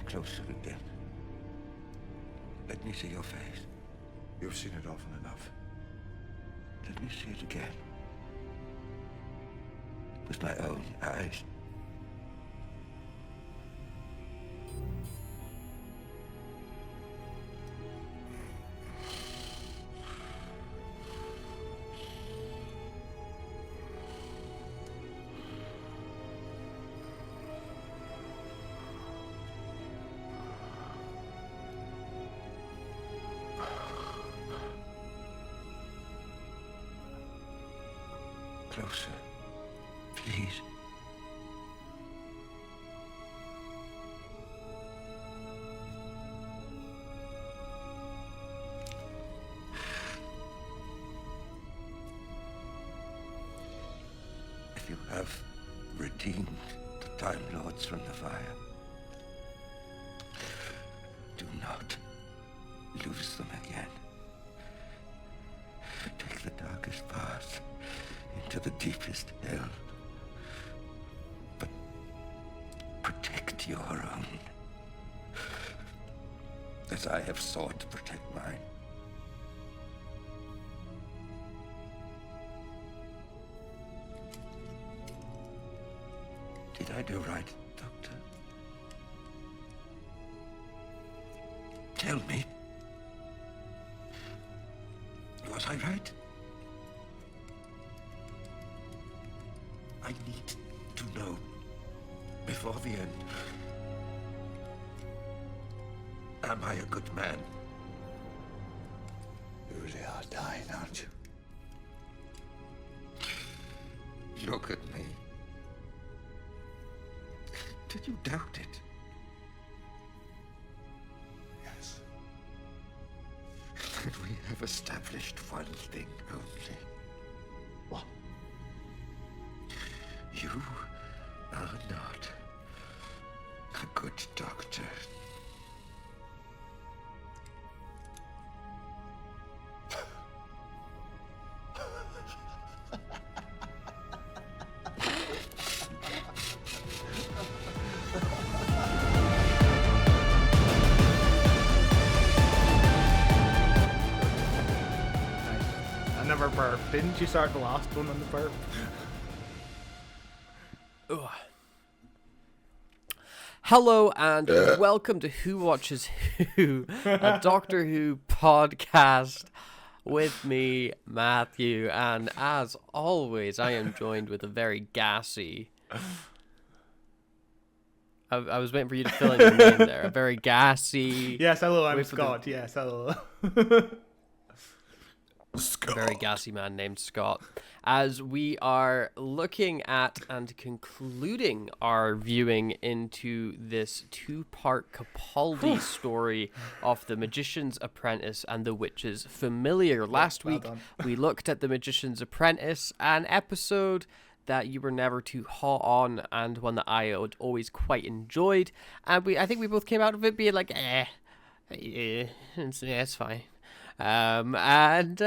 closer again. Let me see your face. You've seen it often enough. Let me see it again. With my own eyes. Closer, please. If you have redeemed the Time Lords from the fire, do not lose them again. Take the darkest path into the deepest hell. But protect your own, as I have sought to protect mine. Did I do right, Doctor? Tell me. Was I right? I need to know before the end. Am I a good man? You really are dying, aren't you? Look at me. Did you doubt it? Yes. Then we have established one thing only. What? You are not a good doctor. Another burp. Didn't you start the last one on the burp? Ugh. Hello and welcome to Who Watches Who, a Doctor Who podcast with me, Matthew, and as always, I am joined with a very gassy... I was waiting for you to fill in your name there. A very gassy... Yes, hello, I'm Scott. Yes, hello. A very gassy man named Scott, as we are looking at and concluding our viewing into this two-part Capaldi story of The Magician's Apprentice and The Witch's Familiar. Last week, we looked at The Magician's Apprentice, an episode that you were never too hot on, and one that I had always quite enjoyed. And I think we both came out of it being like, it's fine. And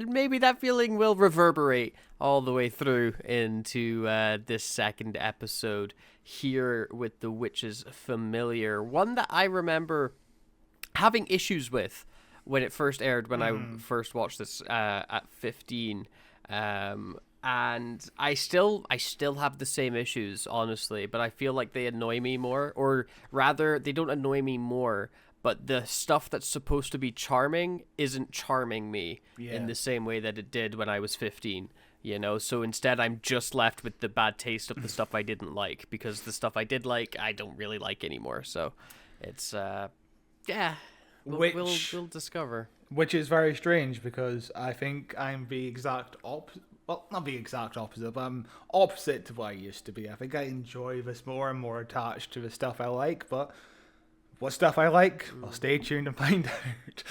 maybe that feeling will reverberate all the way through into this second episode here with The Witch's Familiar. One that I remember having issues with when it first aired, when I first watched this at 15. And I still have the same issues, honestly, but I feel like they annoy me more, or rather, they don't annoy me more, but the stuff that's supposed to be charming isn't charming me in the same way that it did when I was 15, you know? So instead, I'm just left with the bad taste of the stuff I didn't like, because the stuff I did like, I don't really like anymore. So it's, we'll discover. Which is very strange, because I think I'm the exact opposite. Well, not the exact opposite, but I'm opposite to what I used to be. I think I enjoy this more and more attached to the stuff I like, but what stuff I like, well, stay tuned and find out.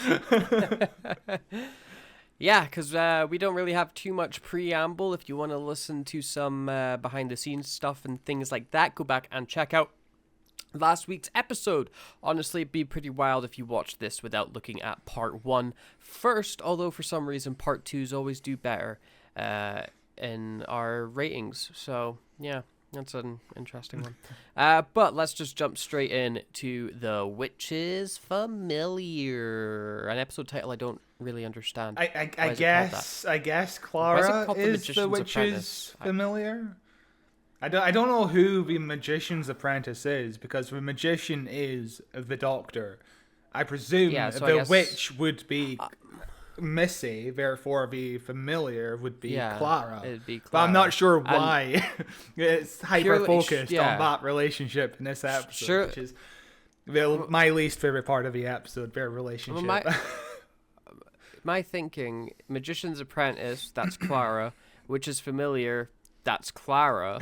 Yeah, because we don't really have too much preamble. If you want to listen to some behind-the-scenes stuff and things like that, go back and check out last week's episode. Honestly, it'd be pretty wild if you watched this without looking at part 1 first, although for some reason part 2s always do better in our ratings. So, yeah, That's an interesting one. But let's just jump straight in to The Witch's Familiar, an episode title I don't really understand. I guess Clara called The is the Magician's Witch's Apprentice? Familiar. I don't know who the Magician's Apprentice is, because the Magician is the Doctor. I presume so I guess, Witch would be Missy, therefore the Familiar would be Clara. It'd be But I'm not sure And why it's hyper-focused on that relationship in this episode, which is my least favorite part of the episode, their relationship. Well, my thinking, Magician's Apprentice, that's Clara. Witch's Familiar, that's Clara.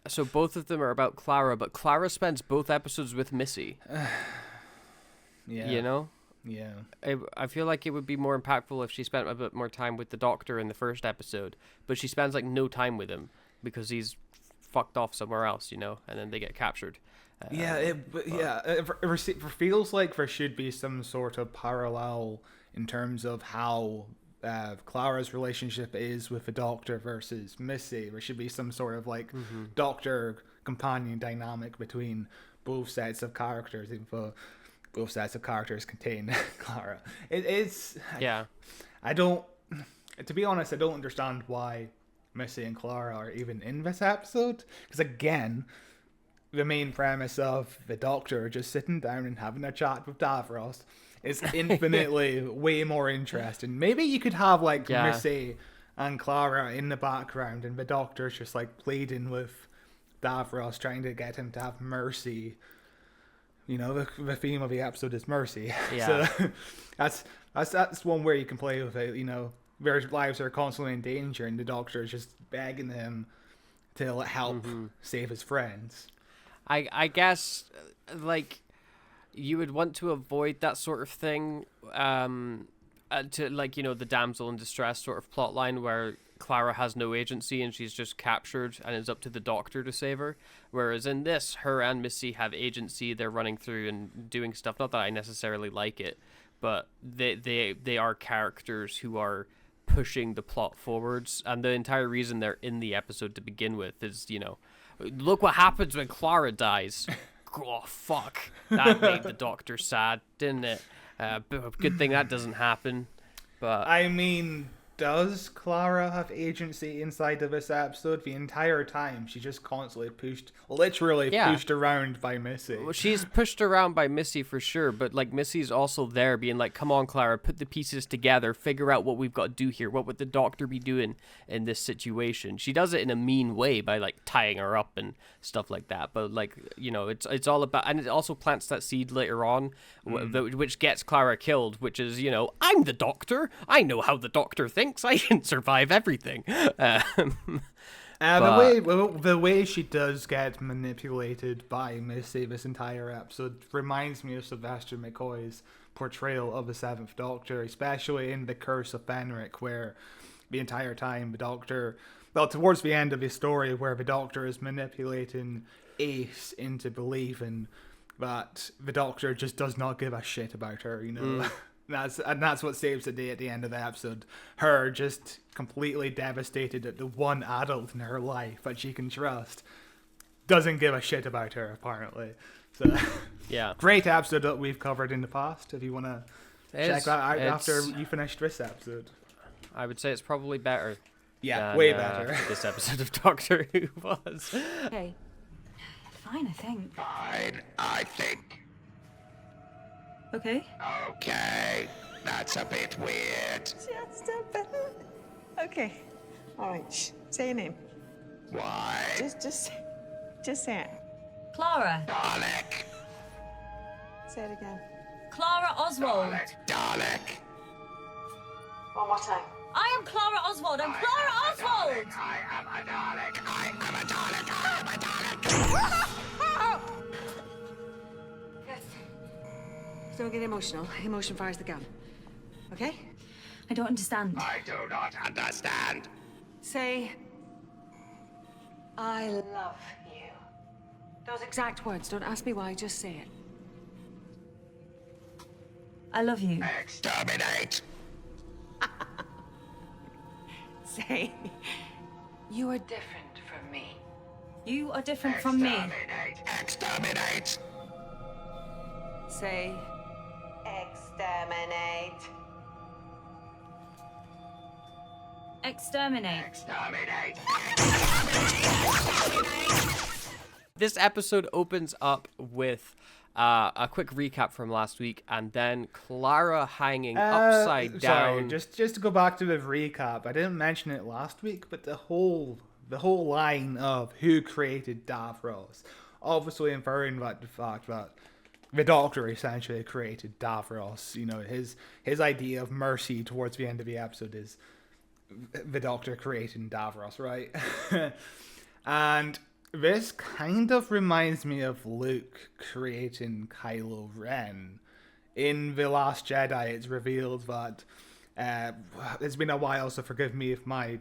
So both of them are about Clara, but Clara spends both episodes with Missy. Yeah. You know? Yeah. I feel like it would be more impactful if she spent a bit more time with the Doctor in the first episode, but she spends like no time with him because he's fucked off somewhere else, you know, and then they get captured. It feels like there should be some sort of parallel in terms of how Clara's relationship is with the Doctor versus Missy. There should be some sort of like Doctor companion dynamic between both sets of characters, even though both sets of characters contain Clara. I don't, to be honest, I don't understand why Missy and Clara are even in this episode, because again, the main premise of the Doctor just sitting down and having a chat with Davros is infinitely way more interesting. Maybe you could have like Missy and Clara in the background and the Doctor's just like pleading with Davros, trying to get him to have mercy. You know, the theme of the episode is mercy. Yeah. So that's one way you can play with it. You know, their lives are constantly in danger, and the Doctor is just begging him to help save his friends. I guess, like, you would want to avoid that sort of thing, to, like, you know, the damsel in distress sort of plot line where Clara has no agency and she's just captured and it's up to the Doctor to save her. Whereas in this, her and Missy have agency. They're running through and doing stuff. Not that I necessarily like it, but they are characters who are pushing the plot forwards. And the entire reason they're in the episode to begin with is, you know, look what happens when Clara dies. Oh, fuck. That made the Doctor sad, didn't it? Good thing that doesn't happen. But I mean, does Clara have agency inside of this episode? The entire time, she's just constantly pushed around by Missy. Well, she's pushed around by Missy for sure, but like Missy's also there being like, come on, Clara, put the pieces together, figure out what we've got to do here. What would the Doctor be doing in this situation? She does it in a mean way by like tying her up and stuff like that. But like, you know, it's all about, and it also plants that seed later on, which gets Clara killed, which is, you know, I'm the Doctor. I know how the Doctor thinks. I can survive everything. The way she does get manipulated by Missy this entire episode reminds me of Sylvester McCoy's portrayal of the Seventh Doctor, especially in The Curse of Fenric, where the entire time the Doctor, well, towards the end of his story, where the Doctor is manipulating Ace into believing that the Doctor just does not give a shit about her, you know. That's what saves the day at the end of the episode. Her just completely devastated that the one adult in her life that she can trust doesn't give a shit about her, apparently. So, yeah, great episode that we've covered in the past. If you want to check that out after you finish this episode, I would say it's probably better. Yeah, than, way better. This episode of Doctor Who was. Okay, fine, I think. Fine, I think. Okay. Okay, that's a bit weird. Just a bit. Okay. All right. Say your name. Why? Just say it. Clara. Dalek. Say it again. Clara Oswald. Dalek. One more time. I am Clara Oswald. I'm Clara Oswald. I am a Dalek. I am a Dalek. I am a Dalek. Don't get emotional. Emotion fires the gun. Okay? I don't understand. I do not understand. Say, I love you. Those exact words. Don't ask me why. Just say it. I love you. Exterminate. Say, you are different from me. You are different from me. Exterminate! Say, Exterminate. exterminate. Exterminate! This episode opens up with a quick recap from last week, and then Clara hanging upside down. Sorry, just to go back to the recap, I didn't mention it last week, but the whole line of who created Davros, obviously inferring that the fact that the Doctor essentially created Davros. You know, his idea of mercy towards the end of the episode is the Doctor creating Davros, right? And this kind of reminds me of Luke creating Kylo Ren. In The Last Jedi, it's revealed that it's been a while, so forgive me if my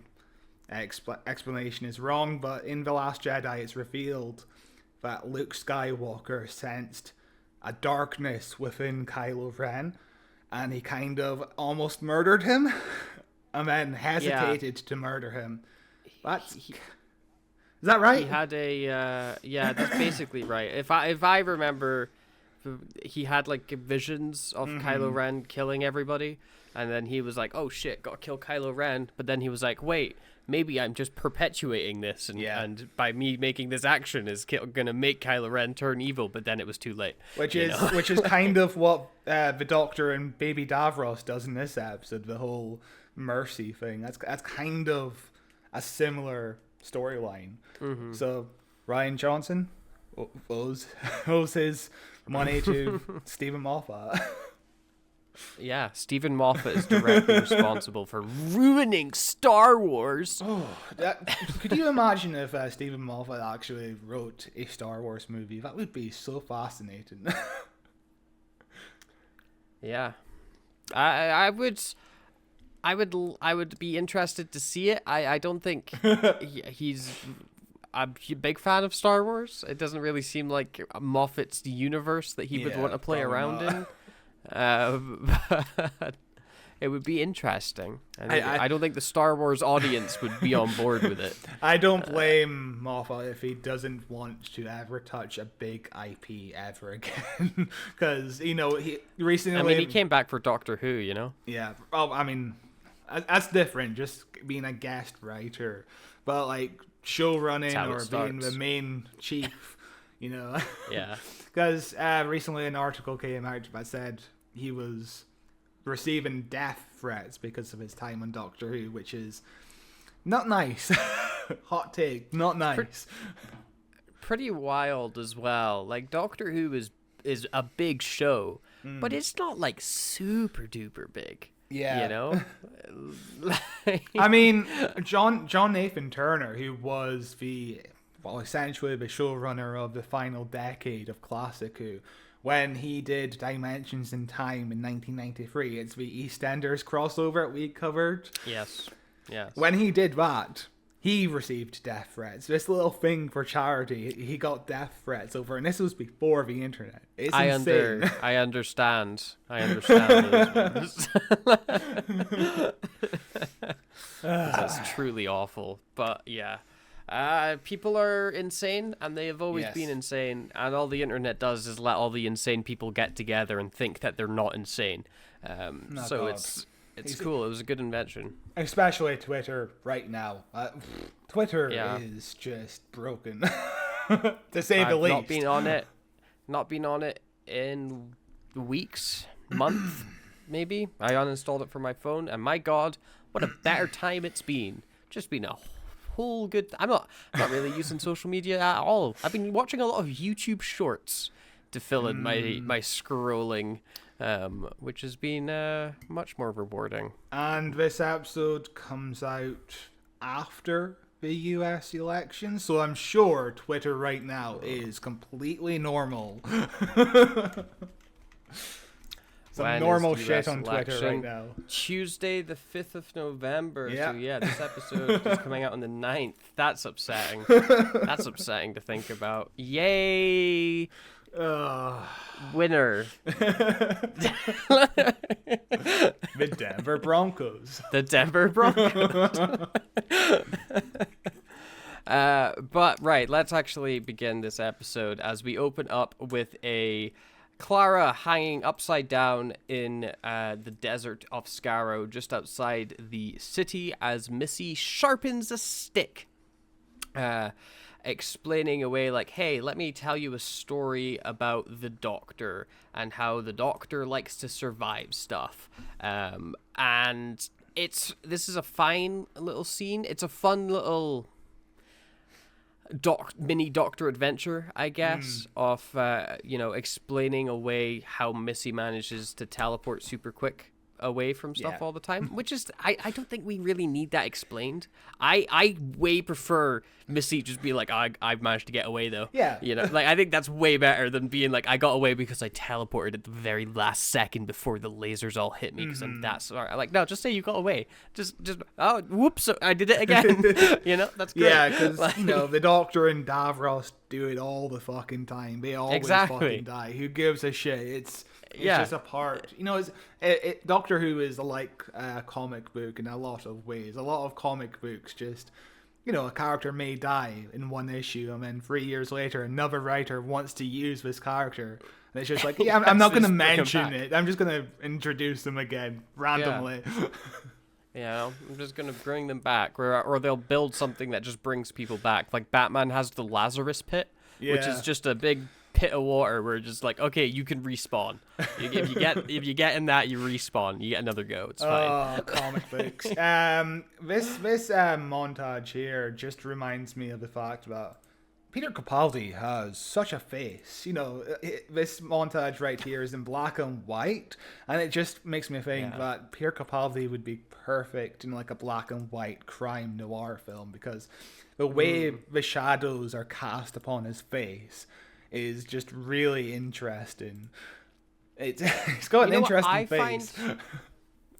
explanation is wrong, but in The Last Jedi, it's revealed that Luke Skywalker sensed a darkness within Kylo Ren, and he kind of almost murdered him, and then hesitated to murder him. Is that right? He had a yeah, that's basically right. If I remember, he had like visions of Kylo Ren killing everybody, and then he was like, "Oh shit, gotta kill Kylo Ren." But then he was like, "Wait, maybe I'm just perpetuating this, and by me making this action is gonna make Kylo Ren turn evil." But then it was too late. Which is kind of what the Doctor and Baby Davros does in this episode. The whole mercy thing. That's kind of a similar storyline. So Ryan Johnson owes his money to Stephen Moffat. Yeah, Stephen Moffat is directly responsible for ruining Star Wars. Could you imagine if Stephen Moffat actually wrote a Star Wars movie? That would be so fascinating. Yeah, I would be interested to see it. I don't think he's a big fan of Star Wars. It doesn't really seem like Moffat's universe that he would want to play around in. It would be interesting. I don't think the Star Wars audience would be on board with it. I don't blame Moffat if he doesn't want to ever touch a big IP ever again. Because, he recently... I mean, he came back for Doctor Who, Yeah. Well, I mean, that's different, just being a guest writer. But, like, show running or being the main chief, Yeah. Because recently an article came out that said he was receiving death threats because of his time on Doctor Who, which is not nice. Hot take, not nice. Pretty wild as well. Like, Doctor Who is a big show, but it's not like super duper big. Yeah. I mean, John Nathan Turner, who was essentially the showrunner of the final decade of Classic Who, when he did Dimensions in Time in 1993, it's the EastEnders crossover that we covered. Yes. When he did that, he received death threats. This little thing for charity, he got death threats over, and this was before the internet. It's insane. I understand those ones. That's truly awful. But yeah. People are insane, and they have always been insane, and all the internet does is let all the insane people get together and think that they're not insane. It's cool. It was a good invention. Especially Twitter right now. Twitter is just broken, to say the least. Not been on it in weeks, month, maybe. I uninstalled it from my phone, and my God, what a better time it's been. Just been a whole good. I'm not really using social media at all. I've been watching a lot of YouTube shorts to fill in my scrolling. Which has been much more rewarding. And this episode comes out after the US election, so I'm sure Twitter right now is completely normal. Some normal shit on Twitter right now. Tuesday the 5th of November. Yeah. So yeah, this episode is coming out on the 9th. That's upsetting. That's upsetting to think about. Yay! Winner. The Denver Broncos. The Denver Broncos. But right, let's actually begin this episode as we open up with a Clara hanging upside down in the desert of Scarrow, just outside the city, as Missy sharpens a stick, explaining away like, hey, let me tell you a story about the Doctor and how the Doctor likes to survive stuff. And this is a fine little scene. It's a fun little mini Doctor adventure, I guess, of explaining away how Missy manages to teleport super quick away from stuff all the time, which is I don't think we really need that explained. I way prefer Missy just be like, I managed to get away though. Yeah. Like I think that's way better than being like, I got away because I teleported at the very last second before the lasers all hit me because I'm that smart. Like, no, just say you got away. Just oh, whoops, I did it again. That's great. Yeah, because the Doctor and Davros do it all the fucking time. They always fucking die. Who gives a shit? It's just a part. Doctor Who is like a comic book in a lot of ways. A lot of comic books just, a character may die in one issue, and then 3 years later, another writer wants to use this character. And it's just like, I'm not going to mention it. I'm just going to introduce them again randomly. I'm just going to bring them back. Or they'll build something that just brings people back. Like Batman has the Lazarus Pit, which is just a big pit of water where just like, okay, you can respawn. If you get in that, you respawn. You get another go. It's fine. Oh, comic books. This montage here just reminds me of the fact that Peter Capaldi has such a face. This montage right here is in black and white, and it just makes me think that Peter Capaldi would be perfect in like a black and white crime noir film, because the way the shadows are cast upon his face is just really interesting. It's got an interesting face.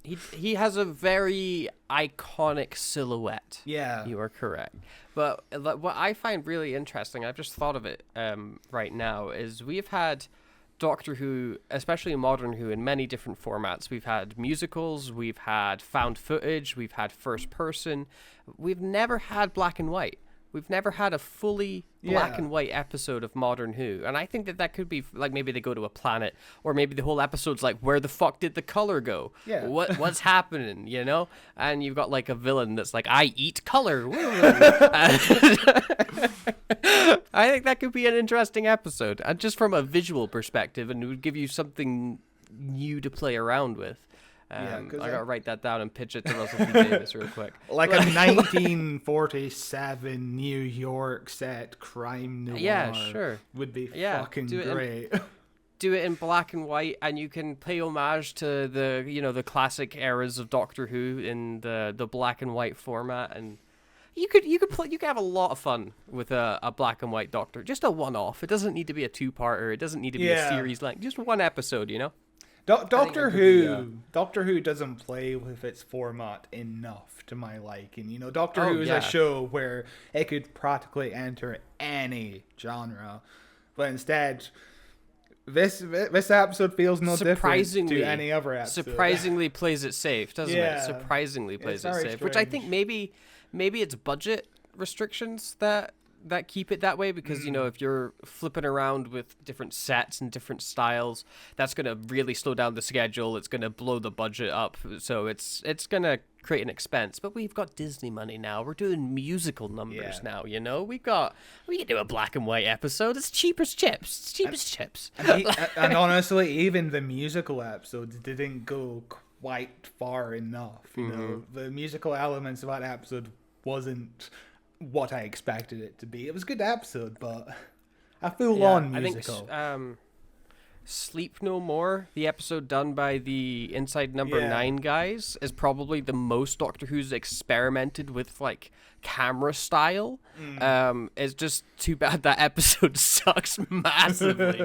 He has a very iconic silhouette. Yeah. You are correct. But what I find really interesting, I've just thought of it right now, is we've had Doctor Who, especially modern Who, in many different formats. We've had musicals, we've had found footage, we've had first person. We've never had black and white. We've never had a fully black and white episode of Modern Who. And I think that could be, like, maybe they go to a planet, or maybe the whole episode's like, where the fuck did the color go? Yeah. What's happening, And you've got, like, a villain that's like, I eat color. I think that could be an interesting episode, just from a visual perspective, and it would give you something new to play around with. I gotta write that down and pitch it to Russell T Davies real quick. Like a 1947 New York set crime noir would be fucking great. Do it in black and white, and you can pay homage to the classic eras of Doctor Who in the black and white format, and you could have a lot of fun with a black and white Doctor. Just a one-off. It doesn't need to be a two-parter. It doesn't need to be a series length. Just one episode, Doctor Who doesn't play with its format enough to my liking. Doctor Who is a show where it could practically enter any genre, but instead, this episode feels no different to any other episode. Surprisingly plays it safe, doesn't it? Surprisingly plays it safe, strange. which I think maybe it's budget restrictions that keep it that way, because if you're flipping around with different sets and different styles, that's going to really slow down the schedule. It's going to blow the budget up, so it's going to create an expense. But we've got Disney money now. We're doing musical numbers now. We can do a black and white episode. It's cheap as chips. And honestly, even the musical episodes didn't go quite far enough. The musical elements of that episode wasn't what I expected it to be. It was a good episode, but a full-on musical. I think Sleep No More, the episode done by the Inside Number 9 guys, is probably the most Doctor Who's experimented with, like, camera style. It's just too bad that episode sucks massively.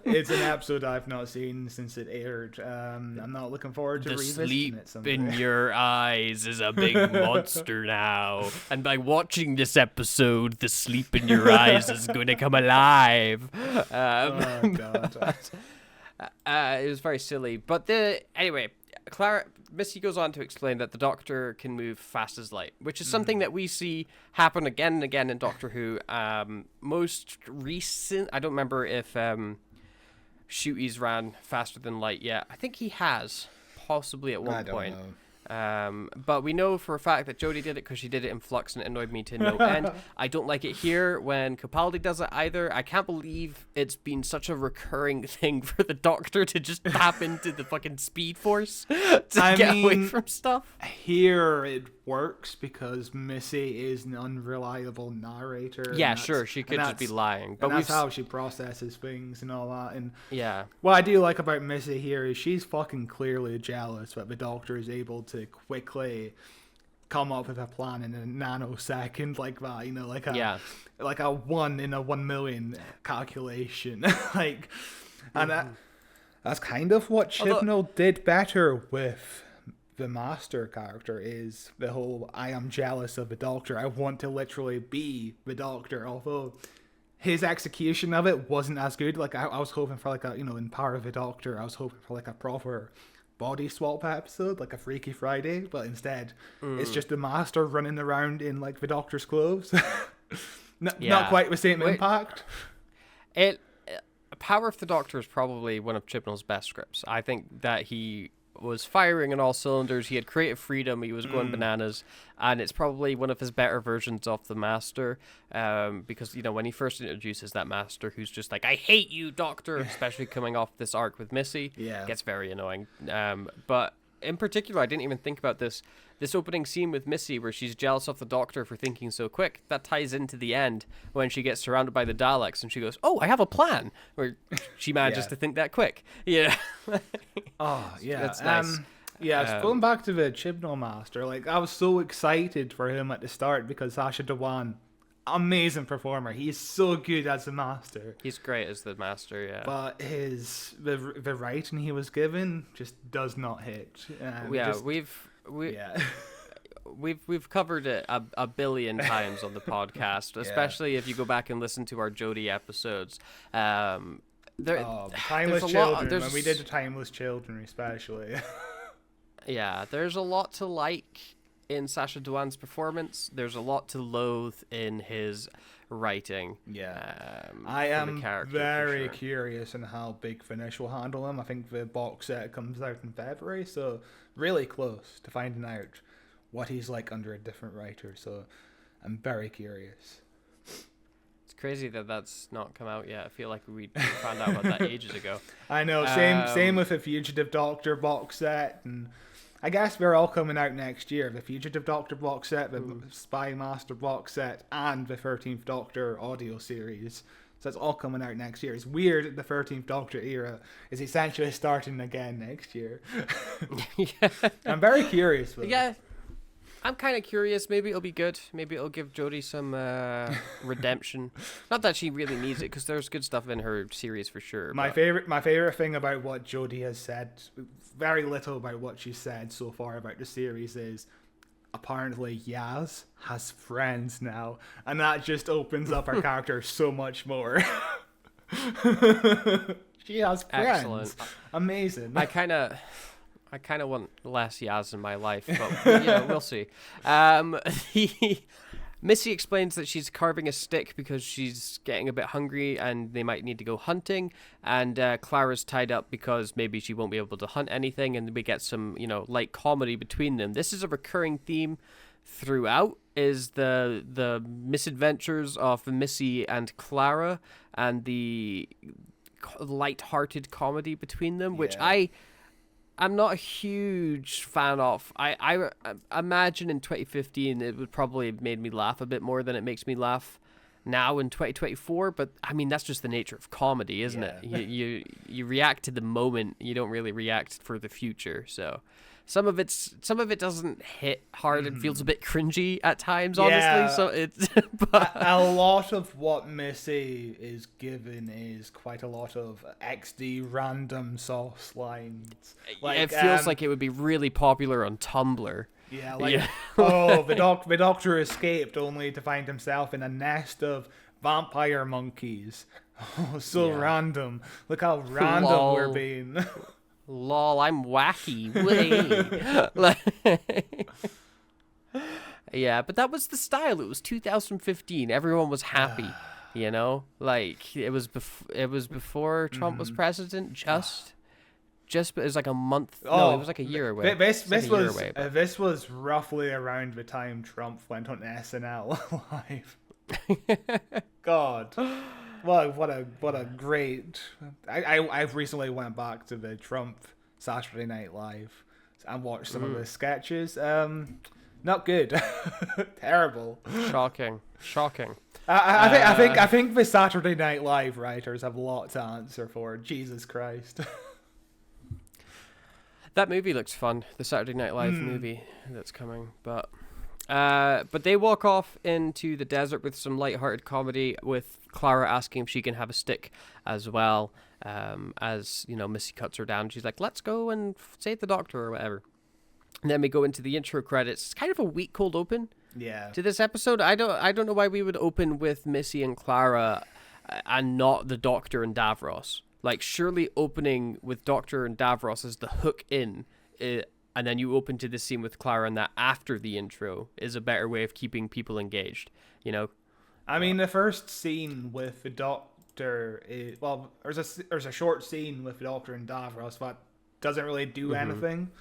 It's an episode I've not seen since it aired. I'm not looking forward to revisiting it someday. The sleep in your eyes is a big monster now. And by watching this episode, the sleep in your eyes is going to come alive. Oh, God. It was very silly. But anyway, Missy goes on to explain that the Doctor can move fast as light, which is something that we see happen again and again in Doctor Who. Most recent, I don't remember if Shooty's ran faster than light yet. I think he has, possibly at one point. Know. But we know for a fact that Jodie did it because she did it in Flux and it annoyed me to no end. I don't like it here when Capaldi does it either. I can't believe it's been such a recurring thing for the Doctor to just tap into the fucking Speed Force to get away from stuff. Here it works because Missy is an unreliable narrator. Yeah, sure, she could just be lying. But that's how she processes things and all that. And yeah, what I do like about Missy here is she's fucking clearly jealous that the Doctor is able to quickly come up with a plan in a nanosecond like that, you know, like a 1 in a 1 million calculation. Like, and that's kind of what Chibnall did better with the Master character, is the whole I am jealous of the Doctor, I want to literally be the Doctor, although his execution of it wasn't as good. Like I was hoping for like a, you know, in Power of the Doctor, I was hoping for like a proper body swap episode, like a Freaky Friday, but instead it's just the Master running around in like the Doctor's clothes. Not quite the same impact. Power of the Doctor is probably one of Chibnall's best scripts. I think that he was firing on all cylinders. He had creative freedom. He was going bananas, and it's probably one of his better versions of the Master. Because, you know, when he first introduces that Master, who's just like, "I hate you, Doctor," especially coming off this arc with Missy, gets very annoying. But in particular, I didn't even think about this opening scene with Missy where she's jealous of the Doctor for thinking so quick. That ties into the end when she gets surrounded by the Daleks and she goes, "Oh, I have a plan," where she manages to think that quick. Yeah. Oh, yeah. That's nice. Going back to the Chibnall Master, like, I was so excited for him at the start because Sacha Dhawan, amazing performer. He's so good as a Master. He's great as the Master, yeah. But the writing he was given just does not hit. We've covered it a billion times on the podcast, especially if you go back and listen to our Jodie episodes. Timeless Children, when we did the Timeless Children especially. Yeah, there's a lot to like in Sacha Dhawan's performance. There's a lot to loathe in his writing. Yeah. I am very curious on how Big Finish will handle him. I think the box set comes out in February, so really close to finding out what he's like under a different writer, so I'm very curious. It's crazy that that's not come out yet. I feel like we found out about that ages ago. I know, same with the Fugitive Doctor box set, and I guess they're all coming out next year. The Fugitive Doctor box set, the Spy Master box set, and the 13th Doctor audio series. So it's all coming out next year. It's weird that the 13th Doctor era is essentially starting again next year. Yeah. I'm very curious. Though. Yeah, I'm kind of curious. Maybe it'll be good. Maybe it'll give Jodie some redemption. Not that she really needs it, because there's good stuff in her series for sure. My favorite thing about what Jodie has said, very little about what she's said so far about the series, is apparently Yaz has friends now, and that just opens up her character so much more. She has friends. Excellent. Amazing. I kind of want less Yaz in my life, but yeah, we'll see. Missy explains that she's carving a stick because she's getting a bit hungry and they might need to go hunting, and Clara's tied up because maybe she won't be able to hunt anything, and we get some, light comedy between them. This is a recurring theme throughout, is the misadventures of Missy and Clara and the light-hearted comedy between them, which I'm not a huge fan of. I imagine in 2015 it would probably have made me laugh a bit more than it makes me laugh now in 2024. But I mean, that's just the nature of comedy, isn't it? You react to the moment. You don't really react for the future. So some of it doesn't hit hard. It feels a bit cringy at times, honestly. So it's a lot of what Missy is given is quite a lot of XD random sauce lines. Like, it feels like it would be really popular on Tumblr. Yeah, the Doctor escaped only to find himself in a nest of vampire monkeys. Oh, so random. Look how random we're being. Lol, I'm wacky. Way. Like, yeah, but that was the style. It was 2015. Everyone was happy, you know? Like it was before Trump was president. Just it was like a month. No, it was like a year away. This was roughly around the time Trump went on SNL live. God, what a great. I've recently went back to the Trump Saturday Night Live and watched some of the sketches. Not good. Terrible. Shocking. I think the Saturday Night Live writers have a lot to answer for. Jesus Christ. That movie looks fun. The Saturday Night Live movie that's coming, but they walk off into the desert with some lighthearted comedy, with Clara asking if she can have a stick as well. As you know, Missy cuts her down. She's like, "Let's go and save the doctor" or whatever. And then we go into the intro credits. It's kind of a weak cold open. Yeah. To this episode, I don't know why we would open with Missy and Clara, and not the Doctor and Davros. Like, surely opening with Doctor and Davros as the hook in, and then you open to the scene with Clara, and that after the intro is a better way of keeping people engaged, you know? I mean, the first scene with the Doctor is, well, there's a short scene with the Doctor and Davros that doesn't really do anything.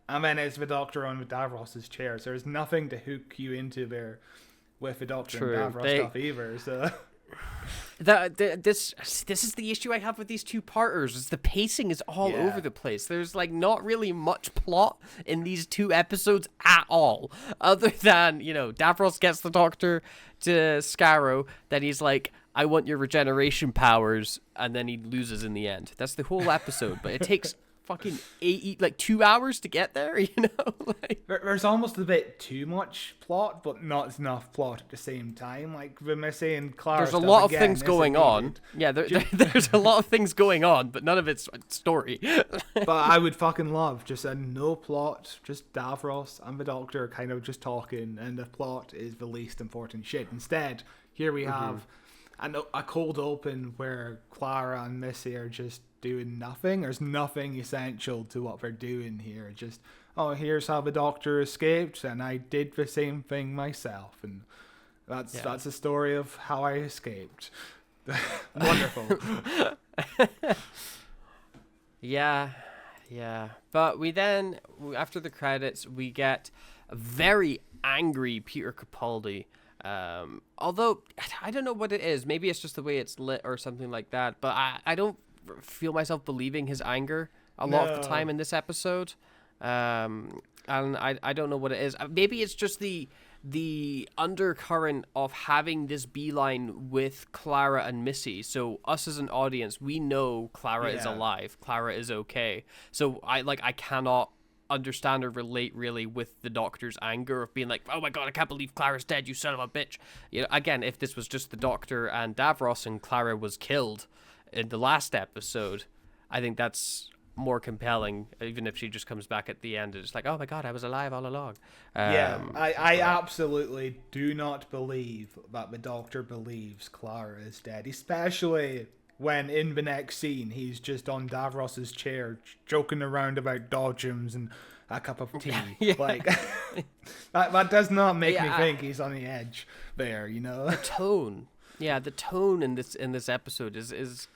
And then it's the Doctor on Davros's chair, so there's nothing to hook you into there with the Doctor and Davros stuff either. So this is the issue I have with these two-parters, is the pacing is all over the place. There's like not really much plot in these two episodes at all, other than, you know, Davros gets the Doctor to Scarrow, then he's like, "I want your regeneration powers," and then he loses in the end. That's the whole episode, but it takes fucking 2 hours to get there, you know? Like, there's almost a bit too much plot, but not enough plot at the same time. Like the Missy and Clara. There's a lot of things going on. Yeah, there's a lot of things going on, but none of it's story. But I would fucking love just a no plot, just Davros and the Doctor kind of just talking, and the plot is the least important shit. Instead, here we have a cold open where Clara and Missy are just doing nothing. There's nothing essential to what they're doing here. Just, oh, here's how the Doctor escaped, and I did the same thing myself, and that's the story of how I escaped. Wonderful. Yeah. But we then, after the credits, we get a very angry Peter Capaldi. Although I don't know what it is. Maybe it's just the way it's lit or something like that. But I don't feel myself believing his anger a lot of the time in this episode. And I don't know what it is. Maybe it's just the undercurrent of having this beeline with Clara and Missy. So us as an audience, we know Clara is alive. Clara is okay. So I cannot understand or relate really with the Doctor's anger of being like, "Oh my god, I can't believe Clara's dead, you son of a bitch." You know, again, if this was just the Doctor and Davros and Clara was killed in the last episode, I think that's more compelling, even if she just comes back at the end and it's like, "Oh my god, I was alive all along." I absolutely do not believe that the Doctor believes Clara is dead, especially when in the next scene he's just on Davros's chair joking around about dodgems and a cup of tea. Like that does not make me think he's on the edge there, you know. The tone in this episode is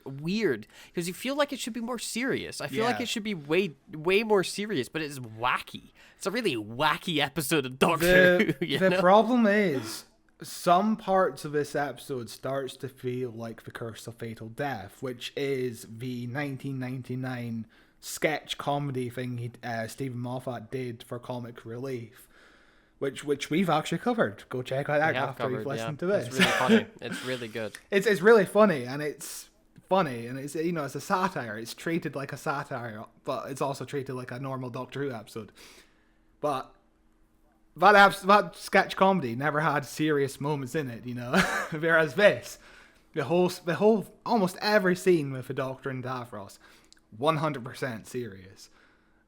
weird, because you feel like it should be more serious. I feel like it should be way more serious, but it's wacky. It's a really wacky episode of Doctor Who. The problem is, some parts of this episode starts to feel like The Curse of Fatal Death, which is the 1999 sketch comedy thing Stephen Moffat did for Comic Relief, which we've actually covered. Go check out that after you've listened to this. It's really funny. It's really good. It's really funny, and it's you know, it's a satire. It's treated like a satire, but it's also treated like a normal Doctor Who episode. But that sketch comedy never had serious moments in it, you know. Whereas this, the whole almost every scene with the Doctor and Davros, 100% serious.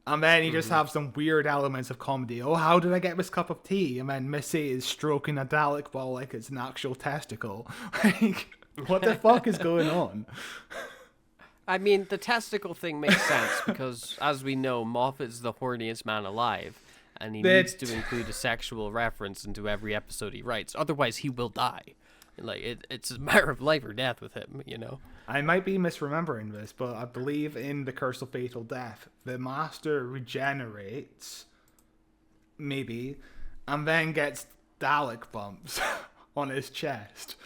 And then you just have some weird elements of comedy. Oh, how did I get this cup of tea? And then Missy is stroking a dalek ball like it's an actual testicle. Like, what the fuck is going on? I mean, the testicle thing makes sense because, as we know, Moffat's the horniest man alive, and he needs to include a sexual reference into every episode he writes. Otherwise, he will die. Like it's a matter of life or death with him, you know. I might be misremembering this, but I believe in the Curse of Fatal Death, the Master regenerates, maybe, and then gets Dalek bumps on his chest.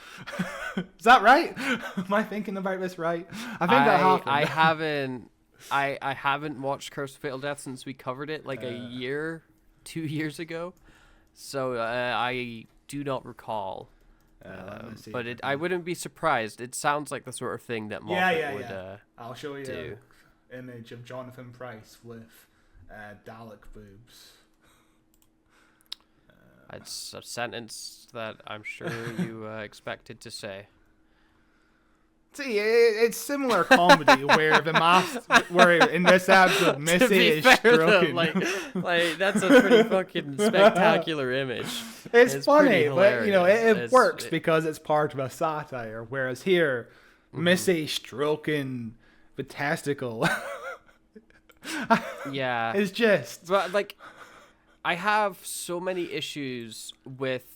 Is that right? Am I thinking about this right? I think that happened. I haven't watched Curse of Fatal Death since we covered it like 2 years ago, so I do not recall. But I wouldn't be surprised. It sounds like the sort of thing that Moffat would I'll show you do. an image of Jonathan Pryce with Dalek boobs. It's a sentence that I'm sure you expected to say. See, it's similar comedy where where in this episode Missy is stroking. Like that's a pretty fucking spectacular image. It's funny, but you know it works because it's part of a satire. Whereas here, Missy stroking the testicle. Yeah, it's just. But like, I have so many issues with.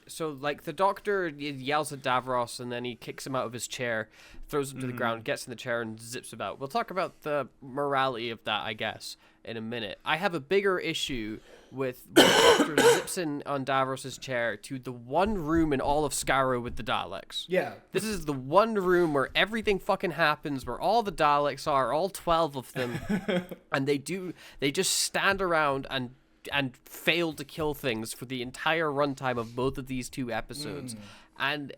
So, like, the Doctor yells at Davros, and then he kicks him out of his chair, throws him to the ground, gets in the chair, and zips about. We'll talk about the morality of that, I guess, in a minute. I have a bigger issue with when the Doctor zips in on Davros' chair to the one room in all of Skaro with the Daleks. Yeah. This is the one room where everything fucking happens, where all the Daleks are, all 12 of them, and they just stand around and failed to kill things for the entire runtime of both of these two episodes. And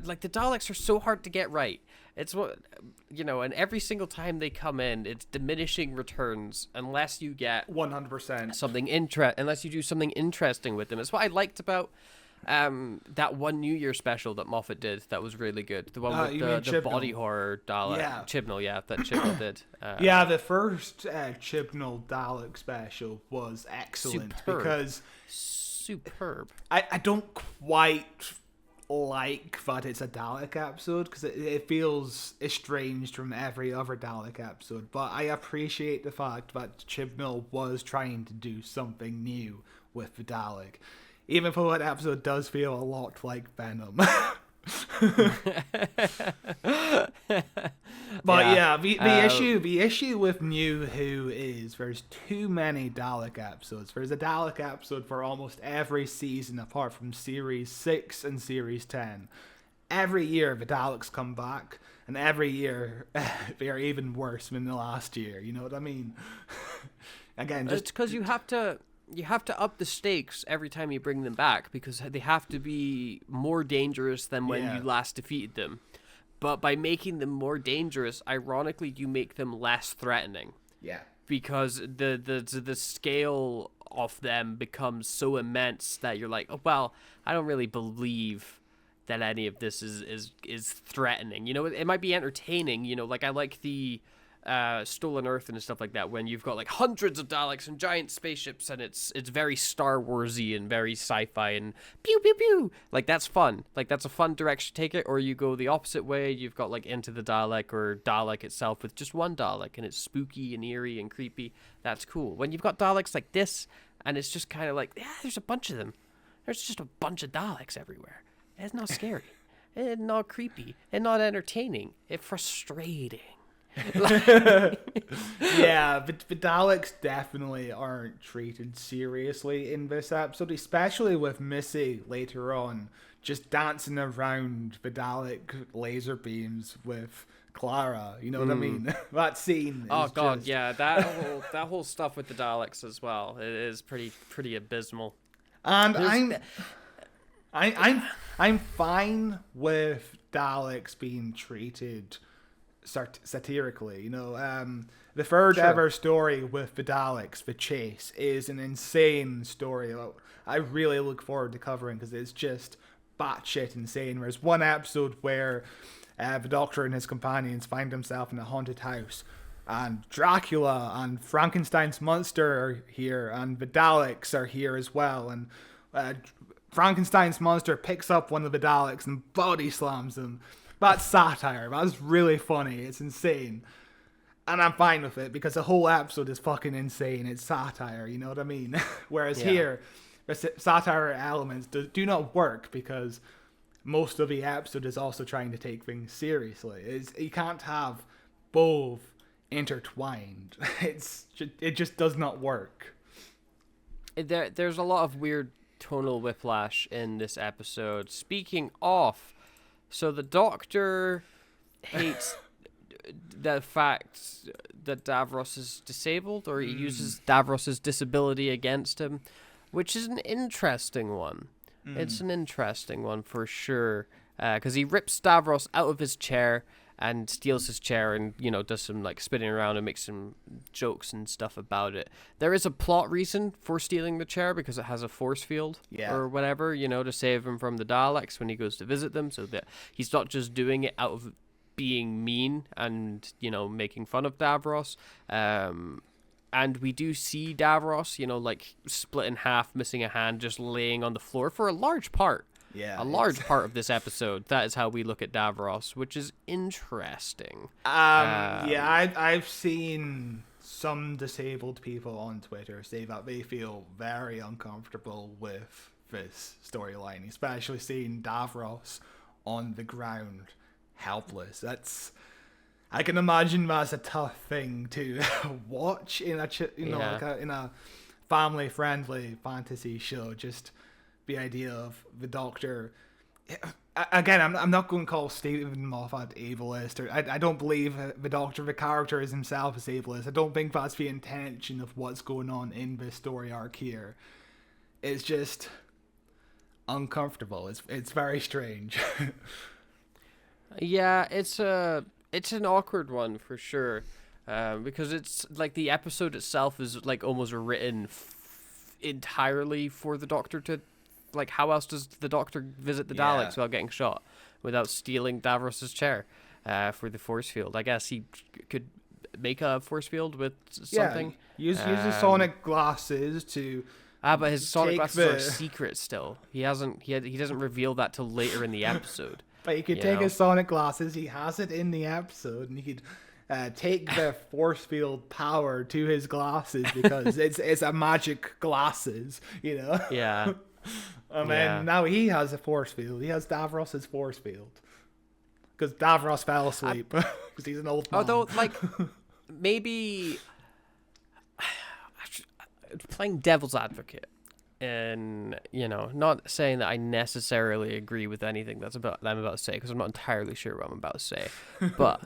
like the Daleks are so hard to get right. It's what, you know, and every single time they come in, it's diminishing returns unless you get 100% something unless you do something interesting with them. It's what I liked about that one New Year special that Moffat did that was really good. The one with the body horror Dalek. Yeah. Chibnall, that Chibnall did. Yeah, the first Chibnall Dalek special was excellent because superb. I don't quite like that it's a Dalek episode because it feels estranged from every other Dalek episode, but I appreciate the fact that Chibnall was trying to do something new with the Dalek. Even though that episode does feel a lot like Venom. But yeah, the issue with New Who is there's too many Dalek episodes. There's a Dalek episode for almost every season apart from Series 6 and Series 10. Every year the Daleks come back, and every year they are even worse than the last year. You know what I mean? Again, just because you have to up the stakes every time you bring them back because they have to be more dangerous than when you last defeated them. But by making them more dangerous, ironically, you make them less threatening. Yeah. Because the scale of them becomes so immense that you're like, oh, well, I don't really believe that any of this is threatening. You know, it might be entertaining. You know, like I like the Stolen Earth and stuff like that when you've got like hundreds of Daleks and giant spaceships and it's very Star Warsy and very sci-fi and pew pew pew, like that's fun, like that's a fun direction to take it. Or you go the opposite way, you've got like Into the Dalek or Dalek itself with just one Dalek and it's spooky and eerie and creepy. That's cool. When you've got Daleks like this and it's just kind of like, yeah, there's a bunch of them, there's just a bunch of Daleks everywhere, it's not scary, it's not creepy, it's not entertaining, it's frustrating. Yeah, but the Daleks definitely aren't treated seriously in this episode, especially with Missy later on just dancing around the Dalek laser beams with Clara. You know what I mean? That scene. Oh god, yeah, that whole stuff with the Daleks as well. It is pretty abysmal. And I'm fine with Daleks being treated satirically, you know. The third ever story with the Daleks, The Chase, is an insane story I really look forward to covering because it's just batshit insane. There's one episode where the Doctor and his companions find himself in a haunted house and Dracula and Frankenstein's monster are here and the Daleks are here as well, and Frankenstein's monster picks up one of the Daleks and body slams him. That's satire. That's really funny. It's insane. And I'm fine with it because the whole episode is fucking insane. It's satire, you know what I mean? Whereas here, the satire elements do not work because most of the episode is also trying to take things seriously. You can't have both intertwined. It just does not work. There's a lot of weird tonal whiplash in this episode. Speaking of, so the Doctor hates the fact that Davros is disabled, or he uses Davros's disability against him, which is an interesting one. It's an interesting one for sure, because he rips Davros out of his chair and steals his chair and, you know, does some, like, spinning around and makes some jokes and stuff about it. There is a plot reason for stealing the chair because it has a force field or whatever, you know, to save him from the Daleks when he goes to visit them, so that he's not just doing it out of being mean and, you know, making fun of Davros. And we do see Davros, you know, like, split in half, missing a hand, just laying on the floor for a large part. Yeah, a large part of this episode. That is how we look at Davros, which is interesting. I've seen some disabled people on Twitter say that they feel very uncomfortable with this storyline, especially seeing Davros on the ground, helpless. I can imagine that's a tough thing to watch in in a family-friendly fantasy show. Just the idea of the Doctor. Again, I'm not going to call Stephen Moffat ableist, or I don't believe the Doctor, the character is himself, is ableist. I don't think that's the intention of what's going on in this story arc here. It's just uncomfortable. It's very strange. Yeah, it's an awkward one for sure, because it's like the episode itself is like almost written entirely for the Doctor to, like, how else does the Doctor visit the Daleks without getting shot, without stealing Davros's chair for the force field? I guess he could make a force field with something. Use the sonic glasses to. But his sonic glasses are a the- secret still. He doesn't reveal that till later in the episode. But he could take his sonic glasses. He has it in the episode, and he could take the force field power to his glasses because it's a magic glasses, you know. Yeah. And now he has a force field. He has Davros's force field because Davros fell asleep because he's an old man. Although, like, maybe playing devil's advocate, and, you know, not saying that I necessarily agree with anything that I'm about to say, because I'm not entirely sure what I'm about to say, but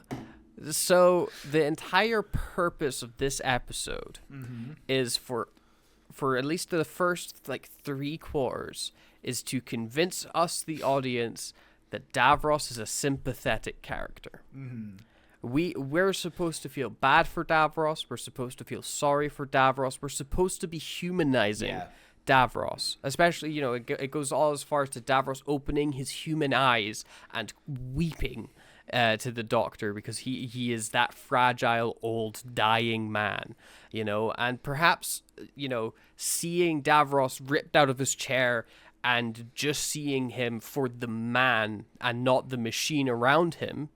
so the entire purpose of this episode is for at least the first, like, 3/4 is to convince us, the audience, that Davros is a sympathetic character. We're supposed to feel bad for Davros. We're supposed to feel sorry for Davros. We're supposed to be humanizing Davros. Especially, you know, it goes all as far as to Davros opening his human eyes and weeping to the Doctor because he is that fragile, old, dying man, you know. And perhaps, you know, seeing Davros ripped out of his chair and just seeing him for the man and not the machine around him.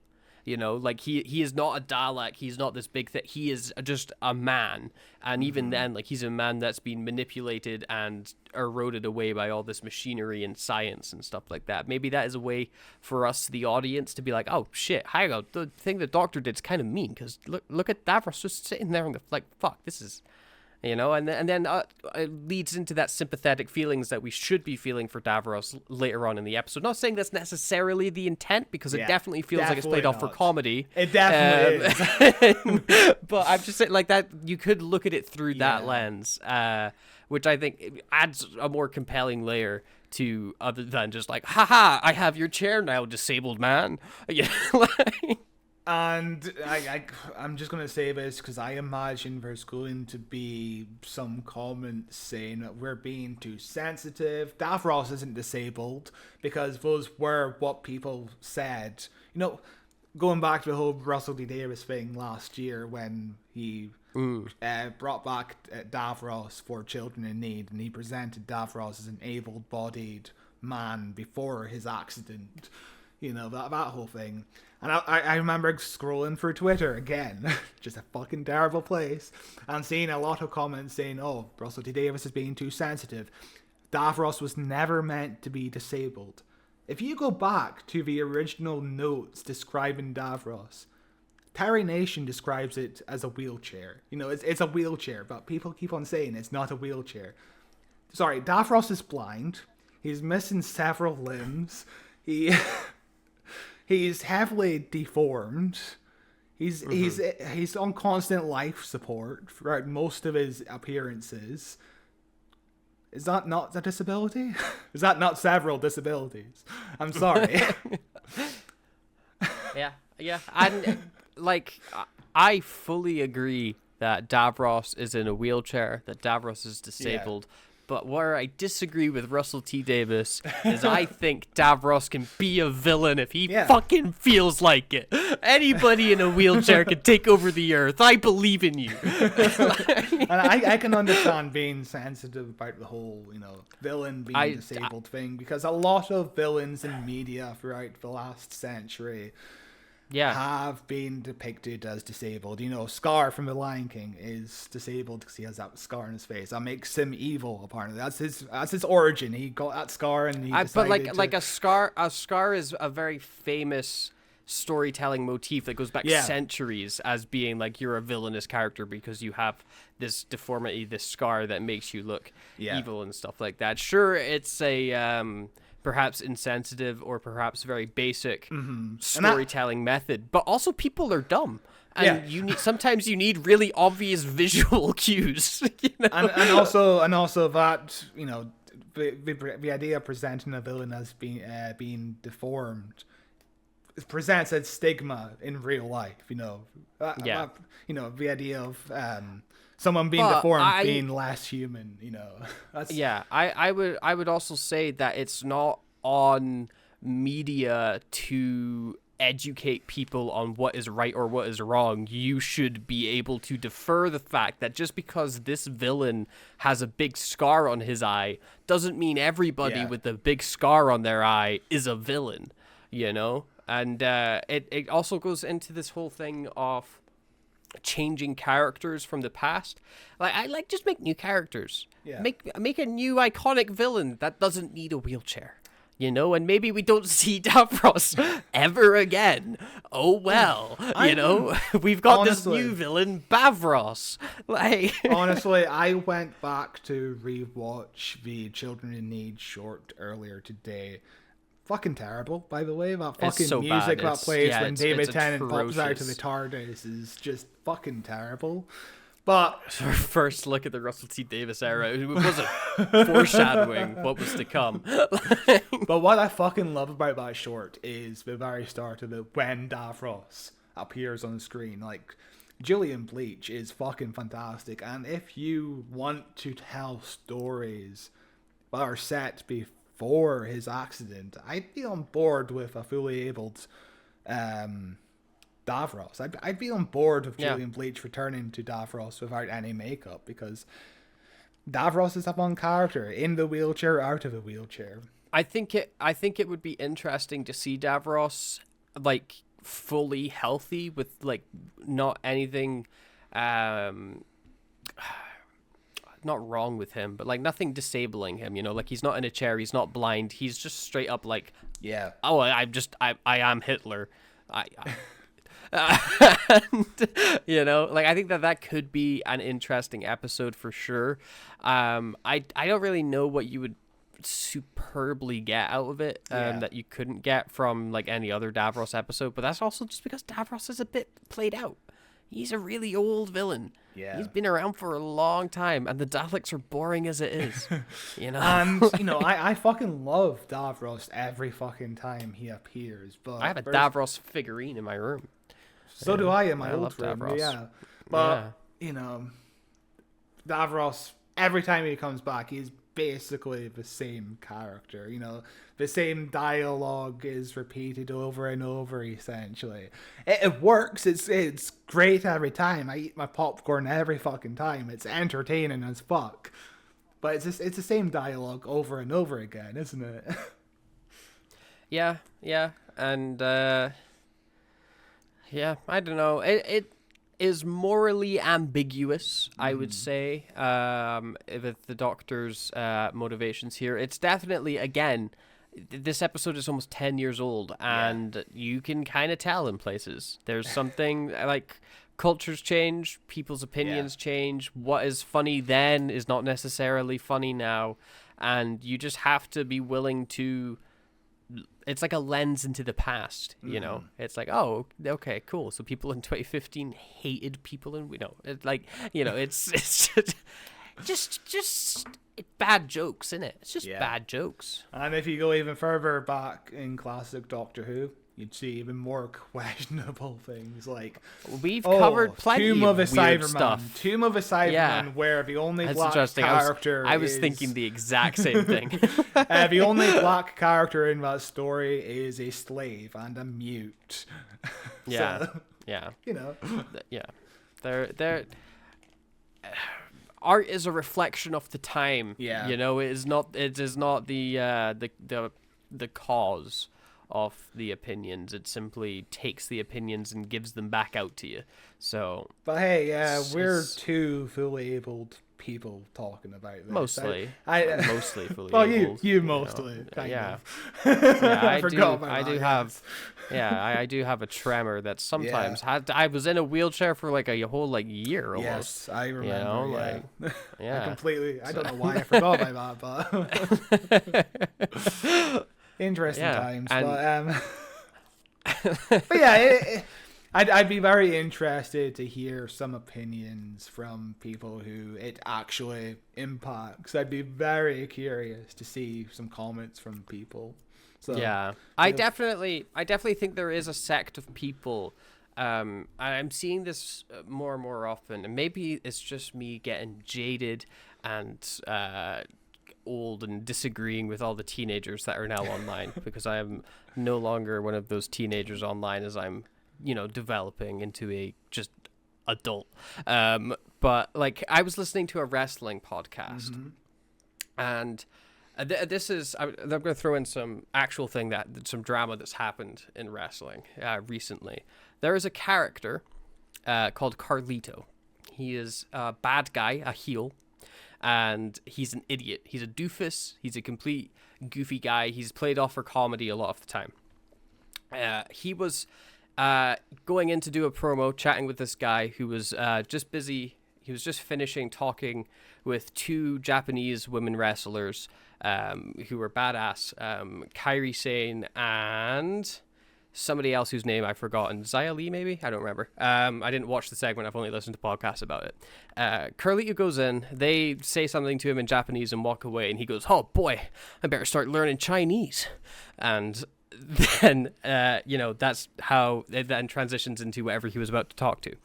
You know, like, he is not a Dalek. He's not this big thing. He is just a man. And even then, like, he's a man that's been manipulated and eroded away by all this machinery and science and stuff like that. Maybe that is a way for us, the audience, to be like, oh, shit, hang on. The thing the Doctor did is kind of mean because look at Davros just sitting there and like, fuck, this is... You know, and then it leads into that sympathetic feelings that we should be feeling for Davros later on in the episode. Not saying that's necessarily the intent, because it definitely feels like it's played off for comedy. It definitely is. But I'm just saying, like, that you could look at it through that lens, which I think adds a more compelling layer to, other than just like, haha, I have your chair now, disabled man. You know, like... And I'm just going to say this because I imagine there's going to be some comments saying that we're being too sensitive. Davros isn't disabled because those were what people said. You know, going back to the whole Russell D. Davies thing last year when he brought back Davros for Children in Need, and he presented Davros as an able-bodied man before his accident. You know, that whole thing. And I remember scrolling through Twitter again, just a fucking terrible place, and seeing a lot of comments saying, oh, Russell T Davies is being too sensitive. Davros was never meant to be disabled. If you go back to the original notes describing Davros, Terry Nation describes it as a wheelchair. You know, it's a wheelchair, but people keep on saying it's not a wheelchair. Sorry, Davros is blind. He's missing several limbs. He's heavily deformed. He's on constant life support throughout most of his appearances. Is that not a disability? Is that not several disabilities? I'm sorry. Yeah. And like, I fully agree that Davros is in a wheelchair, that Davros is disabled. Yeah. But where I disagree with Russell T Davies is I think Davros can be a villain if he fucking feels like it. Anybody in a wheelchair can take over the earth. I believe in you. And I can understand being sensitive about the whole, you know, villain being disabled thing, because a lot of villains in media throughout the last century have been depicted as disabled. You know, Scar from The Lion King is disabled because he has that scar on his face. That makes him evil, apparently. That's his origin. He got that scar and he decided but a scar is a very famous storytelling motif that goes back centuries as being like, you're a villainous character because you have this deformity, this scar that makes you look evil and stuff like that. Sure, it's a perhaps insensitive or perhaps very basic storytelling method, but also people are dumb, and sometimes you need really obvious visual cues. You know? and also that, you know, the idea of presenting a villain as being deformed presents a stigma in real life. You know, you know, the idea of someone being deformed being less human, you know. I would also say that it's not on media to educate people on what is right or what is wrong. You should be able to defer the fact that just because this villain has a big scar on his eye doesn't mean everybody with a big scar on their eye is a villain, you know? And it also goes into this whole thing of changing characters from the past. Like just make new characters. Yeah. Make a new iconic villain that doesn't need a wheelchair. You know, and maybe we don't see Davros ever again. Oh well, you know, we've got this new villain, Bavros. Like, honestly, I went back to rewatch the Children in Need short earlier today. Fucking terrible, by the way. That fucking music that plays when David Tennant pops out of the TARDIS is just fucking terrible. But our first look at the Russell T Davies era, it was a foreshadowing what was to come. But what I fucking love about that short is the very start of it, when Davros appears on the screen. Like, Julian Bleach is fucking fantastic, and if you want to tell stories that are set before his accident, I'd be on board with a fully abled Davros. I'd be on board with Julian Bleach returning to Davros without any makeup, because Davros is a fun character, in the wheelchair, out of the wheelchair. I think it would be interesting to see Davros like fully healthy with like not anything not wrong with him, but like nothing disabling him, you know, like he's not in a chair, he's not blind, he's just straight up like, I am Hitler. And, you know, like I think that could be an interesting episode for sure. I don't really know what you would superbly get out of it that you couldn't get from like any other Davros episode, but that's also just because Davros is a bit played out. He's a really old villain. Yeah. He's been around for a long time, and the Daleks are boring as it is. You know? And, you know, I fucking love Davros every fucking time he appears. But I have a Davros figurine in my room. So do I in my old room. Davros. Yeah. But, you know, Davros, every time he comes back, he's basically the same character. You know, the same dialogue is repeated over and over, essentially. It works. It's great every time. I eat my popcorn every fucking time. It's entertaining as fuck. But it's the same dialogue over and over again, isn't it? Yeah, and yeah, I don't know. It is morally ambiguous, I would say. With the Doctor's motivations here, it's definitely again. This episode is almost 10 years old, and you can kind of tell in places. There's something like cultures change, people's opinions change. What is funny then is not necessarily funny now, and you just have to be willing to. It's like a lens into the past, you know. It's like, oh, okay, cool. So people in 2015 hated people, and we know it's like, you know, it's just bad jokes, isn't it? It's just bad jokes. And if you go even further back in classic Doctor Who, you'd see even more questionable things like we've covered plenty Tomb of a weird Cyberman, stuff. Tomb of a Cyberman, where the only That's black interesting. character I was thinking the exact same thing. the only black character in that story is a slave and a mute. Yeah, So, yeah, you know. yeah. They're art is a reflection of the time. Yeah. You know, it is not the cause of the opinions. It simply takes the opinions and gives them back out to you. So But hey, we're it's- two fully abled people talking about this. mostly, I mostly fully well, abled, you you mostly, know. kind Yeah. of. Yeah, I forgot do. about I that, do yes. have. Yeah, I do have a tremor that sometimes had. I was in a wheelchair for like a whole like year almost. Yes, I remember. You know, yeah. like, yeah. I completely. I don't know why I forgot about that, but interesting Yeah, times. and- But yeah, I'd be very interested to hear some opinions from people who it actually impacts. I'd be very curious to see some comments from people. So Yeah, I definitely think there is a sect of people. I'm seeing this more and more often, and maybe it's just me getting jaded and old and disagreeing with all the teenagers that are now online, because I am no longer one of those teenagers online as I'm, you know, developing into a just adult. But like, I was listening to a wrestling podcast, and this is I'm going to throw in some actual thing some drama that's happened in wrestling recently. There is a character called Carlito. He is a bad guy, a heel, and he's an idiot. He's a doofus. He's a complete goofy guy. He's played off for comedy a lot of the time. He was going in to do a promo, chatting with this guy who was just busy. He was just finishing talking with two Japanese women wrestlers who were badass, Kairi Sane and somebody else whose name I've forgotten. Xia Li, maybe? I don't remember. I didn't watch the segment. I've only listened to podcasts about it. Carlito goes in. They say something to him in Japanese and walk away. And he goes, oh, boy, I better start learning Chinese. And then, that's how it then transitions into whatever he was about to talk to.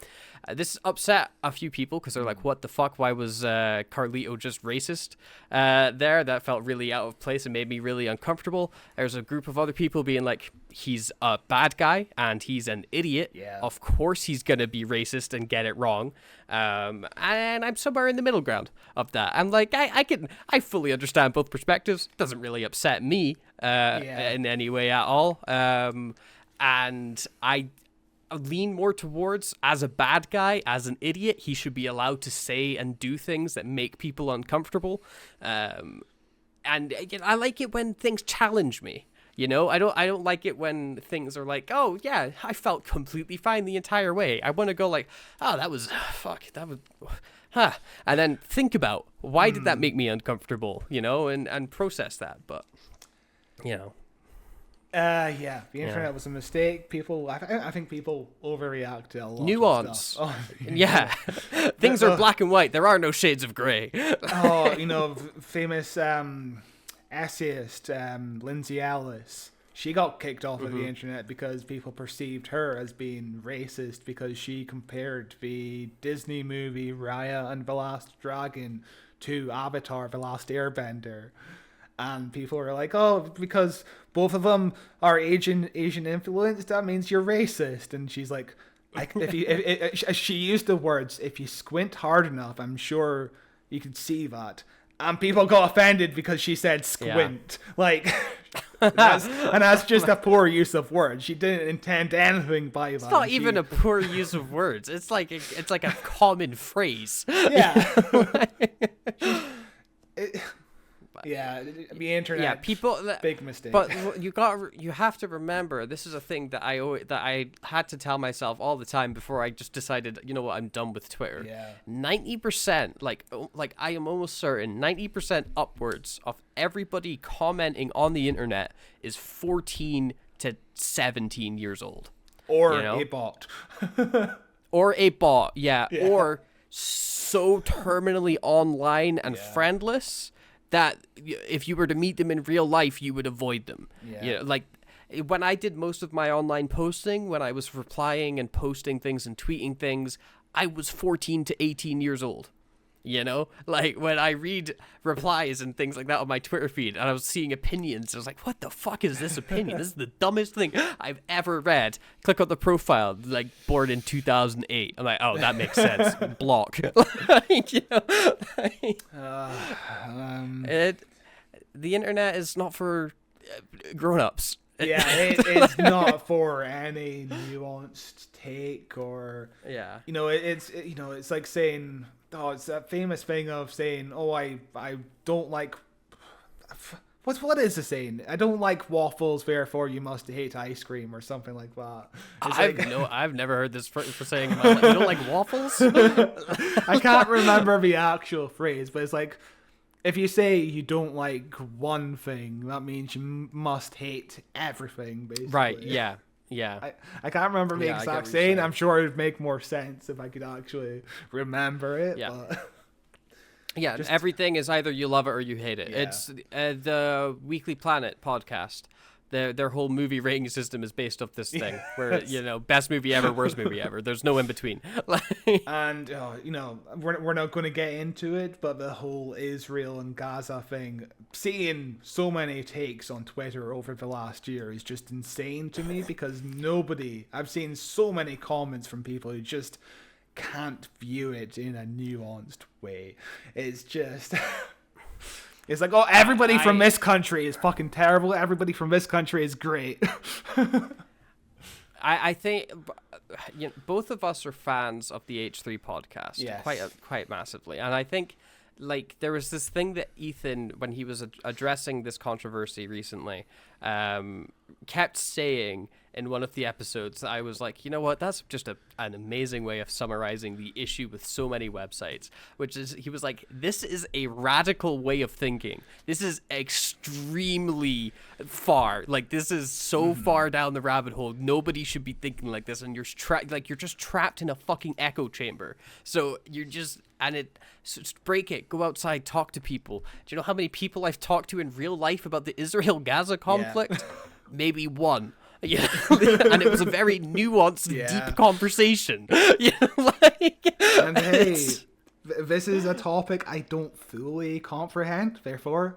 This upset a few people because they're like, what the fuck? Why was Carlito just racist there? That felt really out of place and made me really uncomfortable. There's a group of other people being like, he's a bad guy and he's an idiot. Yeah. Of course he's going to be racist and get it wrong. And I'm somewhere in the middle ground of that. I'm like, I fully understand both perspectives. It doesn't really upset me in any way at all. And I lean more towards, as a bad guy, as an idiot, he should be allowed to say and do things that make people uncomfortable. And I like it when things challenge me. You know, I don't like it when things are like, oh yeah, I felt completely fine the entire way. I want to go like, oh, that was and then think about why did that make me uncomfortable, you know, and process that. But you know. The internet was a mistake. I think people overreact to a lot Nuance. of stuff. Yeah. Things are black and white. There are no shades of gray. Famous essayist Lindsay Ellis. She got kicked off of the internet because people perceived her as being racist because she compared the Disney movie Raya and the Last Dragon to Avatar: The Last Airbender. And people are like, oh, because both of them are Asian influenced, that means you're racist. And she's like, she used the words, if you squint hard enough, I'm sure you could see that. and people got offended because she said squint. Like, that's just a poor use of words. She didn't intend anything by that. It's not even a poor use of words. It's like a common phrase. Yeah. Yeah, the internet. Yeah, people. Big mistake. But you have to remember, this is a thing that I had to tell myself all the time before I just decided, you know what, I'm done with Twitter. Yeah. 90%, like I am almost certain, 90% upwards of everybody commenting on the internet is 14 to 17 years old. Or you know? a bot. Or a bot, yeah. Or so terminally online and friendless that if you were to meet them in real life, you would avoid them. Yeah. You know, like when I did most of my online posting, when I was replying and posting things and tweeting things, I was 14 to 18 years old. You know, like when I read replies and things like that on my Twitter feed and I was seeing opinions, I was like, what the fuck is this opinion? This is the dumbest thing I've ever read. Click on the profile, like born in 2008. I'm like, oh, that makes sense. Block. Like, you know, the internet is not for grown-ups. Yeah, it's not for any nuanced take or it's like saying, it's that famous thing of saying, I don't like what is the saying? I don't like waffles, therefore you must hate ice cream or something like that. I've never heard this for saying in my life. You don't like waffles? I can't remember the actual phrase, but it's like, if you say you don't like one thing, that means you must hate everything, basically. Right, yeah. Yeah. I can't remember the exact saying. I'm sure it would make more sense if I could actually remember it. Yeah. But yeah, everything is either you love it or you hate it. Yeah. It's the Weekly Planet podcast. Their whole movie rating system is based off this thing where, best movie ever, worst movie ever. There's no in between. And, we're not going to get into it, but the whole Israel and Gaza thing, seeing so many takes on Twitter over the last year is just insane to me because I've seen so many comments from people who just can't view it in a nuanced way. It's just... It's like, everybody from this country is fucking terrible. Everybody from this country is great. I think both of us are fans of the H3 podcast, yes. quite massively. And I think, like, there was this thing that Ethan, when he was addressing this controversy recently, kept saying in one of the episodes that I was like, you know what, that's just an amazing way of summarizing the issue with so many websites, which is, he was like, this is a radical way of thinking. This is extremely far. Like, this is so far down the rabbit hole. Nobody should be thinking like this, and you're just trapped in a fucking echo chamber. So you're just... just break it, go outside, talk to people. Do you know how many people I've talked to in real life about the Israel-Gaza conflict? Yeah. Maybe one. Yeah, and it was a very nuanced, deep conversation. And hey, this is a topic I don't fully comprehend, therefore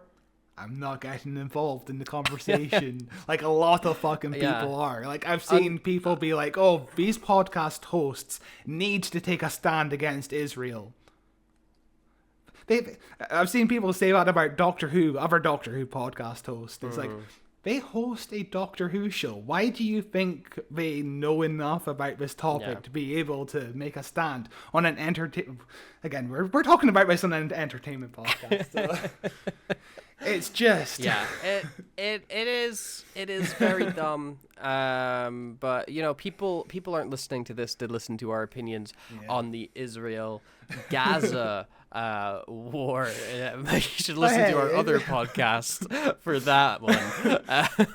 I'm not getting involved in the conversation like a lot of fucking people are. Like, I've seen people be like, these podcast hosts need to take a stand against Israel. I've seen people say that about Doctor Who, other Doctor Who podcast hosts. It's like, they host a Doctor Who show. Why do you think they know enough about this topic to be able to make a stand on an Again, we're talking about this on an entertainment podcast. So it's just it is very dumb. But people aren't listening to this to listen to our opinions on the Israel Gaza war. You should listen to our other podcast for that one.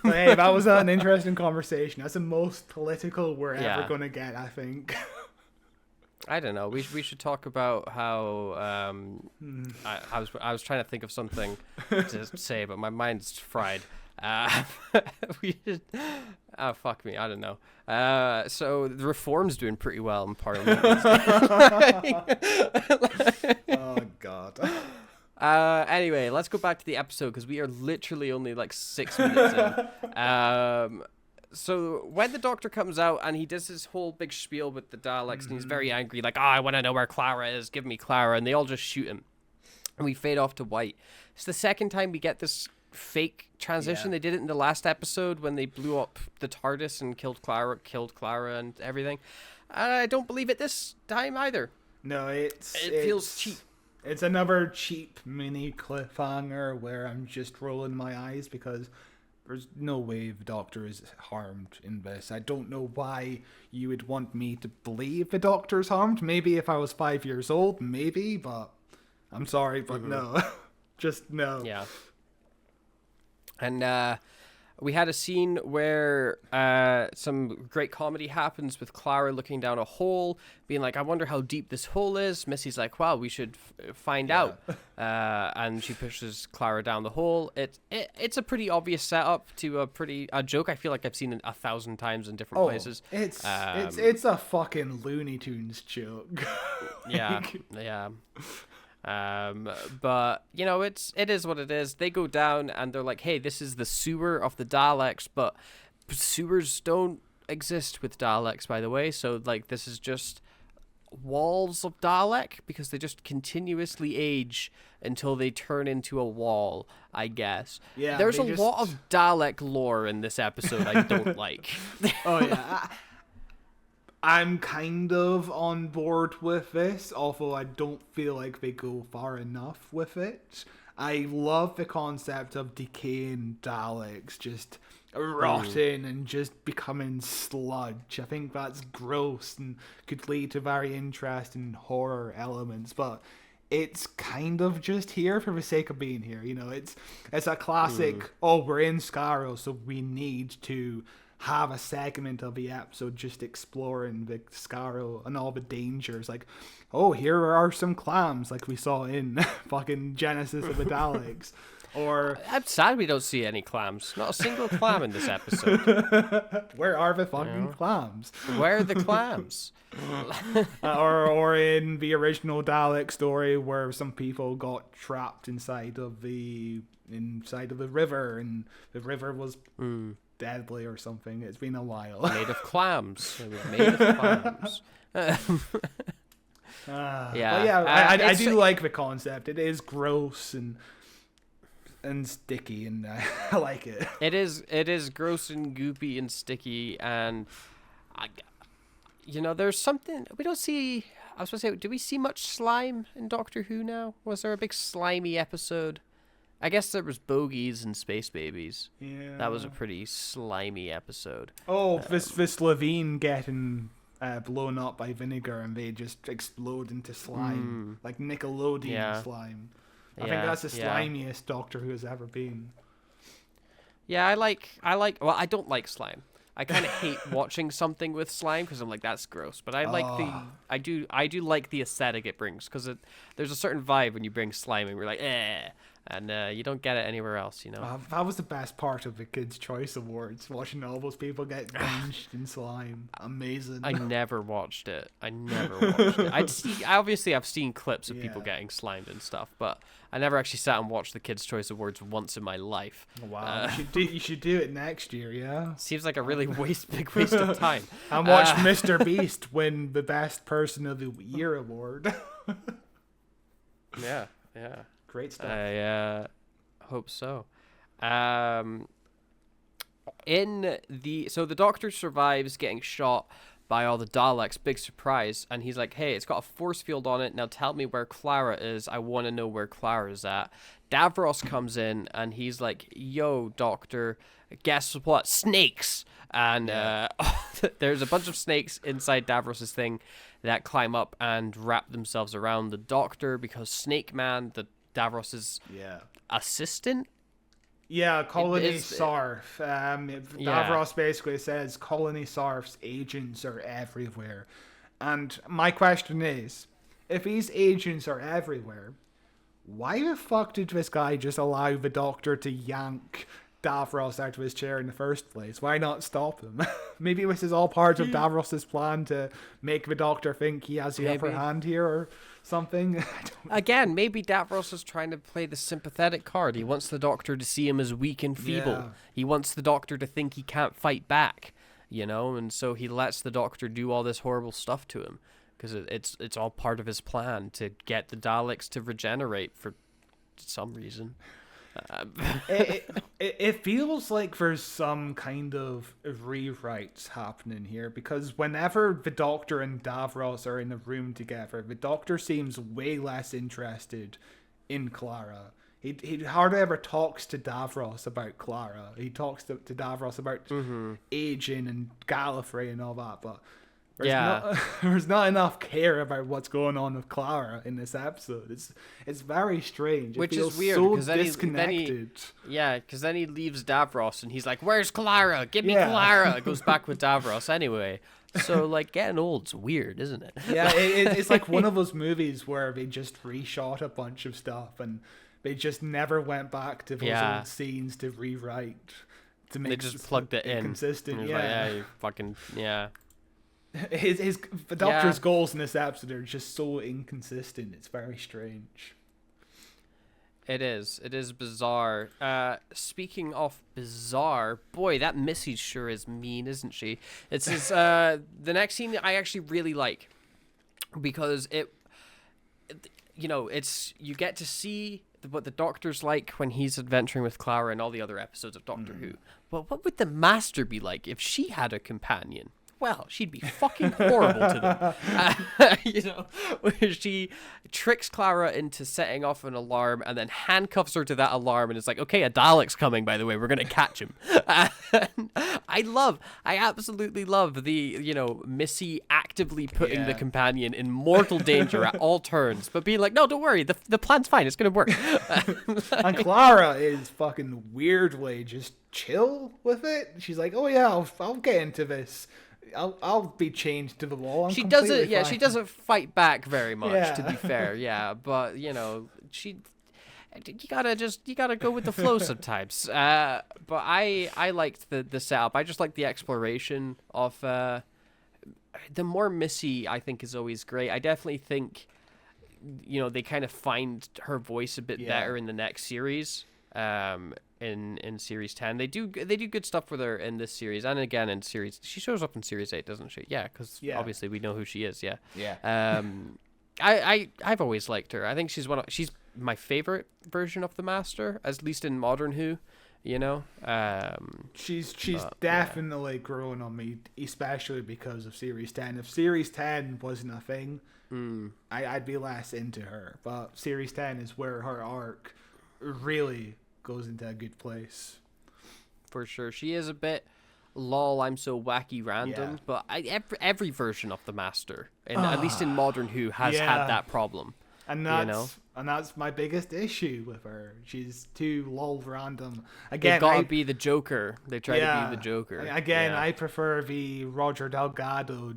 Hey, that was an interesting conversation. That's the most political we're ever going to get, I think. I don't know. We should talk about how I was trying to think of something to say, but my mind's fried. We should. Oh, fuck me. I don't know. So the Reform's doing pretty well in Parliament. Oh, God. Anyway, let's go back to the episode because we are literally only like 6 minutes in. So when the Doctor comes out and he does his whole big spiel with the Daleks and he's very angry, like, I want to know where Clara is, give me Clara, and they all just shoot him. and we fade off to white. It's the second time we get this fake transition. They did it in the last episode when they blew up the TARDIS and killed Clara and everything. I don't believe it this time either. No, it feels cheap. It's another cheap mini cliffhanger where I'm just rolling my eyes because there's no way the Doctor is harmed in this. I don't know why you would want me to believe the Doctor's harmed. Maybe if I was 5 years old, maybe, but I'm sorry, but no. Just no. Yeah. And we had a scene where some great comedy happens with Clara looking down a hole, being like, I wonder how deep this hole is. Missy's like, well, we should find out. And she pushes Clara down the hole. It's a pretty obvious setup to a joke I feel like I've seen 1,000 times in different places. It's a fucking Looney Tunes joke. Yeah. But you know, it is what it is. They go down and they're like, hey, this is the sewer of the Daleks, but sewers don't exist with Daleks, by the way. So like, this is just walls of Dalek because they just continuously age until they turn into a wall, I guess. Yeah, there's a lot of Dalek lore in this episode I don't like. Oh yeah. I'm kind of on board with this, although I don't feel like they go far enough with it. I love the concept of decaying Daleks just rotting and just becoming sludge. I think that's gross and could lead to very interesting horror elements, but it's kind of just here for the sake of being here. You know, it's a classic, we're in Skaro, so we need to have a segment of the episode just exploring the Skaro and all the dangers. Like, oh, here are some clams, like we saw in fucking Genesis of the Daleks. Or I'm sad we don't see any clams. Not a single clam in this episode. where are the fucking clams? Where are the clams? Or in the original Dalek story where some people got trapped inside of the river, and the river was deadly or something. It's been a while. Made of clams. It was made of clams. I do like the concept. It is gross and sticky, and I like it. It is gross and goopy and sticky, and there's something we don't see. I was going to say, do we see much slime in Doctor Who now? Was there a big slimy episode? I guess there was bogies and space babies. Yeah, that was a pretty slimy episode. Oh, this Levine getting blown up by vinegar and they just explode into slime, like Nickelodeon slime. I think that's the slimiest Doctor Who has ever been. Yeah, I like. Well, I don't like slime. I kind of hate watching something with slime because I'm like, that's gross. But I like I do like the aesthetic it brings, because there's a certain vibe when you bring slime and we're like, eh. And you don't get it anywhere else, you know. That was the best part of the Kids' Choice Awards, watching all those people get drenched in slime. Amazing. I never watched it. Obviously, I've seen clips of people getting slimed and stuff, but I never actually sat and watched the Kids' Choice Awards once in my life. Wow, you should do it next year, yeah. Seems like a really big waste of time. And watch Mr. Beast win the Best Person of the Year award. Yeah. Great stuff. I hope so. So the Doctor survives getting shot by all the Daleks. Big surprise. And he's like, hey, it's got a force field on it. Now tell me where Clara is. I want to know where Clara's at. Davros comes in and he's like, yo, Doctor, guess what? Snakes. And there's a bunch of snakes inside Davros's thing that climb up and wrap themselves around the Doctor, because Snake Man, the Davros's assistant. Yeah, Colony Sarf. Davros basically says Colony Sarf's agents are everywhere. And my question is, if these agents are everywhere, why the fuck did this guy just allow the Doctor to yank Davros out of his chair in the first place? Why not stop him? Maybe this is all part of Davros's plan to make the Doctor think he has the upper hand here or something. Again, maybe Davros is trying to play the sympathetic card. He wants the Doctor to see him as weak and feeble. Yeah. He wants the Doctor to think he can't fight back, and so he lets the Doctor do all this horrible stuff to him. because it's all part of his plan to get the Daleks to regenerate for some reason. It feels like there's some kind of rewrites happening here, because whenever the Doctor and Davros are in a room together, the Doctor seems way less interested in Clara. He hardly ever talks to Davros about Clara. He talks to Davros about aging and Gallifrey and all that, but there's not enough care about what's going on with Clara in this episode. It's very strange. Which it feels is weird, so because disconnected. because then he leaves Davros and he's like, "Where's Clara? Give me Yeah. Clara." Goes back with Davros anyway. So like getting old's weird, isn't it? Yeah, it's like one of those movies where they just reshot a bunch of stuff and they just never went back to those old scenes to rewrite to make They just plugged it in. consistent. And it was Yeah, like, you fucking the Doctor's goals in this episode are just so inconsistent. It's very strange. It is bizarre. Speaking of bizarre, boy, that Missy sure is mean, isn't she? It's the next scene I actually really like, because it's you get to see what the Doctor's like when he's adventuring with Clara and all the other episodes of Doctor Who. But what would the Master be like if she had a companion? Well, she'd be fucking horrible to them. Where she tricks Clara into setting off an alarm and then handcuffs her to that alarm and it's like, okay, a Dalek's coming, by the way, we're going to catch him. I absolutely love the, Missy actively putting the companion in mortal danger at all turns, but being like, no, don't worry, the plan's fine, it's going to work. And Clara is fucking weirdly just chill with it. She's like, oh yeah, I'll get into this. I'll be chained to the wall. She doesn't fight back very much, to be fair. Yeah, but you gotta go with the flow sometimes. But I liked the setup. I just like the exploration of the more Missy. I think is always great. I definitely think they kind of find her voice a bit better in the next series. In series 10 they do good stuff with her in this series, and again in series, she shows up in series 8, doesn't she? Because obviously we know who she is. I've always liked her. I think she's my favorite version of the Master, at least in modern Who. She's definitely grown on me, especially because of series 10. If series 10 wasn't a thing, I'd be less into her, but series 10 is where her arc really goes into a good place. For sure. She is a bit lol, I'm so wacky random, but every version of the Master, at least in modern Who, has had that problem. And that's my biggest issue with her. She's too lol random. Again, they've got to be the Joker. They try to be the Joker. Again, I prefer the Roger Delgado,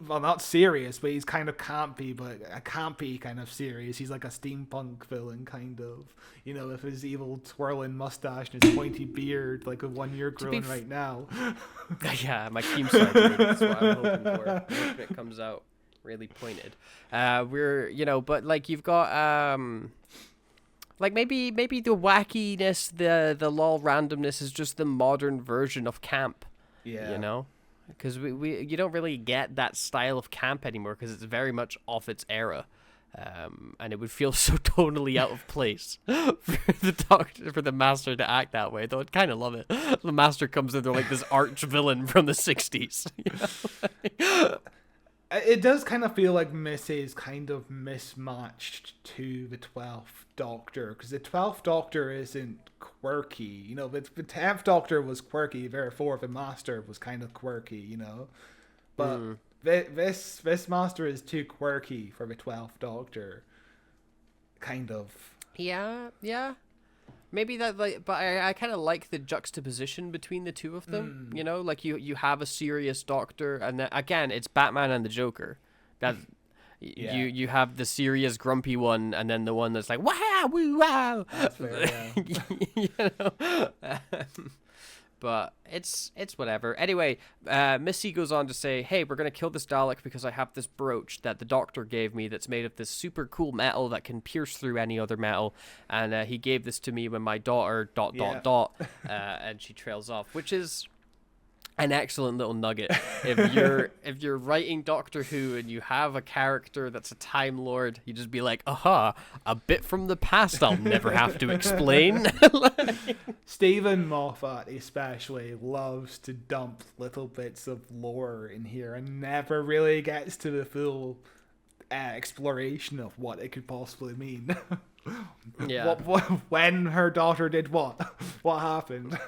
not serious, but he's kind of campy, but a campy kind of serious. He's like a steampunk villain, kind of, with his evil twirling mustache and his pointy beard, like the one you're growing right now. Yeah, my Keemstar beard. That's what I'm hoping for. If it comes out really pointed. But like you've got like maybe the wackiness, the lol randomness is just the modern version of camp. Yeah. Because you don't really get that style of camp anymore because it's very much off its era, and it would feel so totally out of place for the Master to act that way. Though I'd kind of love it. The Master comes in, they're like this arch villain from the 60s. It does kind of feel like Missy is kind of mismatched to the 12th Doctor, because the 12th Doctor isn't quirky. The 10th Doctor was quirky, therefore the Master was kind of quirky, But this Master is too quirky for the 12th Doctor, kind of. Yeah. Maybe that, but I kind of like the juxtaposition between the two of them. Like you have a serious Doctor, and then, again, it's Batman and the Joker. That you have the serious grumpy one, and then the one that's like wow, woo, wow. That's fair, yeah. But it's whatever. Anyway, Missy goes on to say, hey, we're going to kill this Dalek because I have this brooch that the Doctor gave me that's made of this super cool metal that can pierce through any other metal. And he gave this to me when my daughter ... and she trails off, which is An excellent little nugget. If you're writing Doctor Who and you have a character that's a Time Lord, you just be like, aha, a bit from the past I'll never have to explain. Stephen Moffat especially loves to dump little bits of lore in here and never really gets to the full exploration of what it could possibly mean. Yeah. When her daughter did what? What happened?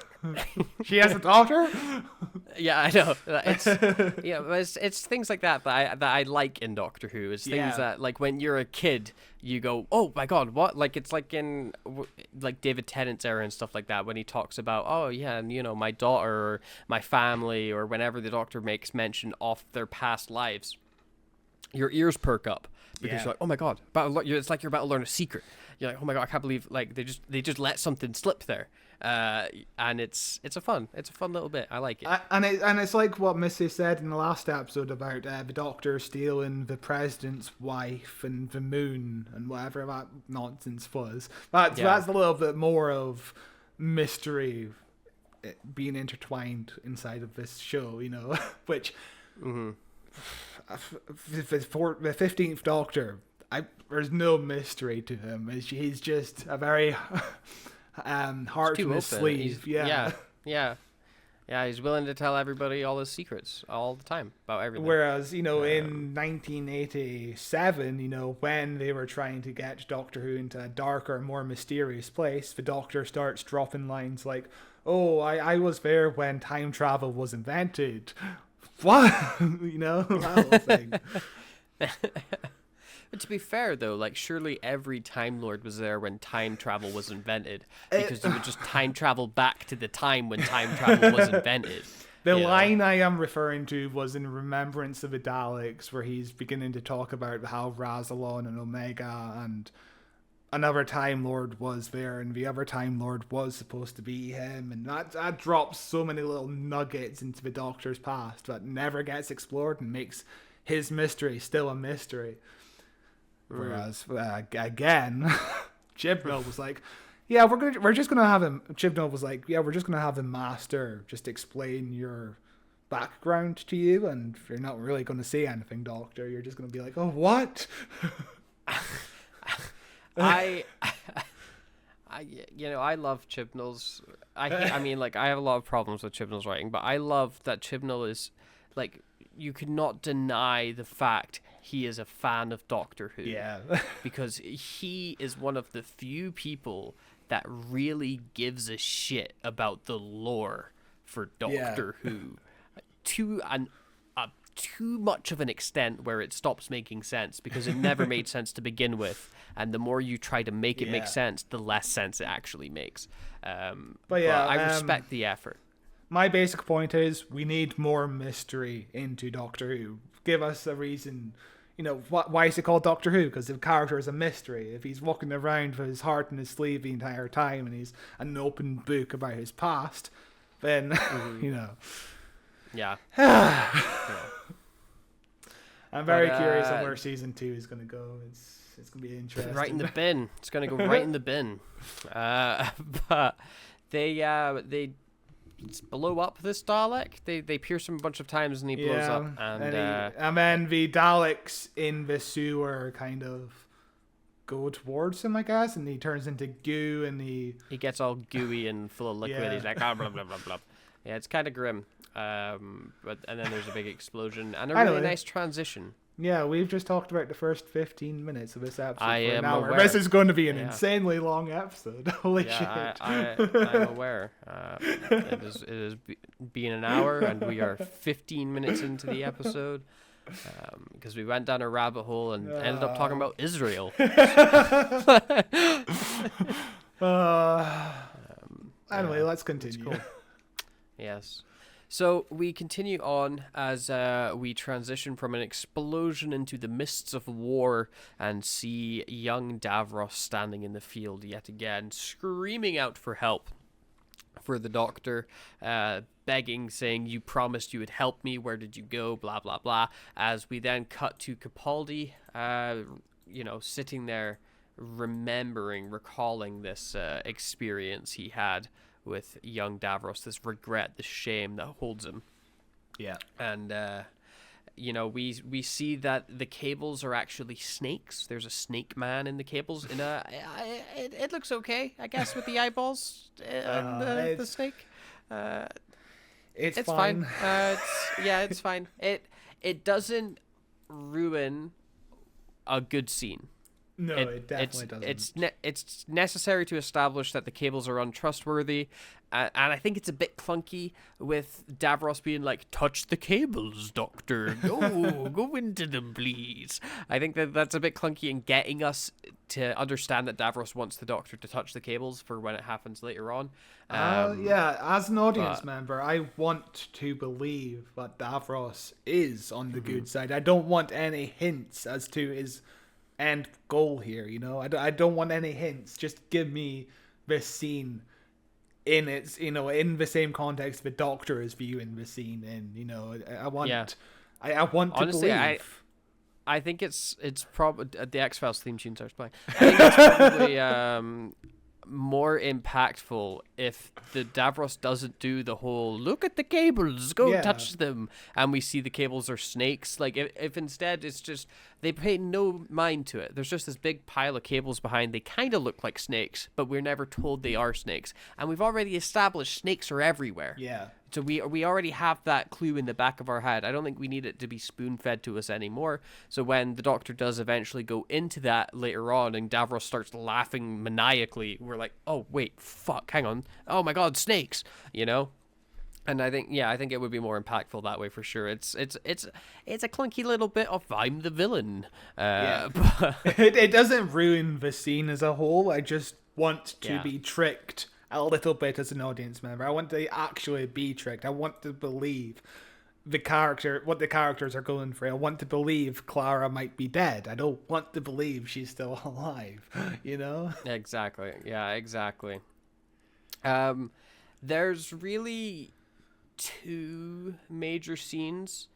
She has a daughter? Yeah, I know. It's things like that I like in Doctor Who. It's things that, like, when you're a kid, you go, oh my god, what? Like, it's like in like David Tennant's era and stuff like that, when he talks about, oh yeah, and my daughter or my family, or whenever the Doctor makes mention of their past lives, your ears perk up because you're like, oh my god, it's like you're about to learn a secret. You're like, oh my god, I can't believe they just let something slip there, and it's a fun little bit. I like it. And it's like what Missy said in the last episode about the Doctor stealing the President's wife and the moon and whatever that nonsense was. That's a little bit more of mystery being intertwined inside of this show, which. Mm-hmm. For the 15th Doctor, there's no mystery to him. He's just a very heart in his sleeve. Yeah. He's willing to tell everybody all his secrets all the time about everything. Whereas, in 1987, when they were trying to get Doctor Who into a darker, more mysterious place, the Doctor starts dropping lines like, "Oh, I was there when time travel was invented." What? That whole thing. But to be fair, though, like, surely every Time Lord was there when time travel was invented, because you would just time travel back to the time when time travel was invented. The line I am referring to was in Remembrance of the Daleks, where he's beginning to talk about how Razalon and Omega and another Time Lord was there, and the other Time Lord was supposed to be him, and that drops so many little nuggets into the Doctor's past that never gets explored and makes his mystery still a mystery. Whereas again, Chibnall was like, we're just gonna have him. Chibnall was like, we're just gonna have the Master just explain your background to you, and you're not really gonna say anything, Doctor. You're just gonna be like, oh, what? I love Chibnall's. I have a lot of problems with Chibnall's writing, but I love that Chibnall is, like, you could not deny the fact he is a fan of Doctor Who. Yeah. Because he is one of the few people that really gives a shit about the lore for Doctor Who to too much of an extent where it stops making sense, because it never made sense to begin with, and the more you try to make it make sense, the less sense it actually makes. But I respect the effort. My basic point is we need more mystery into Doctor Who. Give us a reason. Why is it called Doctor Who? Because the character is a mystery. If he's walking around with his heart in his sleeve the entire time and he's an open book about his past, then, Yeah. I'm very curious on where season 2 is going to go. It's going to be interesting. Right in the bin. It's going to go right in the bin. But they blow up this Dalek. They pierce him a bunch of times and he blows up. And then the Daleks in the sewer kind of go towards him, I guess, and he turns into goo and he gets all gooey and full of liquid. He's like, blah, blah, blah, blah. Yeah, it's kind of grim. And then there's a big explosion and a really nice transition. Yeah, we've just talked about the first 15 minutes of this episode I for am an hour. aware. This is going to be an insanely long episode. Holy shit. I'm aware. It is being an hour, and we are 15 minutes into the episode, because we went down a rabbit hole and ended up talking about Israel. Anyway, let's continue. Cool. Yes. So we continue on as we transition from an explosion into the mists of war and see young Davros standing in the field yet again, screaming out for help for the Doctor, begging, saying, "You promised you would help me, where did you go, blah, blah, blah," as we then cut to Capaldi, sitting there recalling this experience he had with young Davros, this regret, this shame that holds him. Yeah. And we see that the cables are actually snakes. There's a snake man in the cables, and it looks okay, I guess, with the eyeballs and the snake. It's fine. fine. It's fine. It doesn't ruin a good scene. No, it definitely doesn't. It's necessary to establish that the cables are untrustworthy, and I think it's a bit clunky with Davros being like, "Touch the cables, Doctor. Go into them, please." I think that's a bit clunky in getting us to understand that Davros wants the Doctor to touch the cables for when it happens later on. Yeah, as an audience member, I want to believe that Davros is on the good side. I don't want any hints as to his end goal here, I don't want any hints. Just give me this scene in its, in the same context the Doctor is viewing the scene in, I want I want to honestly believe. I think it's probably the X-Files theme tune starts playing. I think it's probably more impactful if the Davros doesn't do the whole "look at the cables, go touch them," and we see the cables are snakes. Like if instead it's just they pay no mind to it. There's just this big pile of cables behind. They kind of look like snakes, but we're never told they are snakes. And we've already established snakes are everywhere. Yeah. So we already have that clue in the back of our head. I don't think we need it to be spoon-fed to us anymore. So when the Doctor does eventually go into that later on and Davros starts laughing maniacally, we're like, oh, wait, fuck, hang on. Oh my god, snakes, And I think it would be more impactful that way for sure. It's a clunky little bit of I'm the villain. But it doesn't ruin the scene as a whole. I just want to be tricked a little bit as an audience member. I want to actually be tricked. I want to believe what the characters are going for. I want to believe Clara might be dead. I don't want to believe she's still alive, Exactly. Yeah, exactly. There's really two major scenes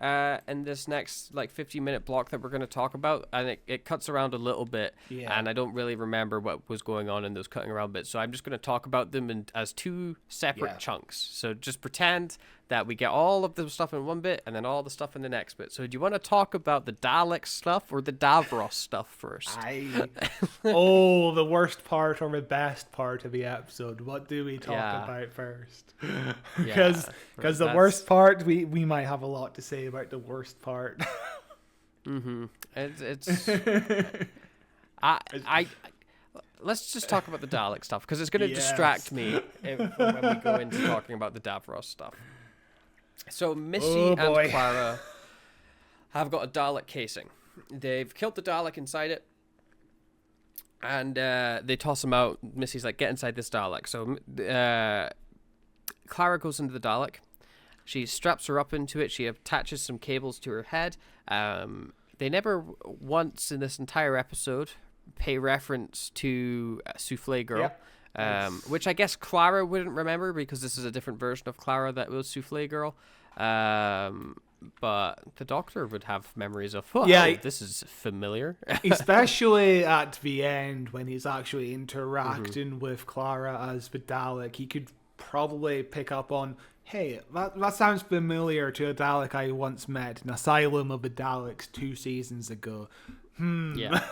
in this next 15-minute block that we're going to talk about, and it cuts around a little bit, and I don't really remember what was going on in those cutting around bits, so I'm just going to talk about them as two separate chunks. So just pretend that we get all of the stuff in one bit and then all the stuff in the next bit. So do you want to talk about the Dalek stuff or the Davros stuff first? The worst part or the best part of the episode. What do we talk about first? Because the worst part, we might have a lot to say about the worst part. Let's just talk about the Dalek stuff because it's going to distract me when we go into talking about the Davros stuff. So Missy and Clara have got a Dalek casing. They've killed the Dalek inside it, and they toss him out. Missy's like, get inside this Dalek. So Clara goes into the Dalek. She straps her up into it. She attaches some cables to her head. They never once in this entire episode pay reference to Souffle Girl. Which I guess Clara wouldn't remember because this is a different version of Clara that was Souffle Girl. But the Doctor would have memories of, this is familiar. Especially at the end when he's actually interacting with Clara as the Dalek. He could probably pick up on, hey, that sounds familiar to a Dalek I once met in Asylum of the Daleks 2 seasons ago. Yeah.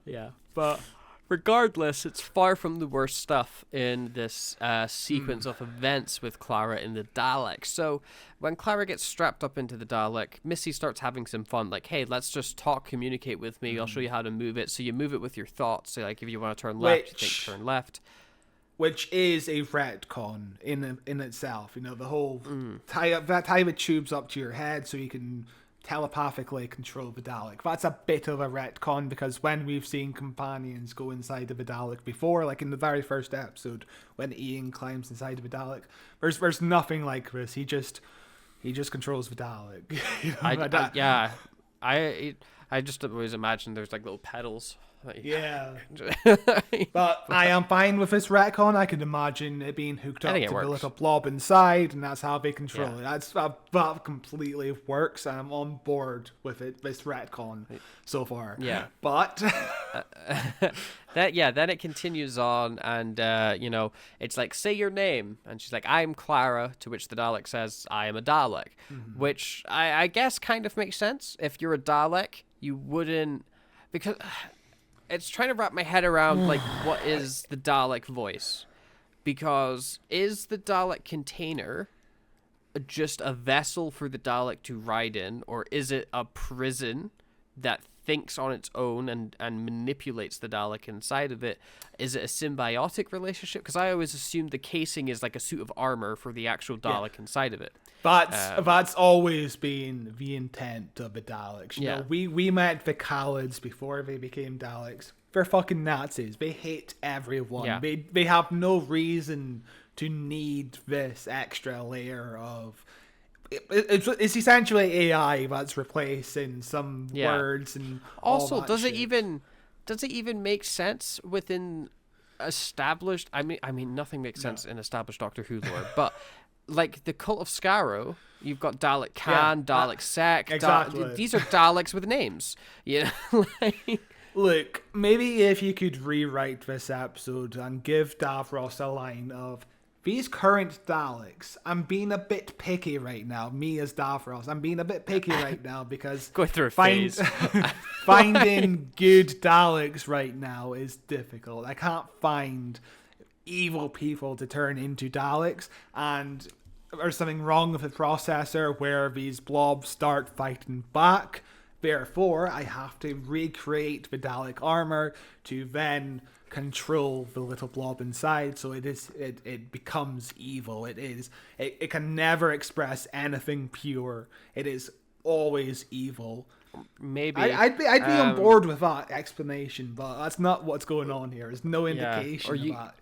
Yeah. But regardless, it's far from the worst stuff in this sequence of events with Clara in the Dalek. So when Clara gets strapped up into the Dalek, Missy starts having some fun. Like, hey, let's just talk, communicate with me. I'll show you how to move it. So you move it with your thoughts. So like if you want to turn left, you think turn left. Which is a retcon in itself. The whole tie the tubes up to your head so you can telepathically control the Dalek. That's a bit of a retcon because when we've seen companions go inside of the Dalek before, like in the very first episode when Ian climbs inside of the Dalek, there's nothing like this. He just controls the Dalek. I just always imagine there's like little pedals. Yeah. But I am fine with this retcon. I can imagine it being hooked up to the little blob inside, and that's how they control it. That completely works, and I'm on board with it. This retcon so far. Yeah. But Then it continues on, and it's like, say your name, and she's like, I'm Clara, to which the Dalek says, I am a Dalek, which I guess kind of makes sense. If you're a Dalek, you wouldn't, because it's trying to wrap my head around like what is the Dalek voice, because is the Dalek container just a vessel for the Dalek to ride in, or is it a prison that thinks on its own and manipulates the Dalek inside of it? Is it a symbiotic relationship? Because I always assumed the casing is like a suit of armor for the actual Dalek inside of it. That's always been the intent of the Daleks. You know, we met the Khalids before they became Daleks. They're fucking Nazis. They hate everyone. Yeah. They have no reason to need this extra layer of. It's essentially AI that's replacing some words and also all that does shit. it even make sense within established? I mean nothing makes sense in established Doctor Who lore, but like the Cult of Skaro, you've got Dalek Khan, Dalek Sec. Exactly. These are Daleks with names. You know, like, Look, maybe if you could rewrite this episode and give Davros a line of, these current Daleks, I'm being a bit picky right now. Me as Davros, I'm being a bit picky right now because going through a phase. Finding good Daleks right now is difficult. I can't find evil people to turn into Daleks, and there's something wrong with the processor where these blobs start fighting back. Therefore, I have to recreate the Dalek armor to then control the little blob inside, so it becomes evil. It can never express anything pure. It is always evil. Maybe I'd be on board with that explanation, but that's not what's going on here. There's no indication of that.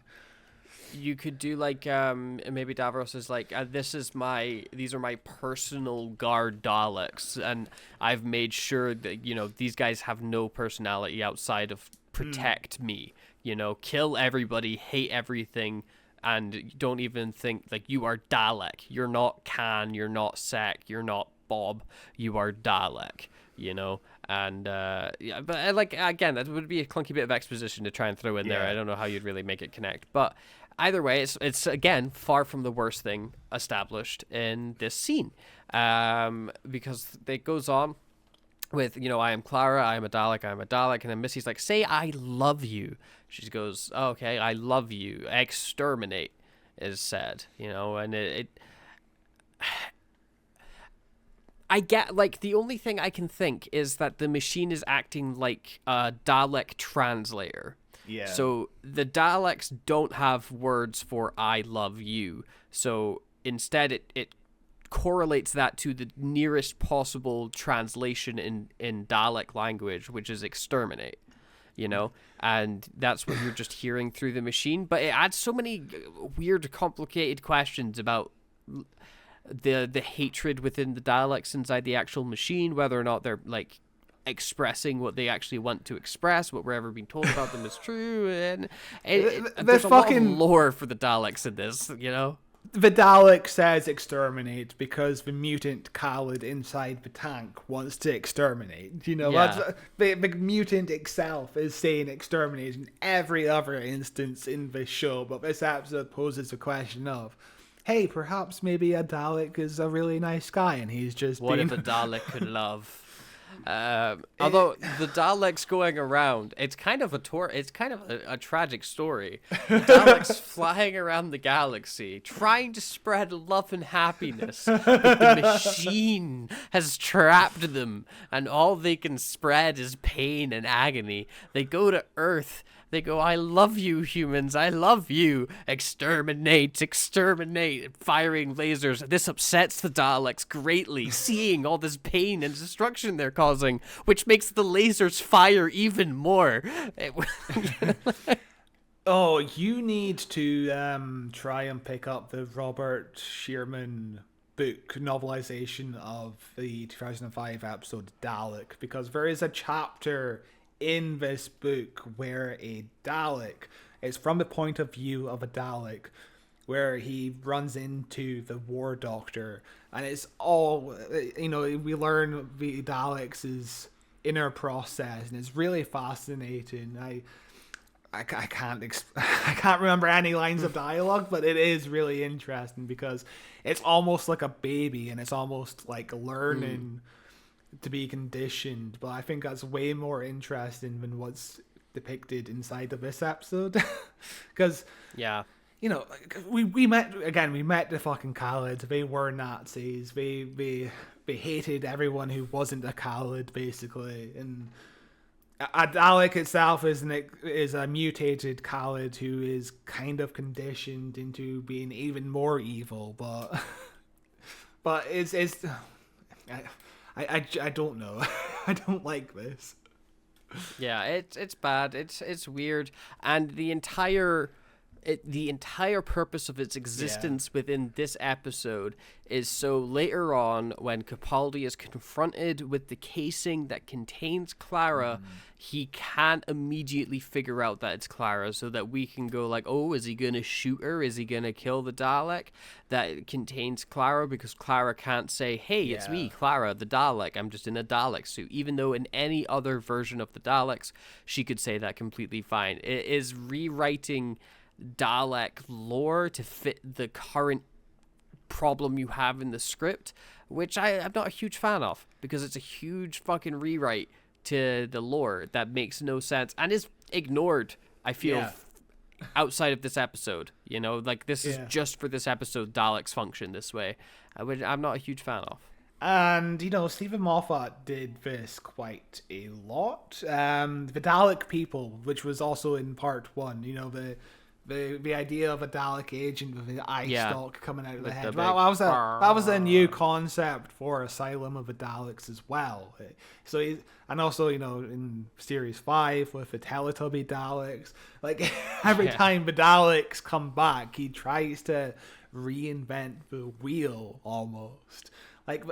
You could do like maybe Davros is like, these are my personal guard Daleks, and I've made sure that these guys have no personality outside of protect me. Kill everybody, hate everything, and don't even think like you are Dalek. You're not Khan, you're not Sec, you're not Bob, you are Dalek. And but like again, that would be a clunky bit of exposition to try and throw in there. I don't know how you'd really make it connect, but either way, it's again far from the worst thing established in this scene, because it goes on with I am Clara, I am a Dalek, and then Missy's like, say I love you. She goes, okay, I love you. Exterminate is said, and I get, like, the only thing I can think is that the machine is acting like a Dalek translator. Yeah. So the Daleks don't have words for I love you. So instead it correlates that to the nearest possible translation in Dalek language, which is exterminate. And that's what you're just hearing through the machine. But it adds so many weird, complicated questions about the hatred within the Daleks inside the actual machine, whether or not they're like expressing what they actually want to express, what we're ever being told about them is true, and there's a lot of lore for the Daleks in this, The Dalek says exterminate because the mutant Khalid inside the tank wants to exterminate. That's, the mutant itself is saying exterminate in every other instance in the show, but this episode poses the question of, hey, perhaps maybe a Dalek is a really nice guy and he's just what if a Dalek could love? Although the Daleks going around, it's kind of a tragic story. The Daleks flying around the galaxy, trying to spread love and happiness, but the machine has trapped them, and all they can spread is pain and agony. They go to Earth. They go, I love you, humans. I love you. Exterminate, exterminate, firing lasers. This upsets the Daleks greatly, seeing all this pain and destruction they're causing, which makes the lasers fire even more. Oh, you need to try and pick up the Robert Shearman book novelization of the 2005 episode Dalek, because there is a chapter in this book where a Dalek is from the point of view of a Dalek, where he runs into the War Doctor, and it's all, we learn the Daleks' inner process, and it's really fascinating. I can't I can't remember any lines of dialogue, but it is really interesting because it's almost like a baby and it's almost like learning to be conditioned. But I think that's way more interesting than what's depicted inside of this episode. Because Yeah. you know, we met the fucking Khalids. They were Nazis. They hated everyone who wasn't a Khalid, basically. And a Dalek itself is a mutated Khalid who is kind of conditioned into being even more evil. But it's I don't know. I don't like this. Yeah, it's bad. It's weird, and the entire purpose of its existence within this episode is so later on, when Capaldi is confronted with the casing that contains Clara, he can't immediately figure out that it's Clara, so that we can go like, oh, is he gonna shoot her? Is he gonna kill the Dalek that contains Clara? Because Clara can't say, hey, it's me, Clara, the Dalek. I'm just in a Dalek suit. Even though in any other version of the Daleks, she could say that completely fine. It is rewriting Dalek lore to fit the current problem you have in the script, which I'm not a huge fan of, because it's a huge fucking rewrite to the lore that makes no sense and is ignored, I feel, outside of this episode. You know, like, this is just for this episode, Daleks function this way, which I'm not a huge fan of. And, you know, Stephen Moffat did this quite a lot. The Dalek people, which was also in part 1, you know, the idea of a Dalek agent with an eye stalk coming out of the head. That was a new concept for Asylum of the Daleks as well. So and also, you know, in Series 5 with the Teletubby Daleks, like every time the Daleks come back, he tries to reinvent the wheel almost. Like,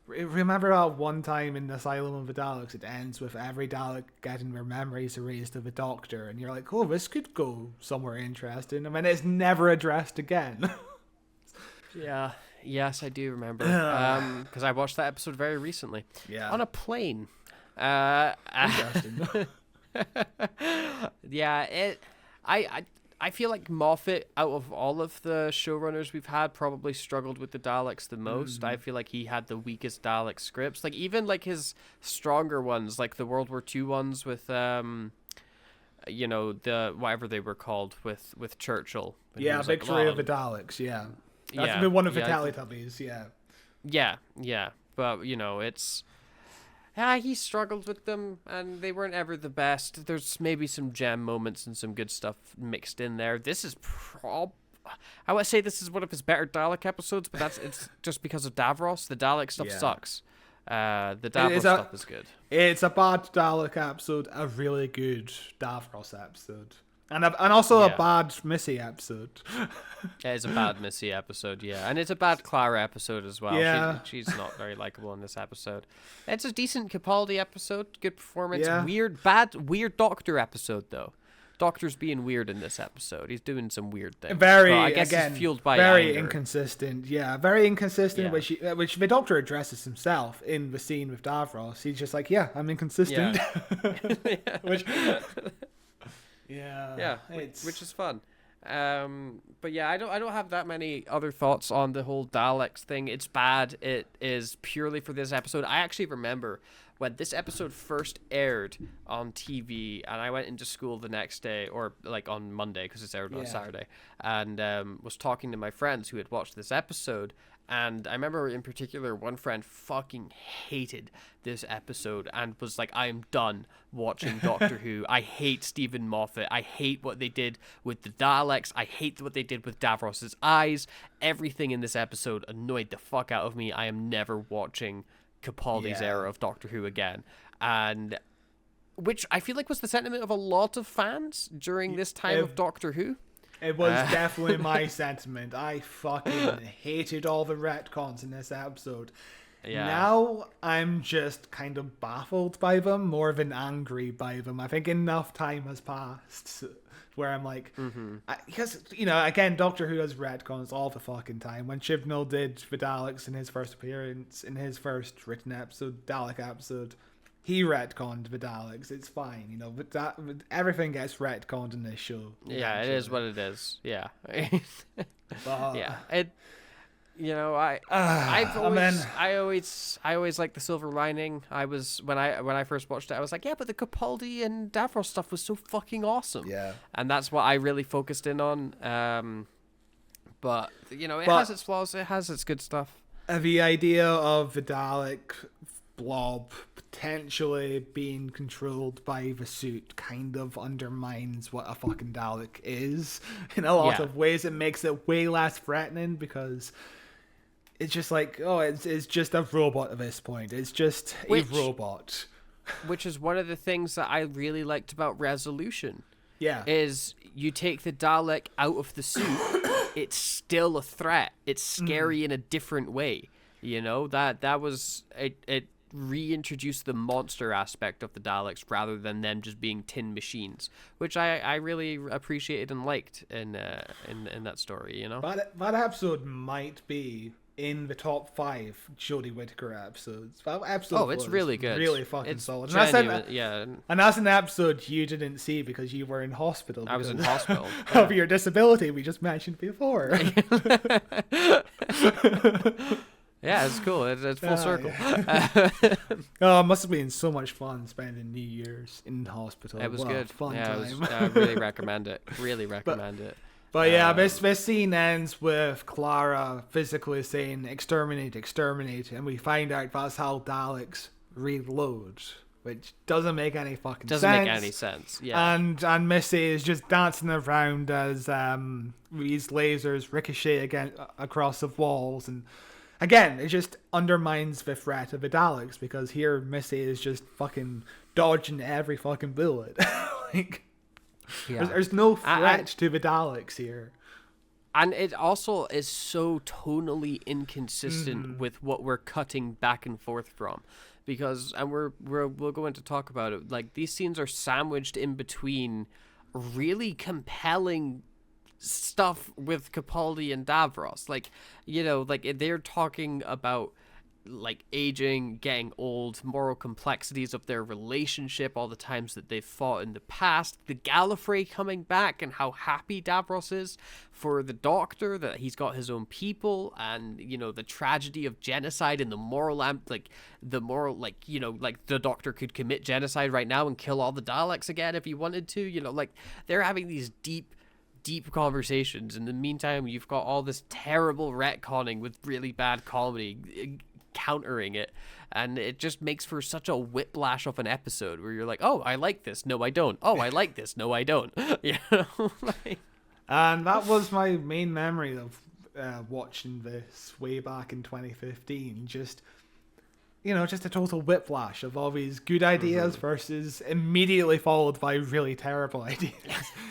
remember that one time in Asylum of the Daleks, it ends with every Dalek getting their memories erased of the Doctor, and you're like, oh, this could go somewhere interesting. I mean, it's never addressed again. Yeah, yes, I do remember, because I watched that episode very recently. Yeah. On a plane. Interesting. Yeah, I feel like Moffat, out of all of the showrunners we've had, probably struggled with the Daleks the most. I feel like he had the weakest Dalek scripts. Like, even like his stronger ones, like the World War II ones with you know, the whatever they were called with Churchill. Yeah, Victory of the Daleks. Yeah, that's been one of the Teletubbies. Yeah. But you know, it's. He struggled with them, and they weren't ever the best. There's maybe some gem moments and some good stuff mixed in there. This is I would say this is one of his better Dalek episodes, but it's just because of Davros. The Dalek stuff sucks. The Davros stuff is good. It's a bad Dalek episode, a really good Davros episode. And also a bad Missy episode. It is a bad Missy episode, yeah. And it's a bad Clara episode as well. Yeah. She's not very likable in this episode. It's a decent Capaldi episode. Good performance. Yeah. Weird Doctor episode, though. Doctor's being weird in this episode. He's doing some weird things. Very, but I guess again, he's fueled by very anger. inconsistent. Yeah, very inconsistent, Yeah. which the Doctor addresses himself in the scene with Davros. He's just like, I'm inconsistent. Which... Yeah, which is fun. But yeah, I don't have that many other thoughts on the whole Daleks thing. It's bad. It is purely for this episode. I actually remember when this episode first aired on TV, and I went into school the next day, or like on Monday because it's aired on Saturday, and was talking to my friends who had watched this episode. And I remember in particular one friend fucking hated this episode and was like, I am done watching Doctor Who. I hate Stephen Moffat. I hate what they did with the Daleks. I hate what they did with Davros's eyes. Everything in this episode annoyed the fuck out of me. I am never watching Capaldi's era of Doctor Who again. And which I feel like was the sentiment of a lot of fans during this time of Doctor Who. It was definitely my sentiment. I fucking hated all the retcons in this episode. Yeah. Now I'm just kind of baffled by them more than angry by them. I think enough time has passed where I'm like, because, you know, again, Doctor Who has retcons all the fucking time. When Chibnall did the Daleks in his first appearance, in his first written episode, Dalek episode, he retconned the Daleks. It's fine, you know. But everything gets retconned in this show. Yeah, it is what it is. Yeah. But, Yeah. It. You know, I always like the silver lining. I was when I first watched it, I was like, yeah, but the Capaldi and Davros stuff was so fucking awesome. Yeah. And that's what I really focused in on. But you know, it has its flaws. It has its good stuff. The idea of the Dalek blob potentially being controlled by the suit kind of undermines what a fucking Dalek is in a lot of ways. It makes it way less threatening because it's just like, oh, it's just a robot at this point. It's just a robot. Which is one of the things that I really liked about Resolution. Yeah. Is you take the Dalek out of the suit, it's still a threat. It's scary in a different way. You know, that was it reintroduced the monster aspect of the Daleks rather than them just being tin machines, which I really appreciated and liked in that story, you know. That episode might be in the top 5 Jodie Whittaker episodes. That episode it's really good. Really fucking solid. And And that's an episode you didn't see because you were in hospital. I was in hospital. Of your disability we just mentioned before. Yeah, it's cool. It's full circle. Yeah. Oh, it must have been so much fun spending New Year's in hospital. It was what a good. fun time. I really recommend it. Really recommend it. But yeah, this scene ends with Clara physically saying, exterminate, exterminate, and we find out that's how Daleks reload, which doesn't make any fucking sense. Doesn't make any sense, yeah. And Missy is just dancing around as these lasers ricochet again across the walls, and again, it just undermines the threat of the Daleks, because here Missy is just fucking dodging every fucking bullet. Like... Yeah. There's no threat to the Daleks here. And it also is so tonally inconsistent with what we're cutting back and forth from. Because, and we'll go into talk about it, like, these scenes are sandwiched in between really compelling stuff with Capaldi and Davros. Like, you know, like, they're talking about, like, aging, getting old, moral complexities of their relationship, all the times that they've fought in the past, the Gallifrey coming back, and how happy Davros is for the Doctor, that he's got his own people, and, you know, the tragedy of genocide and the moral, you know, like, the Doctor could commit genocide right now and kill all the Daleks again if he wanted to, you know, like, they're having these deep conversations. In the meantime, you've got all this terrible retconning with really bad comedy countering it, and it just makes for such a whiplash of an episode where you're like, oh, I like this, no I don't, oh, I like this, no I don't. You know, like... And that was my main memory of watching this way back in 2015. Just, you know, just a total whiplash of all these good ideas versus immediately followed by really terrible ideas.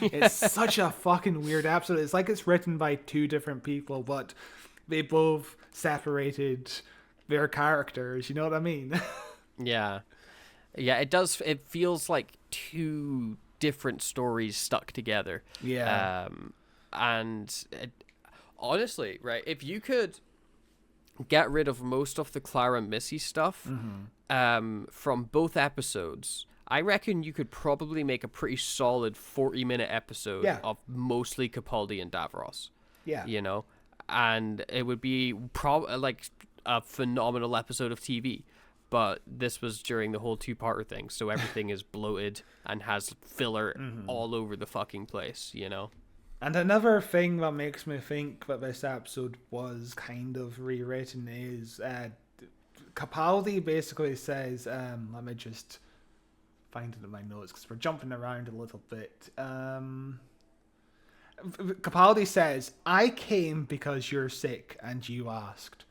It's such a fucking weird episode. It's like it's written by 2 different people, but they both separated their characters, you know what I mean? Yeah, it does. It feels like 2 different stories stuck together. Yeah. Honestly, right, if you could get rid of most of the Clara Missy stuff from both episodes, I reckon you could probably make a pretty solid 40-minute episode of mostly Capaldi and Davros. Yeah. You know? And it would be like a phenomenal episode of TV, but this was during the whole 2-parter thing, so everything is bloated and has filler all over the fucking place, you know. And another thing that makes me think that this episode was kind of rewritten is Capaldi basically says, let me just find it in my notes because we're jumping around a little bit. Capaldi says, I came because you're sick and you asked.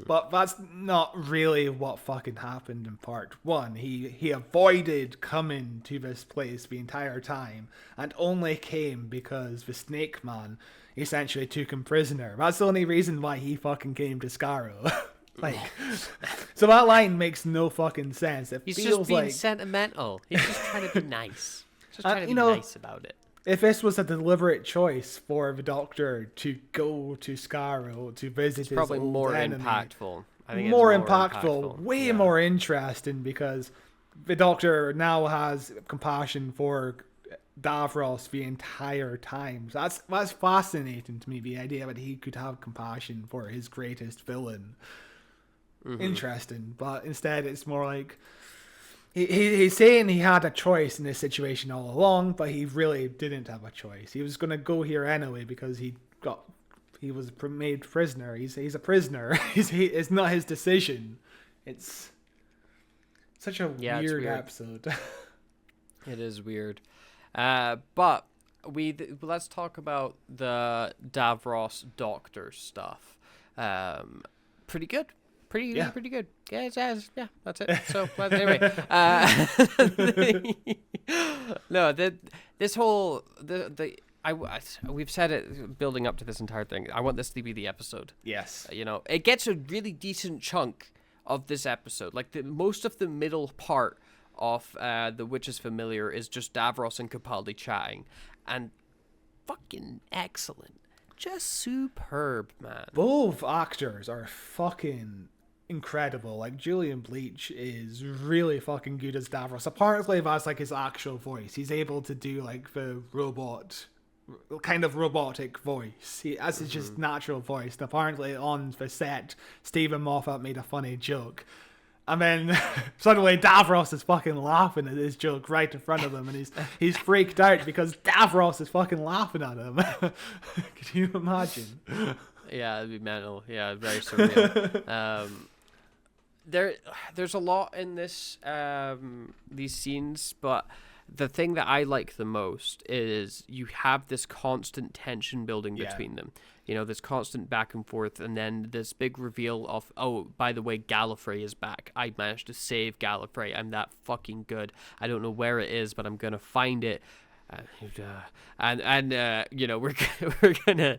But that's not really what fucking happened in part 1. He avoided coming to this place the entire time and only came because the Snake Man essentially took him prisoner. That's the only reason why he fucking came to Scarrow. Like, so that line makes no fucking sense. He's just being sentimental. He's just trying to be nice. Just trying to be nice about it. If this was a deliberate choice for the Doctor to go to Scarrow to visit his old enemy, impactful. I think more impactful, way more interesting, because the Doctor now has compassion for Davros the entire time. So that's fascinating to me, the idea that he could have compassion for his greatest villain. Interesting, but instead it's more like he's saying he had a choice in this situation all along, but he really didn't have a choice. He was going to go here anyway because he was made prisoner. He's a prisoner. It's not his decision. It's such a weird episode. It is weird. But let's talk about the Davros Doctor stuff. Pretty good. Pretty good. Yeah, that's it. So, but anyway, no, we've said it building up to this entire thing. I want this to be the episode. Yes. It gets a really decent chunk of this episode. Like most of the middle part of The Witch's Familiar is just Davros and Capaldi chatting, and fucking excellent. Just superb, man. Both actors are fucking incredible. Like, Julian Bleach is really fucking good as Davros. Apparently that's like his actual voice. He's able to do like the kind of robotic voice. That's his just natural voice. And apparently on the set, Stephen Moffat made a funny joke. And then suddenly Davros is fucking laughing at this joke right in front of him, and he's freaked out because Davros is fucking laughing at him. Can you imagine? Yeah, it'd be mental. Yeah, very surreal. There's a lot in this these scenes, but the thing that I like the most is you have this constant tension building between them. This constant back and forth, and then this big reveal of, oh, by the way, Gallifrey is back. I managed to save Gallifrey. I'm that fucking good. I don't know where it is, but I'm gonna find it. We're gonna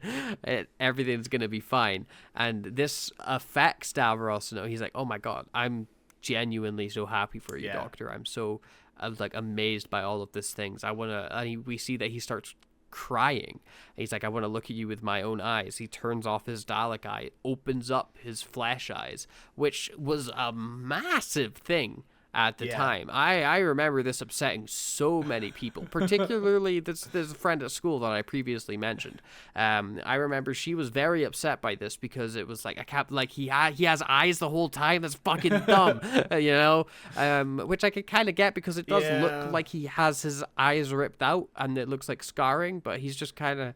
everything's gonna be fine. And this affects Davros. He's like, oh my god, I'm genuinely so happy for you, Doctor. I'm so amazed by all of these things. We see that he starts crying. He's like, I want to look at you with my own eyes. He turns off his Dalek eye, opens up his flesh eyes, which was a massive thing at the time. I remember this upsetting so many people, particularly there's a friend at school that I previously mentioned. I remember she was very upset by this because it was like he has eyes the whole time. That's fucking dumb, which I could kind of get because it does look like he has his eyes ripped out and it looks like scarring, but he's just kind of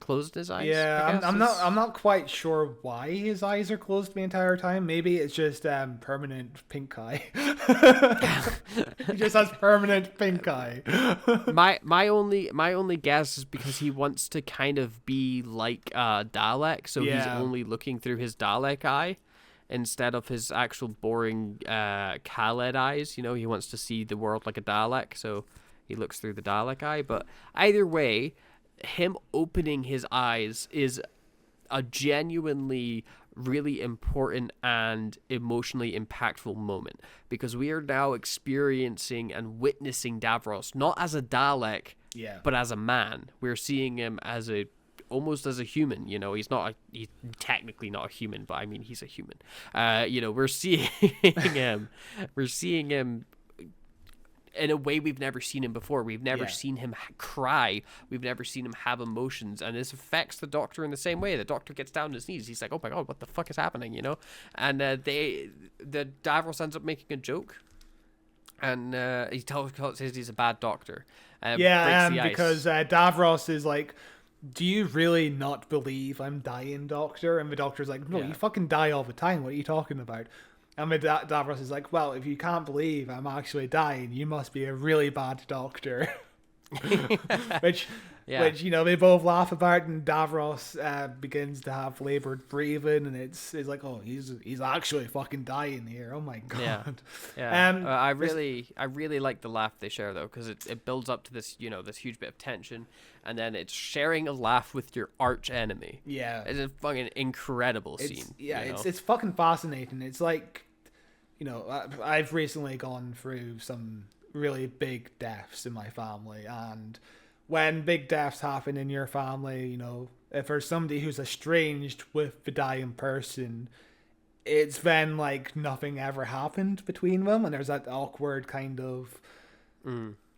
closed his eyes. I'm not quite sure why his eyes are closed the entire time. Maybe it's just permanent pink eye. He just has permanent pink eye. my only guess is because he wants to kind of be like Dalek, so he's only looking through his Dalek eye instead of his actual boring Khaled eyes. He wants to see the world like a Dalek, so he looks through the Dalek eye. But either way, him opening his eyes is a genuinely really important and emotionally impactful moment, because we are now experiencing and witnessing Davros not as a Dalek, but as a man. We're seeing him as almost as a human. He's technically not a human, but I mean he's a human. We're seeing him in a way we've never seen him before. We've never seen him cry. We've never seen him have emotions, and this affects the Doctor in the same way. The Doctor gets down on his knees. He's like, "Oh my god, what the fuck is happening?" And the Davros ends up making a joke, and he says he's a bad Doctor. Because Davros is like, do you really not believe I'm dying, Doctor? And the Doctor's like, no, you fucking die all the time. What are you talking about? And Davros is like, well, if you can't believe I'm actually dying, you must be a really bad Doctor. which they both laugh about, and Davros begins to have labored breathing, and it's like, oh, he's actually fucking dying here. Oh my god. I really like the laugh they share though, because it builds up to this this huge bit of tension, and then it's sharing a laugh with your arch enemy. It's a fucking incredible scene. It's fucking fascinating. It's like, I've recently gone through some really big deaths in my family, and when big deaths happen in your family, if there's somebody who's estranged with the dying person, it's then like nothing ever happened between them, and there's that awkward kind of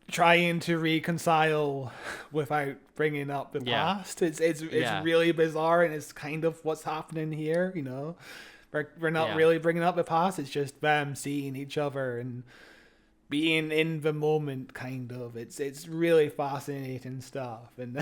trying to reconcile without bringing up the Yeah. past. It's Yeah. really bizarre, and it's kind of what's happening here. We're not Yeah. really bringing up the past. It's just them seeing each other and being in the moment. Kind of. It's really fascinating stuff, and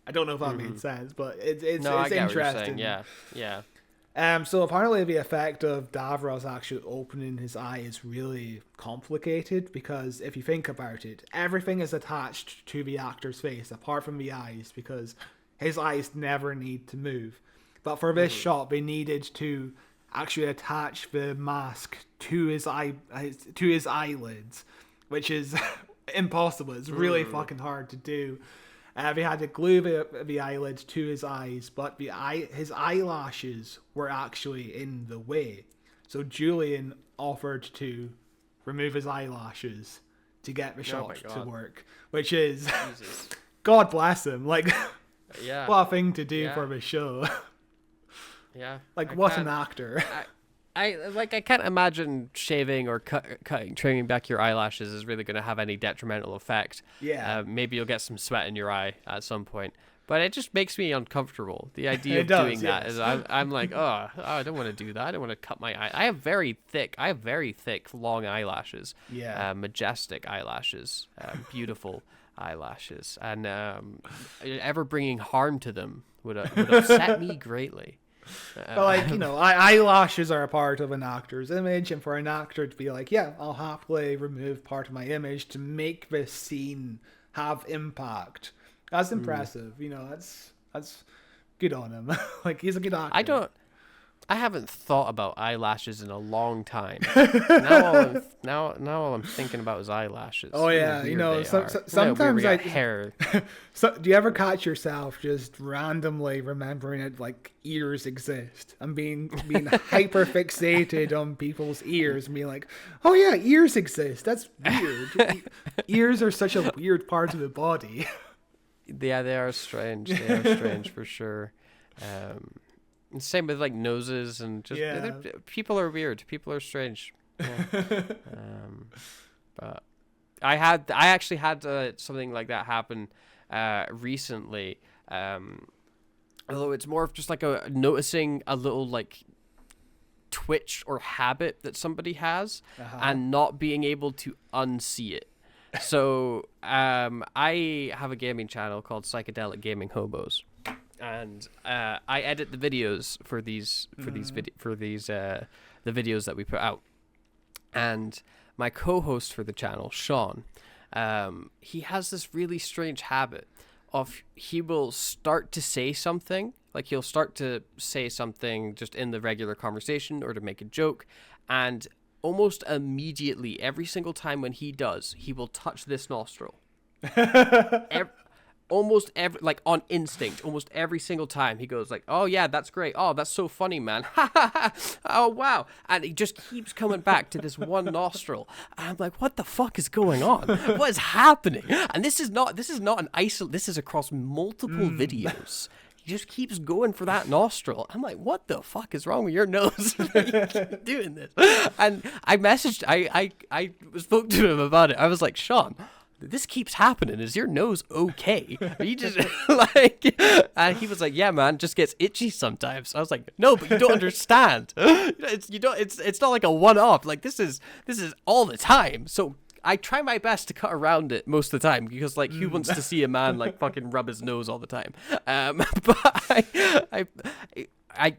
I don't know if that made sense, but it's No, I get what you're interesting. saying. Yeah. So apparently the effect of Davros actually opening his eye is really complicated, because if you think about it, everything is attached to the actor's face apart from the eyes, because his eyes never need to move. But for this shot, they needed to actually attach the mask to his eyelids, which is impossible. It's really fucking hard to do. They had to glue the eyelids to his eyes, but his eyelashes were actually in the way. So Julian offered to remove his eyelashes to get the shot to God. work, which is, Jesus. God bless him. Like, Yeah. what a thing to do Yeah. for the show. Yeah. Like, I what an can't- actor. I can't imagine shaving or trimming back your eyelashes is really going to have any detrimental effect. Yeah. Maybe you'll get some sweat in your eye at some point, but it just makes me uncomfortable. The idea It of does, doing that yes. is I'm like, oh, I don't want to do that. I don't want to cut my eye. I have very thick, long eyelashes. Yeah. Majestic eyelashes, beautiful eyelashes, and ever bringing harm to them would upset me greatly. But like, eyelashes are a part of an actor's image, and for an actor to be like, yeah, I'll happily remove part of my image to make this scene have impact, that's impressive. That's good on him. Like, he's a good actor. I haven't thought about eyelashes in a long time. now all I'm thinking about is eyelashes. Oh, yeah, Look how weird they are. sometimes Look how weird we I- got hair. So, do you ever catch yourself just randomly remembering it, like ears exist, and being hyper fixated on people's ears and being like, oh yeah, ears exist. That's weird. Ears are such a weird part of the body. Yeah, they are strange. They are strange for sure. And same with like noses and just Yeah. people are weird. People are strange. Yeah. But I actually had something like that happen recently. Although it's more of just like noticing a little like twitch or habit that somebody has and not being able to unsee it. So I have a gaming channel called Psychedelic Gaming Hobos. And I edit the videos for the videos that we put out. And my co-host for the channel, Sean, he has this really strange habit of he will start to say something, like he'll start to say something just in the regular conversation or to make a joke, and almost immediately, every single time when he does, he will touch this nostril. Almost every, like on instinct, almost every single time he goes like, oh yeah, that's great. Oh, that's so funny, man. Oh wow. And he just keeps coming back to this one nostril. And I'm like, what the fuck is going on? What is happening? And this is not an this is across multiple videos. He just keeps going for that nostril. I'm like, what the fuck is wrong with your nose? You keep doing this. And I messaged, I spoke to him about it. I was like, Sean, this keeps happening. Is your nose okay? Are you just like? And he was like, "Yeah, man, just gets itchy sometimes." I was like, "No, but you don't understand. It's not like a one-off. Like this is all the time." So I try my best to cut around it most of the time because like who wants to see a man like fucking rub his nose all the time? But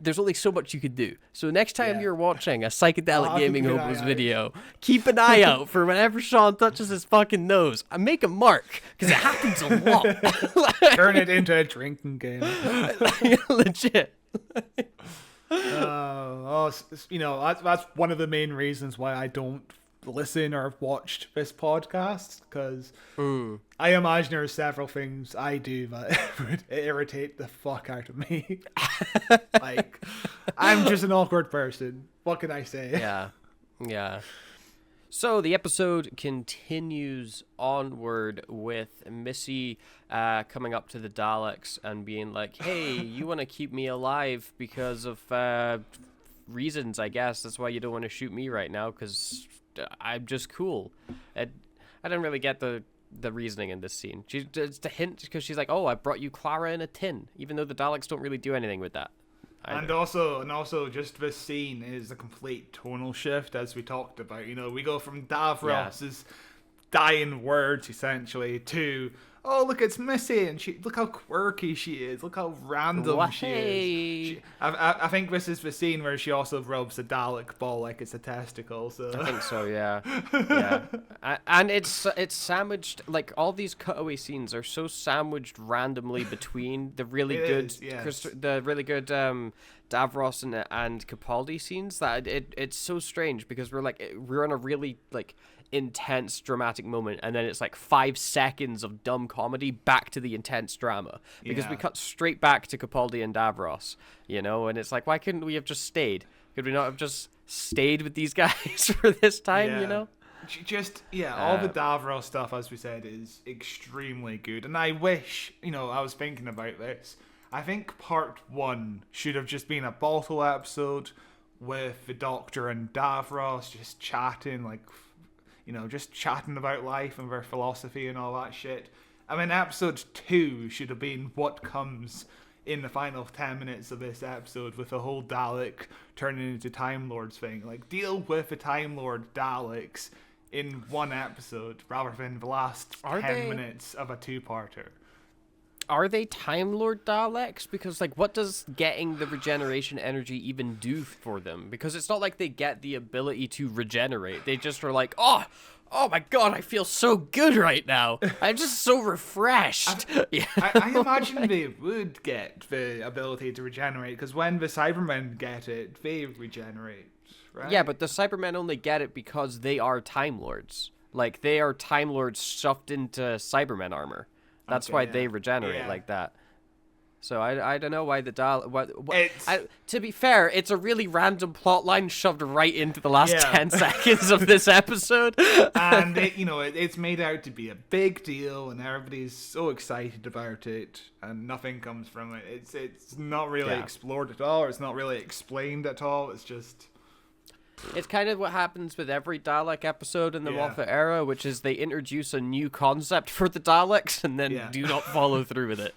there's only so much you could do. So next time you're watching a Psychedelic I'll Gaming keep an Hobos eye out. video, keep an eye out for whenever Sean touches his fucking nose. And make a mark, because it happens a lot. Turn it into a drinking game. Legit. That's one of the main reasons why I don't listen or watch this podcast, because I imagine there are several things I do that would irritate the fuck out of me. Like, I'm just an awkward person. What can I say? Yeah. So the episode continues onward with Missy coming up to the Daleks and being like, hey, you want to keep me alive because of reasons, I guess. That's why you don't want to shoot me right now, because I'm just cool. I don't really get the reasoning in this scene. It's the hint, because she's like, oh, I brought you Clara in a tin, even though the Daleks don't really do anything with that. And also, just this scene is a complete tonal shift, as we talked about. You know, we go from Davros's dying words, essentially, to, oh, look, it's Missy, and look how quirky she is, look how random she is. I think this is the scene where she also rubs a Dalek ball like it's a testicle. So I think so, yeah. Yeah. And it's sandwiched, like, all these cutaway scenes are so sandwiched randomly between the really good Davros and Capaldi scenes that it's so strange, because we're in a really, like, intense dramatic moment, and then it's like 5 seconds of dumb comedy back to the intense drama, because we cut straight back to Capaldi and Davros, you know, and it's like, why couldn't we have just stayed? Could we not have just stayed with these guys for this time, you know? All the Davros stuff, as we said, is extremely good, and I wish, you know, I was thinking about this, I think part 1 should have just been a bottle episode with the Doctor and Davros just chatting, like, you know, just chatting about life and their philosophy and all that shit. I mean, episode 2 should have been what comes in the final 10 minutes of this episode, with the whole Dalek turning into Time Lords thing. Like, deal with the Time Lord Daleks in one episode, rather than the last 10 minutes of a 2-parter. Are they Time Lord Daleks? Because, like, what does getting the regeneration energy even do for them? Because it's not like they get the ability to regenerate. They just are like, oh my god, I feel so good right now. I'm just so refreshed. I imagine they would get the ability to regenerate, because when the Cybermen get it, they regenerate, right? Yeah, but the Cybermen only get it because they are Time Lords. Like, they are Time Lords stuffed into Cybermen armor. That's why they regenerate like that. So I don't know why the to be fair, it's a really random plot line shoved right into the last 10 seconds of this episode. And it's made out to be a big deal, and everybody's so excited about it, and nothing comes from it. It's not really explored at all, or it's not really explained at all. It's just... It's kind of what happens with every Dalek episode in the Moffat era, which is they introduce a new concept for the Daleks and then do not follow through with it.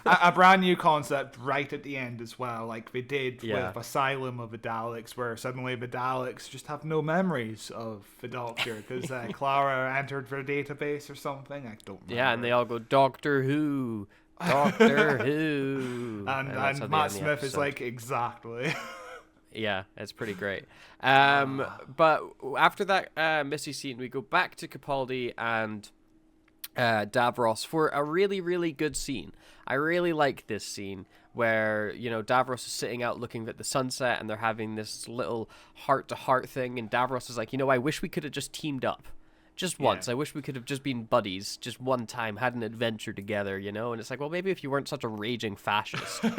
A brand new concept right at the end as well, like they did with Asylum of the Daleks, where suddenly the Daleks just have no memories of the Doctor, because Clara entered their database or something. I don't remember. Yeah, and they all go, Doctor Who, Doctor Who. And Matt Smith is like, exactly. Yeah, it's pretty great. But after that Missy scene, we go back to Capaldi and Davros for a really, really good scene. I really like this scene where, Davros is sitting out looking at the sunset, and they're having this little heart-to-heart thing, and Davros is like, I wish we could have just teamed up. Just once. I wish we could have just been buddies, just one time, had an adventure together, And it's like, well, maybe if you weren't such a raging fascist, then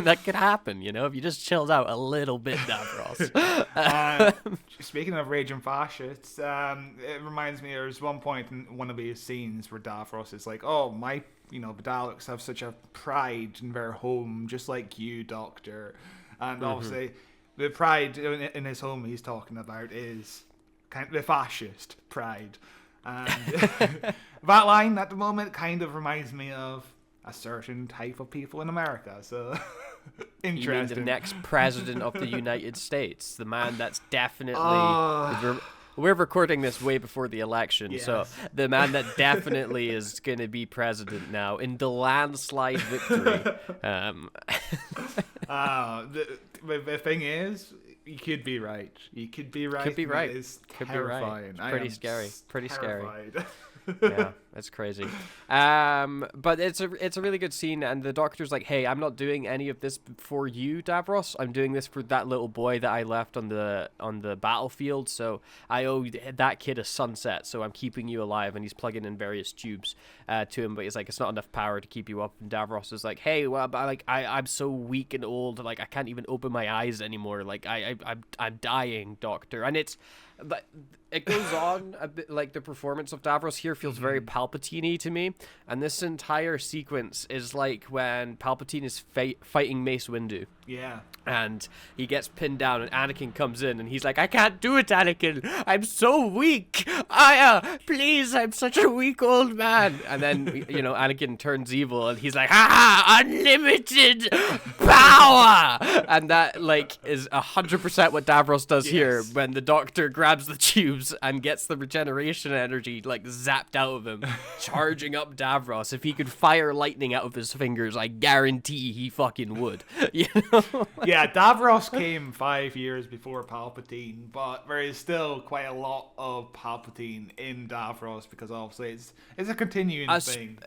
that could happen, if you just chilled out a little bit, Davros. Speaking of raging fascists, it reminds me there's one point in one of these scenes where Davros is like, oh, the Daleks have such a pride in their home, just like you, Doctor. And obviously... the pride in his home he's talking about is kind of the fascist pride. And that line at the moment kind of reminds me of a certain type of people in America. So, interesting. You mean the next president of the United States? The man that's definitely... We're recording this way before the election, so the man that definitely is going to be president now in the landslide victory. The thing is, you could be right. You could be right. Could be right. It's could terrifying. Be right. It's pretty scary. Pretty terrified. Scary. Yeah, it's crazy. But it's a really good scene, and the Doctor's like, hey, I'm not doing any of this for you, Davros. I'm doing this for that little boy that I left on the battlefield, so I owe that kid a sunset, so I'm keeping you alive. And he's plugging in various tubes to him, but he's like, it's not enough power to keep you up. And Davros is like, hey, well, I'm so weak and old, like I can't even open my eyes anymore. Like I'm dying, Doctor. And but it goes on a bit, like the performance of Davros here feels very palpable Palpatine to me. And this entire sequence is like when Palpatine is fighting Mace Windu. Yeah. And he gets pinned down, and Anakin comes in, and he's like, I can't do it, Anakin. I'm so weak. Please, I'm such a weak old man. And then, Anakin turns evil, and he's like, ha, unlimited power. And that, is 100% what Davros does here when the Doctor grabs the tubes and gets the regeneration energy, zapped out of him, charging up Davros. If he could fire lightning out of his fingers, I guarantee he fucking would. Yeah, Davros came 5 years before Palpatine, but there is still quite a lot of Palpatine in Davros because obviously it's a continuing thing.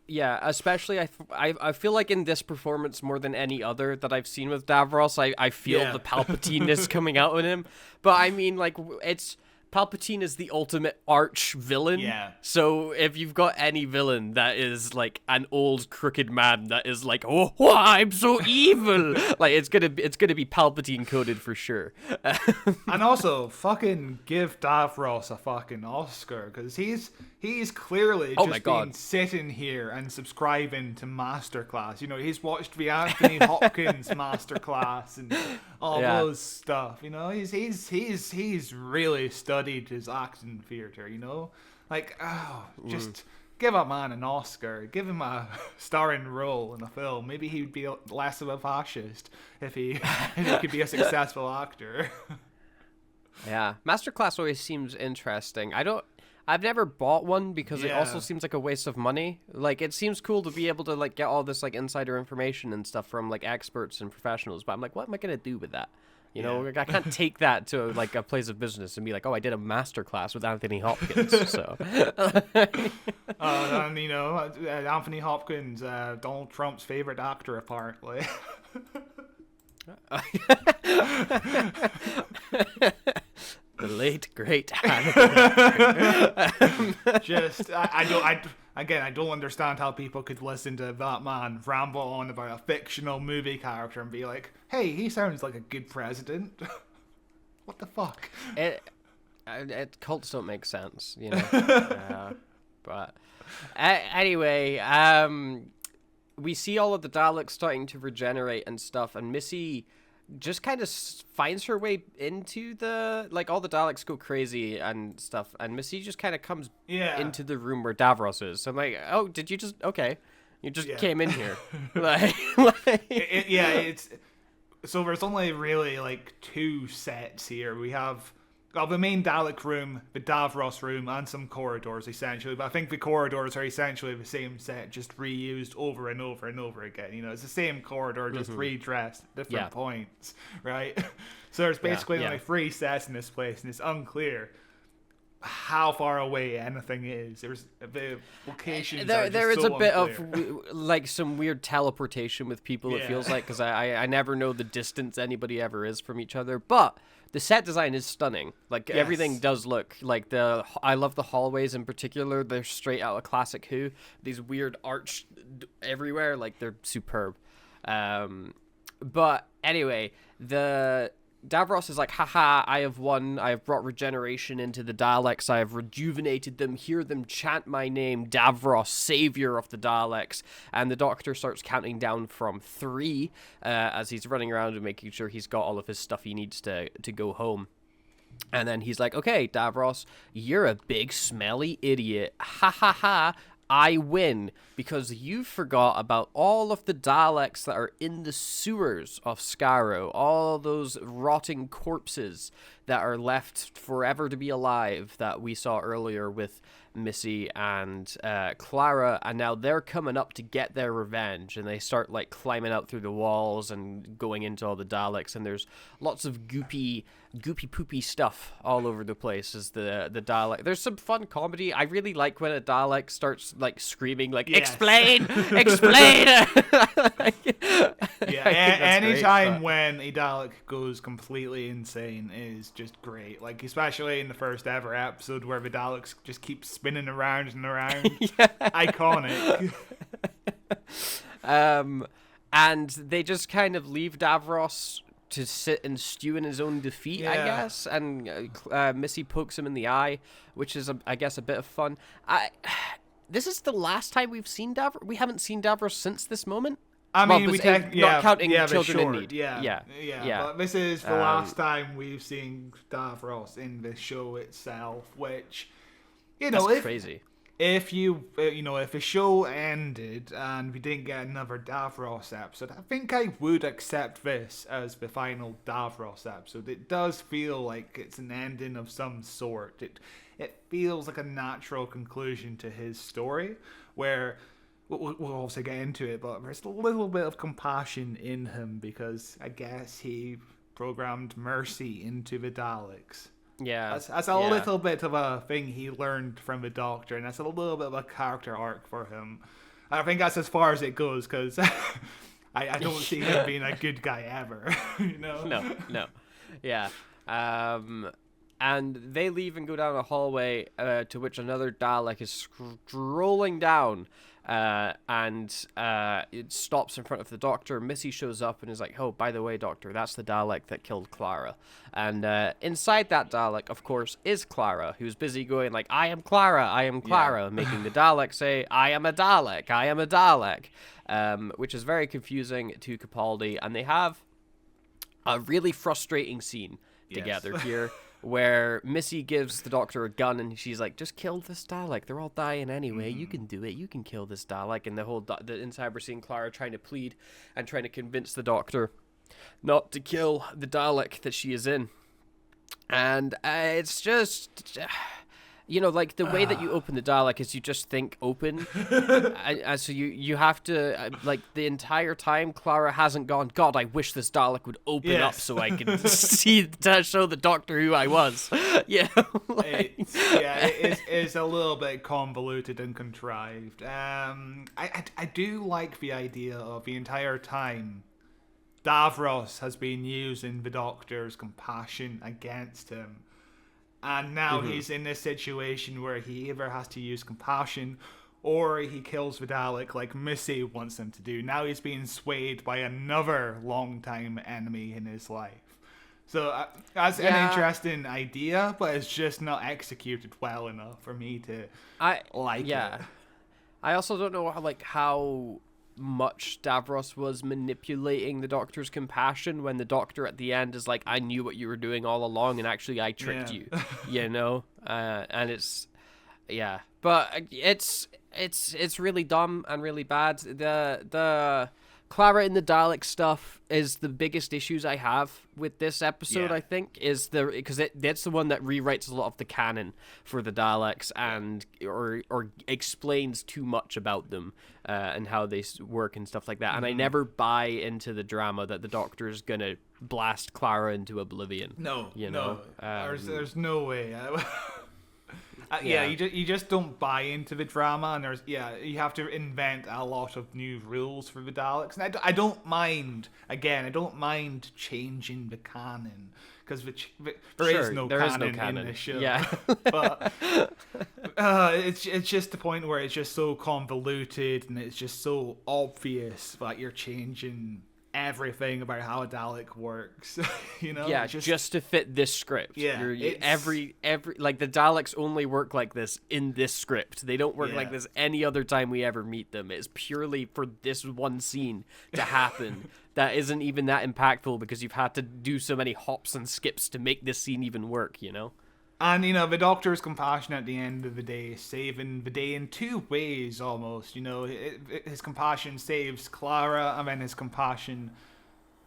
Yeah, especially I feel like in this performance more than any other that I've seen with Davros, I feel the Palpatine-ness coming out in him. But I mean, Palpatine is the ultimate arch villain. Yeah. So if you've got any villain that is an old crooked man that is oh, I'm so evil, it's gonna be Palpatine coded for sure. And also, fucking give Davros a fucking Oscar, because he's clearly just been sitting here and subscribing to Masterclass. He's watched the Anthony Hopkins Masterclass and all those stuff. He's really studied his acting theater. Just give a man an Oscar, give him a starring role in a film. Maybe he'd be less of a fascist if he could be a successful actor. Yeah, Masterclass always seems interesting. I've never bought one because it also seems like a waste of money. It seems cool to be able to get all this insider information and stuff from experts and professionals, but I'm what am I gonna do with that? I can't take that to a place of business and be I did a masterclass with Anthony Hopkins. So, and Anthony Hopkins, Donald Trump's favorite actor, apparently. The late great. I don't understand how people could listen to that man ramble on about a fictional movie character and be like, "Hey, he sounds like a good president." What the fuck? Cults don't make sense, but anyway, we see all of the Daleks starting to regenerate and stuff, and Missy just kind of finds her way into the all the Daleks go crazy and stuff, and Missy just kind of comes into the room where Davros is. So I'm like, oh, did you just you just came in here? It's so there's only really two sets here. We have the main Dalek room, the Davros room, and some corridors, essentially. But I think the corridors are essentially the same set, just reused over and over and over again. It's the same corridor, just redressed at different points, right? So there's basically only 3 sets in this place, and it's unclear how far away anything is. There's the locations. There is so a bit unclear. of some weird teleportation with people. It feels like, because I never know the distance anybody ever is from each other, but the set design is stunning. Everything does look I love the hallways in particular. They're straight out of classic Who. These weird arch everywhere, they're superb. But anyway, the Davros is haha, I have won. I have brought regeneration into the Daleks. I have rejuvenated them. Hear them chant my name, Davros, savior of the Daleks. And the Doctor starts counting down from 3 as he's running around and making sure he's got all of his stuff he needs to go home. And then he's like, okay, Davros, you're a big smelly idiot. Ha ha ha. I win because you forgot about all of the Daleks that are in the sewers of Skaro, all those rotting corpses that are left forever to be alive that we saw earlier with Missy and Clara, and now they're coming up to get their revenge, and they start climbing out through the walls and going into all the Daleks, and there's lots of goopy poopy stuff all over the place as the Dalek. There's some fun comedy. I really like when a Dalek starts screaming explain. Anytime when a Dalek goes completely insane is just great. Especially in the first ever episode where the Daleks just keep spinning around and around. Iconic. And they just kind of leave Davros to sit and stew in his own defeat, I guess. And Missy pokes him in the eye, which is, I guess, a bit of fun. this is the last time we've seen Davros. We haven't seen Davros since this moment. I mean, not counting but children in short, need. Yeah. But this is the last time we've seen Davros in the show itself, which, That's crazy. If if the show ended and we didn't get another Davros episode, I think I would accept this as the final Davros episode. It does feel like it's an ending of some sort. It feels like a natural conclusion to his story, where we'll also get into it, but there's a little bit of compassion in him because I guess he programmed mercy into the Daleks. Yeah. That's a little bit of a thing he learned from the Doctor, and that's a little bit of a character arc for him. I think that's as far as it goes, because I don't see him being a good guy ever. No. Yeah. And they leave and go down a hallway to which another Dalek is strolling down. And it stops in front of the Doctor. Missy shows up and is like, "Oh, by the way, Doctor, that's the Dalek that killed Clara." And inside that Dalek, of course, is Clara, who's busy going like, "I am Clara, I am Clara," making the Dalek say, "I am a Dalek, I am a Dalek," which is very confusing to Capaldi. And they have a really frustrating scene together here. Where Missy gives the Doctor a gun and she's like, "Just kill this Dalek. They're all dying anyway. You can do it. You can kill this Dalek." And the inside we're seeing Clara trying to plead and trying to convince the Doctor not to kill the Dalek that she is in. And it's just, like the way that you open the Dalek is you just think open. And so you have to, like the entire time Clara hasn't gone, "God, I wish this Dalek would open up so I could show the Doctor who I was." It's a little bit convoluted and contrived. I do like the idea of the entire time Davros has been using the Doctor's compassion against him. And now he's in this situation where he either has to use compassion or he kills the Dalek like Missy wants him to do. Now he's being swayed by another long-time enemy in his life. So that's an interesting idea, but it's just not executed well enough for me to like it. I also don't know how much Davros was manipulating the Doctor's compassion when the Doctor at the end is like, "I knew what you were doing all along, and actually I tricked you," and it's, but it's really dumb and really bad. The Clara in the Dalek stuff is the biggest issues I have with this episode. I think is because that's the one that rewrites a lot of the canon for the Daleks and or explains too much about them and how they work and stuff like that. And I never buy into the drama that the Doctor is gonna blast Clara into oblivion. No. There's no way. You just don't buy into the drama, and you have to invent a lot of new rules for the Daleks. And I don't mind changing the canon, because there is no canon in the show. Yeah. But it's just the point where it's just so convoluted and it's just so obvious that you're changing everything about how a Dalek works, just to fit this script. Every like the Daleks only work like this in this script. They don't work like this any other time we ever meet them. It's purely for this one scene to happen. That isn't even that impactful because you've had to do so many hops and skips to make this scene even work, And, the Doctor's compassion at the end of the day is saving the day in two ways, almost. His compassion saves Clara, and then his compassion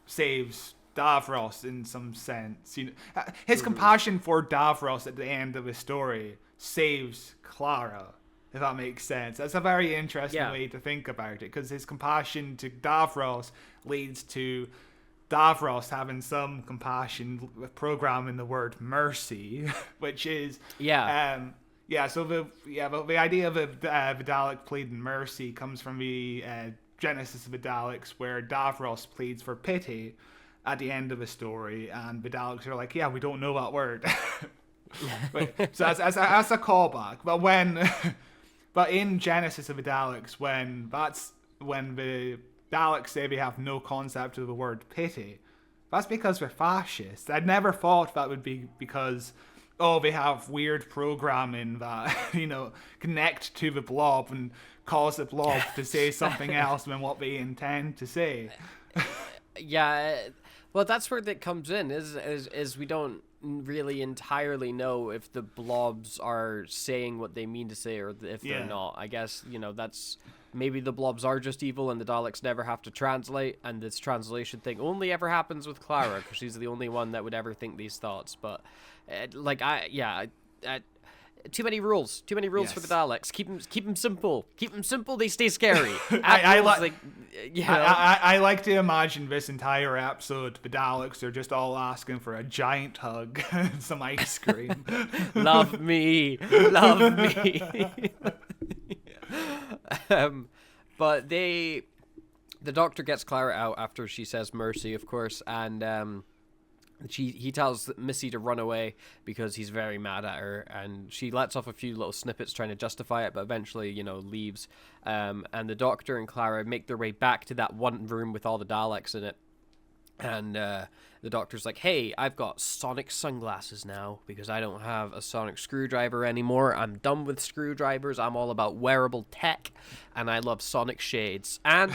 saves Davros in some sense. His compassion for Davros at the end of the story saves Clara, if that makes sense. That's a very interesting way to think about it, because his compassion to Davros leads to Davros having some compassion, programming the word mercy, which is So the idea of the Dalek pleading mercy comes from the Genesis of the Daleks, where Davros pleads for pity at the end of the story, and the Daleks are like, we don't know that word. So as a callback, but in Genesis of the Daleks, when the Daleks say they have no concept of the word pity, that's because they're fascists. I'd never thought that would be because oh, they have weird programming that, connect to the blob and cause the blob to say something else than what they intend to say. Yeah, well, that's where that comes in, is we don't really entirely know if the blobs are saying what they mean to say or if they're not. I guess, that's... Maybe the blobs are just evil and the Daleks never have to translate, and this translation thing only ever happens with Clara, because she's the only one that would ever think these thoughts. But, too many rules. Too many rules for the Daleks. Keep them simple. Keep them simple, they stay scary. I like to imagine this entire episode, the Daleks are just all asking for a giant hug and some ice cream. Love me. Love me. But the Doctor gets Clara out after she says mercy, of course, and he tells Missy to run away because he's very mad at her, and she lets off a few little snippets trying to justify it, but eventually, leaves. And the Doctor and Clara make their way back to that one room with all the Daleks in it. And the Doctor's like, hey, I've got sonic sunglasses now because I don't have a sonic screwdriver anymore. I'm done with screwdrivers. I'm all about wearable tech, and I love sonic shades. And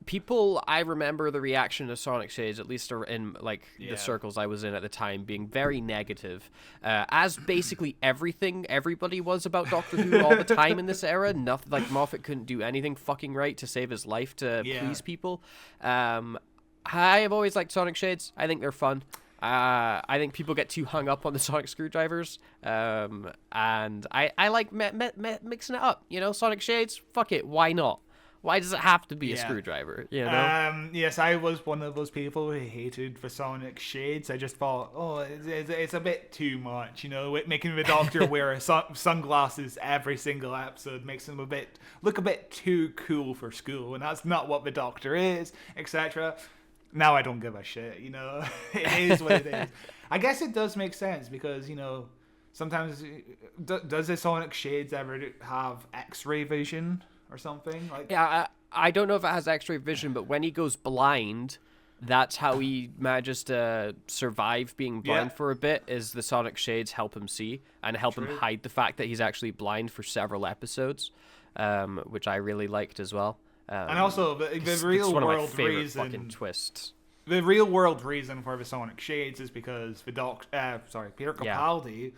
people, I remember the reaction to sonic shades, at least in the circles I was in at the time, being very negative, as basically everybody was about Doctor Who all the time in this era. Nothing, like Moffat couldn't do anything fucking right to save his life to please people. I have always liked sonic shades. I think they're fun. I think people get too hung up on the sonic screwdrivers, and I like mixing it up. Sonic shades. Fuck it. Why not? Why does it have to be a screwdriver? Yes, I was one of those people who hated the sonic shades. I just thought, it's a bit too much. Making the Doctor wear sunglasses every single episode makes him look a bit too cool for school, and that's not what the Doctor is, etc. Now I don't give a shit. It is what it is. I guess it does make sense because sometimes does the sonic shades ever have X-ray vision or something? I don't know if it has X-ray vision, but when he goes blind, that's how he manages to survive being blind for a bit, is the sonic shades help him see and help him hide the fact that he's actually blind for several episodes, which I really liked as well. And also the real world reason fucking twists. The real world reason for the sonic shades is because Peter Capaldi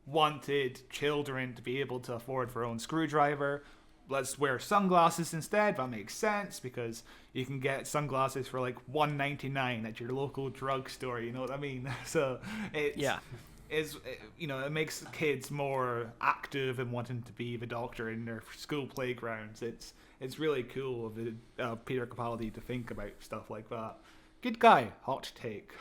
wanted children to be able to afford their own screwdriver. Let's wear sunglasses instead. That makes sense because you can get sunglasses for like $1.99 at your local drugstore. You know what I mean? So it makes kids more active and wanting to be the Doctor in their school playgrounds. It's really cool of Peter Capaldi to think about stuff like that. Good guy. Hot take.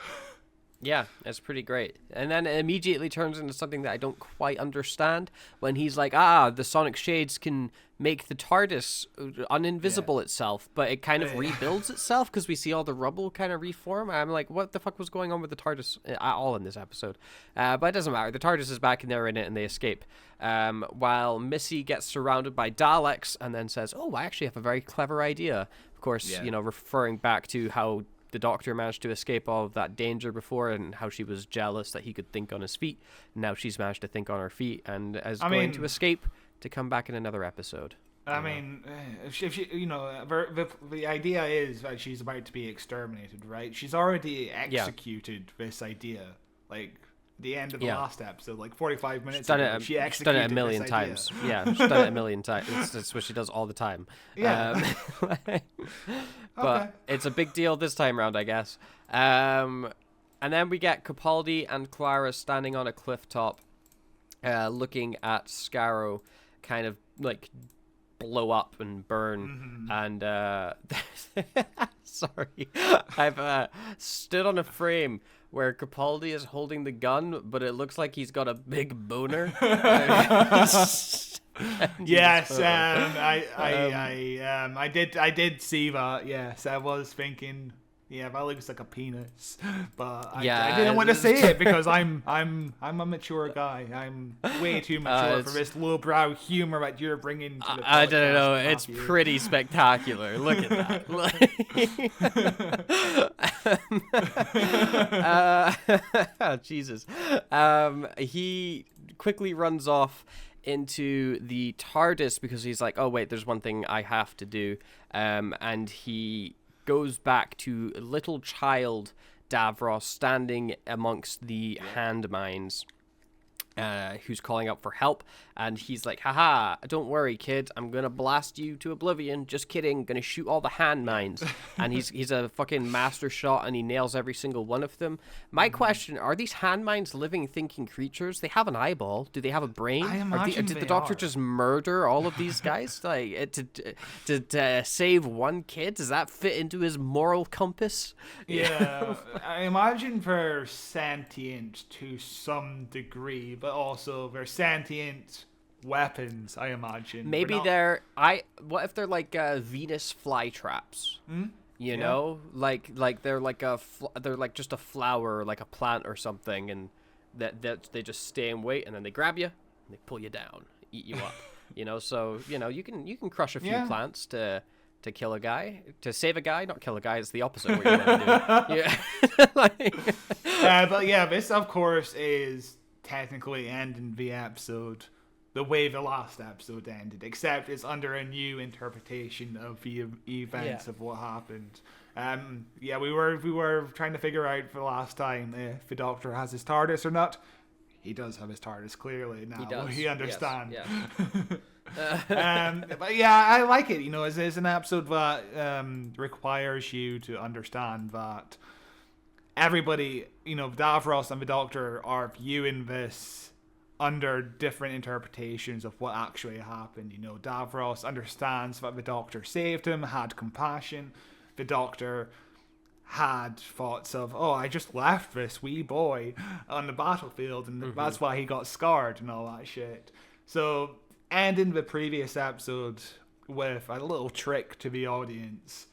Yeah, it's pretty great. And then it immediately turns into something that I don't quite understand when he's like, the sonic shades can make the TARDIS uninvisible itself, but it kind of rebuilds itself because we see all the rubble kind of reform. I'm like, what the fuck was going on with the TARDIS at all in this episode? But it doesn't matter. The TARDIS is back and they're in it and they escape. While Missy gets surrounded by Daleks and then says, I actually have a very clever idea. Of course, referring back to how the Doctor managed to escape all of that danger before and how she was jealous that he could think on his feet. Now she's managed to think on her feet and is going to escape to come back in another episode. If she, the idea is that she's about to be exterminated, right? She's already executed this idea. Like, the end of the last episode, like 45 minutes ago, she executed it a million times. Yeah, she's done it a million times. That's what she does all the time. Yeah. But it's a big deal this time around, I guess. And then we get Capaldi and Clara standing on a cliff top, looking at Scarrow kind of like blow up and burn. And sorry, I've stood on a frame where Capaldi is holding the gun, but it looks like he's got a big boner. Yes, I did see that. Yes, I was thinking, that looks like a penis, but I didn't want to say it because I'm a mature guy. I'm way too mature for this lowbrow humor that you're bringing to the podcast. I don't know. It's pretty spectacular. Look at that. Jesus. He quickly runs off into the TARDIS because he's like, oh wait, there's one thing I have to do. And he goes back to little child Davros standing amongst the hand mines. Who's calling out for help, and he's like, haha, don't worry, kid, I'm gonna blast you to oblivion, just kidding, gonna shoot all the hand mines. And he's a fucking master shot, and he nails every single one of them. My question, are these hand mines living, thinking creatures? They have an eyeball. Do they have a brain? I imagine did they the Doctor are. just murder all of these guys like to save one kid? Does that fit into his moral compass? Yeah, I imagine they're sentient to some degree, but also they're sentient weapons, I imagine. Maybe They're what if they're like Venus flytraps? You Yeah. know, like they're like they're like just a flower, or like a plant or something, and that they just stay and wait, and then they grab you and they pull you down, eat you up. You know, so you know you can crush a few Yeah. plants to kill a guy, to save a guy, not kill a guy. It's the opposite of what you want to do. Yeah, but yeah, this of course is technically ending the episode the way the last episode ended, except it's under a new interpretation of the events of what happened. Yeah, we were trying to figure out for the last time if the Doctor has his TARDIS or not. He does have his TARDIS, clearly now. He does. He understands. Yes, But yeah, I like it. You know, it's an episode that requires you to understand that everybody, you know, Davros and the Doctor are viewing this under different interpretations of what actually happened. You know, Davros understands that the Doctor saved him, had compassion. The Doctor had thoughts of, oh, I just left this wee boy on the battlefield, and that's why he got scarred and all that shit. So, ending the previous episode with a little trick to the audience,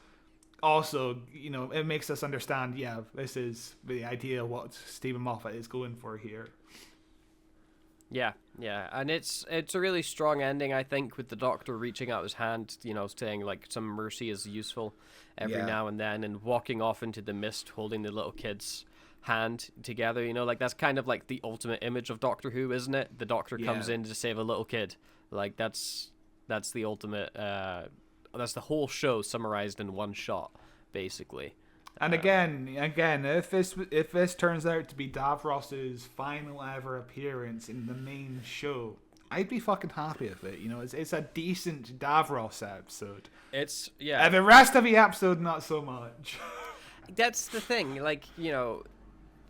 also, you know, it makes us understand, yeah, this is the idea of what Stephen Moffat is going for here. Yeah, and it's a really strong ending, I think, with the Doctor reaching out his hand, you know, saying like some mercy is useful every now and then, and walking off into the mist, holding the little kid's hand together. You know, like that's kind of like the ultimate image of Doctor Who, isn't it? The Doctor comes in to save a little kid. Like that's the ultimate. That's the whole show summarized in one shot, basically. And again, if this turns out to be Davros's final ever appearance in the main show, I'd be fucking happy with it. You know, it's a decent Davros episode. It's The rest of the episode, not so much. That's the thing. Like, you know,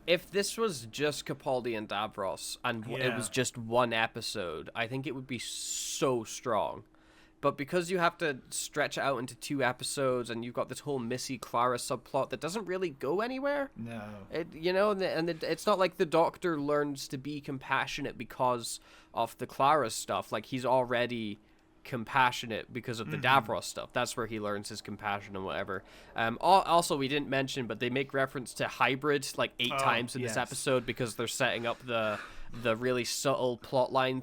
if this was just Capaldi and Davros and it was just one episode, I think it would be so strong. But because you have to stretch it out into 2 episodes, and you've got this whole Missy Clara subplot that doesn't really go anywhere. No. It's not like the Doctor learns to be compassionate because of the Clara stuff. Like, he's already compassionate because of the Davros stuff. That's where he learns his compassion and whatever. Also, we didn't mention, but they make reference to hybrid like 8 times in this episode because they're setting up the really subtle plotline,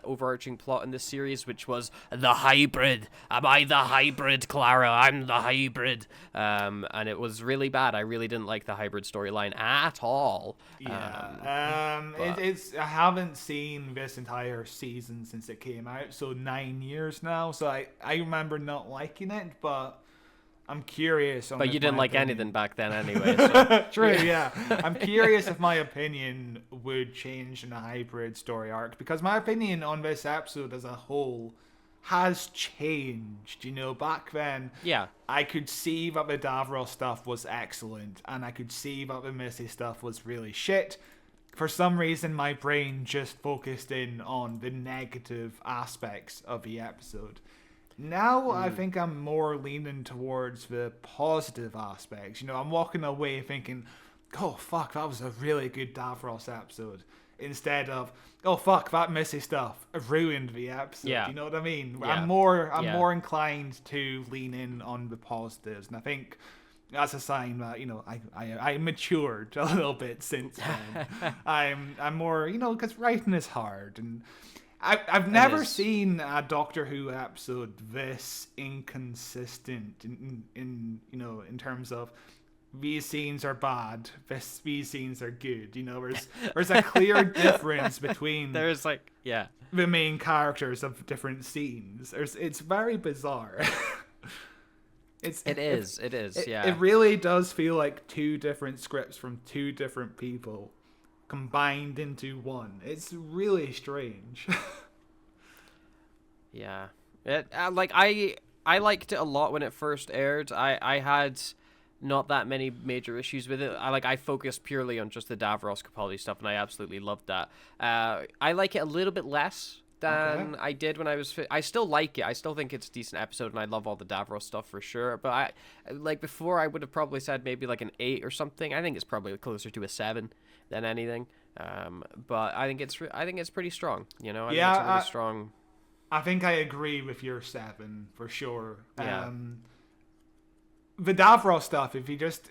overarching plot in this series, which was the hybrid. Am I the hybrid, Clara? I'm the hybrid. And it was really bad. I really didn't like the hybrid storyline at all. It's I haven't seen this entire season since it came out, so 9 years now. So I remember not liking it, but I'm curious. But you didn't like anything back then anyway. So. True, yeah. I'm curious if my opinion would change in a hybrid story arc, because my opinion on this episode as a whole has changed. You know, back then, I could see that the Davros stuff was excellent, and I could see that the Missy stuff was really shit. For some reason, my brain just focused in on the negative aspects of the episode. Now, I think I'm more leaning towards the positive aspects. You know, I'm walking away thinking, oh, fuck, that was a really good Davros episode. Instead of, oh, fuck, that Missy stuff ruined the episode. Yeah. You know what I mean? Yeah. I'm more inclined to lean in on the positives. And I think that's a sign that, you know, I matured a little bit since then. I'm more, you know, because writing is hard. And I've never seen a Doctor Who episode this inconsistent in you know, in terms of these scenes are bad, these scenes are good. You know, there's a clear difference between There's like, yeah. the main characters of different scenes. It's very bizarre. It is, yeah. It really does feel like two different scripts from two different people combined into one. It's really strange. Yeah. I liked it a lot when it first aired. I had not that many major issues with it. I focused purely on just the Davros Capaldi stuff, and I absolutely loved that. I like it a little bit less than I did when I was. I still like it. I still think it's a decent episode, and I love all the Davros stuff for sure. But before, I would have probably said maybe like an 8 or something. I think it's probably closer to a 7 than anything. But I think it's pretty strong. You know, I think it's a really strong. I think I agree with your 7 for sure. Yeah. The Davros stuff, if you just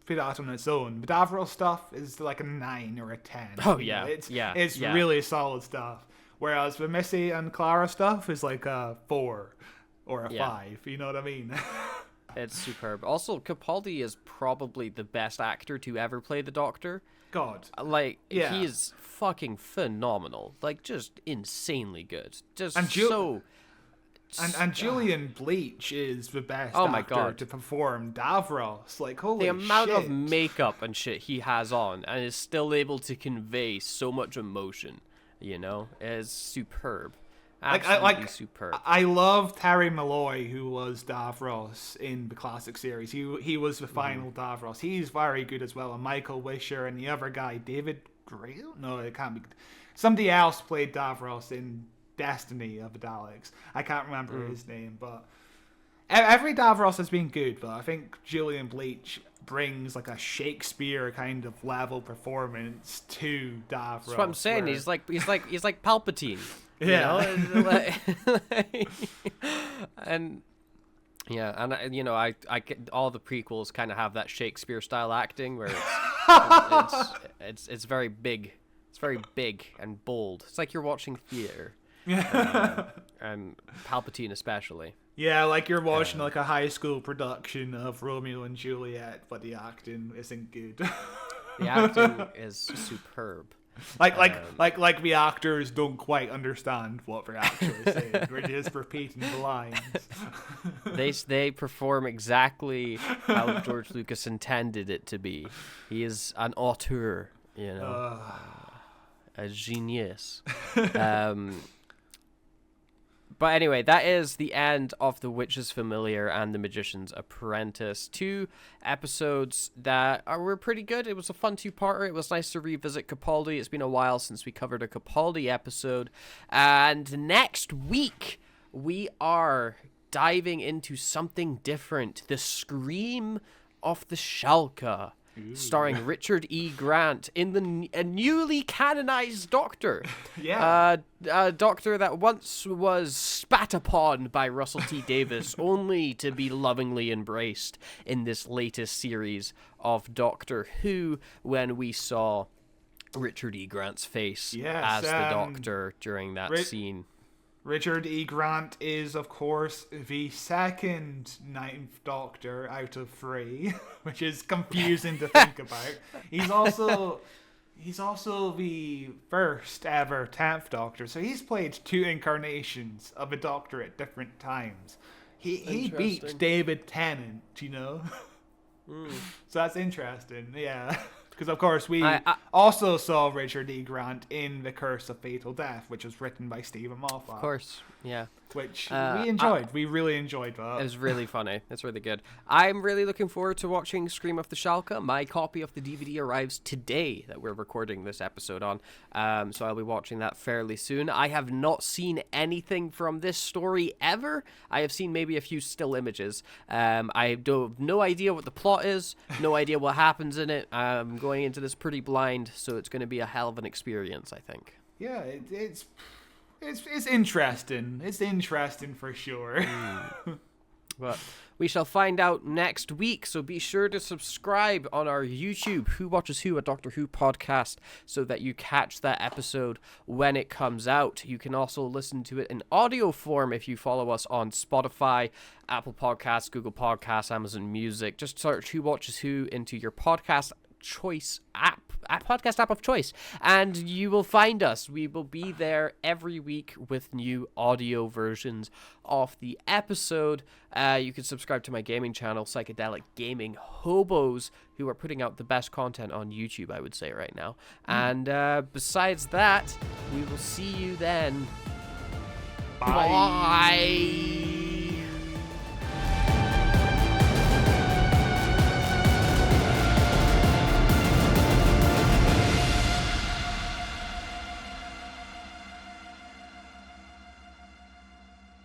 put that on its own, the Davros stuff is like a 9 or a 10. Oh you know? yeah, it's really solid stuff. Whereas the Missy and Clara stuff is like a 4 or a 5. You know what I mean? It's superb. Also, Capaldi is probably the best actor to ever play the Doctor. God. He is fucking phenomenal. Like, just insanely good. Just And so... And Julian Bleach is the best Oh my actor God. to perform Davros. Like, holy The amount shit. of makeup and shit he has on and is still able to convey so much emotion, you know, is superb. Absolutely superb. I love Terry Malloy, who was Davros in the classic series. He was the final Davros. He's very good as well. And Michael Wisher and the other guy, David Grail? No, it can't be. Somebody else played Davros in Destiny of the Daleks. I can't remember his name, but every Davros has been good. But I think Julian Bleach brings like a Shakespeare kind of level performance to Davros. That's what I'm saying. where- He's like Palpatine. Yeah. You know? And yeah, and you know, I all the prequels kind of have that Shakespeare style acting where it's very big. It's very big and bold. It's like you're watching theater. And Palpatine especially. Yeah, like you're watching like a high school production of Romeo and Juliet, but the acting isn't good. The acting is superb. Like the actors don't quite understand what they're actually saying. They're just repeating the lines. They perform exactly how George Lucas intended it to be. He is an auteur, you know, a genius. But anyway, that is the end of The Witch's Familiar and The Magician's Apprentice. 2 episodes that were pretty good. It was a fun 2-parter. It was nice to revisit Capaldi. It's been a while since we covered a Capaldi episode. And next week, we are diving into something different. The Scream of the Shalka. Starring Richard E. Grant in a newly canonized Doctor. Yeah. A Doctor that once was spat upon by Russell T. Davis, only to be lovingly embraced in this latest series of Doctor Who, when we saw Richard E. Grant's face as the Doctor during that scene. Richard E. Grant is, of course, the second Ninth Doctor out of 3, which is confusing to think about. He's also the first ever 10th Doctor, so he's played 2 incarnations of a Doctor at different times. He beat David Tennant, you know? So that's interesting, yeah. Because, of course, we also saw Richard E. Grant in The Curse of Fatal Death, which was written by Stephen Moffat. Of course, yeah. Which we enjoyed. We really enjoyed that. It was really funny. It's really good. I'm really looking forward to watching Scream of the Shalka. My copy of the DVD arrives today that we're recording this episode on. So I'll be watching that fairly soon. I have not seen anything from this story ever. I have seen maybe a few still images. I have no idea what the plot is. No idea what happens in it. I'm going into this pretty blind, so it's going to be a hell of an experience, I think. Yeah, it's interesting. It's interesting for sure. But we shall find out next week. So be sure to subscribe on our YouTube, Who Watches Who, a Doctor Who podcast, so that you catch that episode when it comes out. You can also listen to it in audio form if you follow us on Spotify, Apple Podcasts, Google Podcasts, Amazon Music. Just search Who Watches Who into your podcast podcast app of choice, and you will find us. We will be there every week with new audio versions of the episode. You can subscribe to my gaming channel, Psychedelic Gaming Hobos, who are putting out the best content on YouTube, I would say, right now. And besides that, we will see you then. Bye.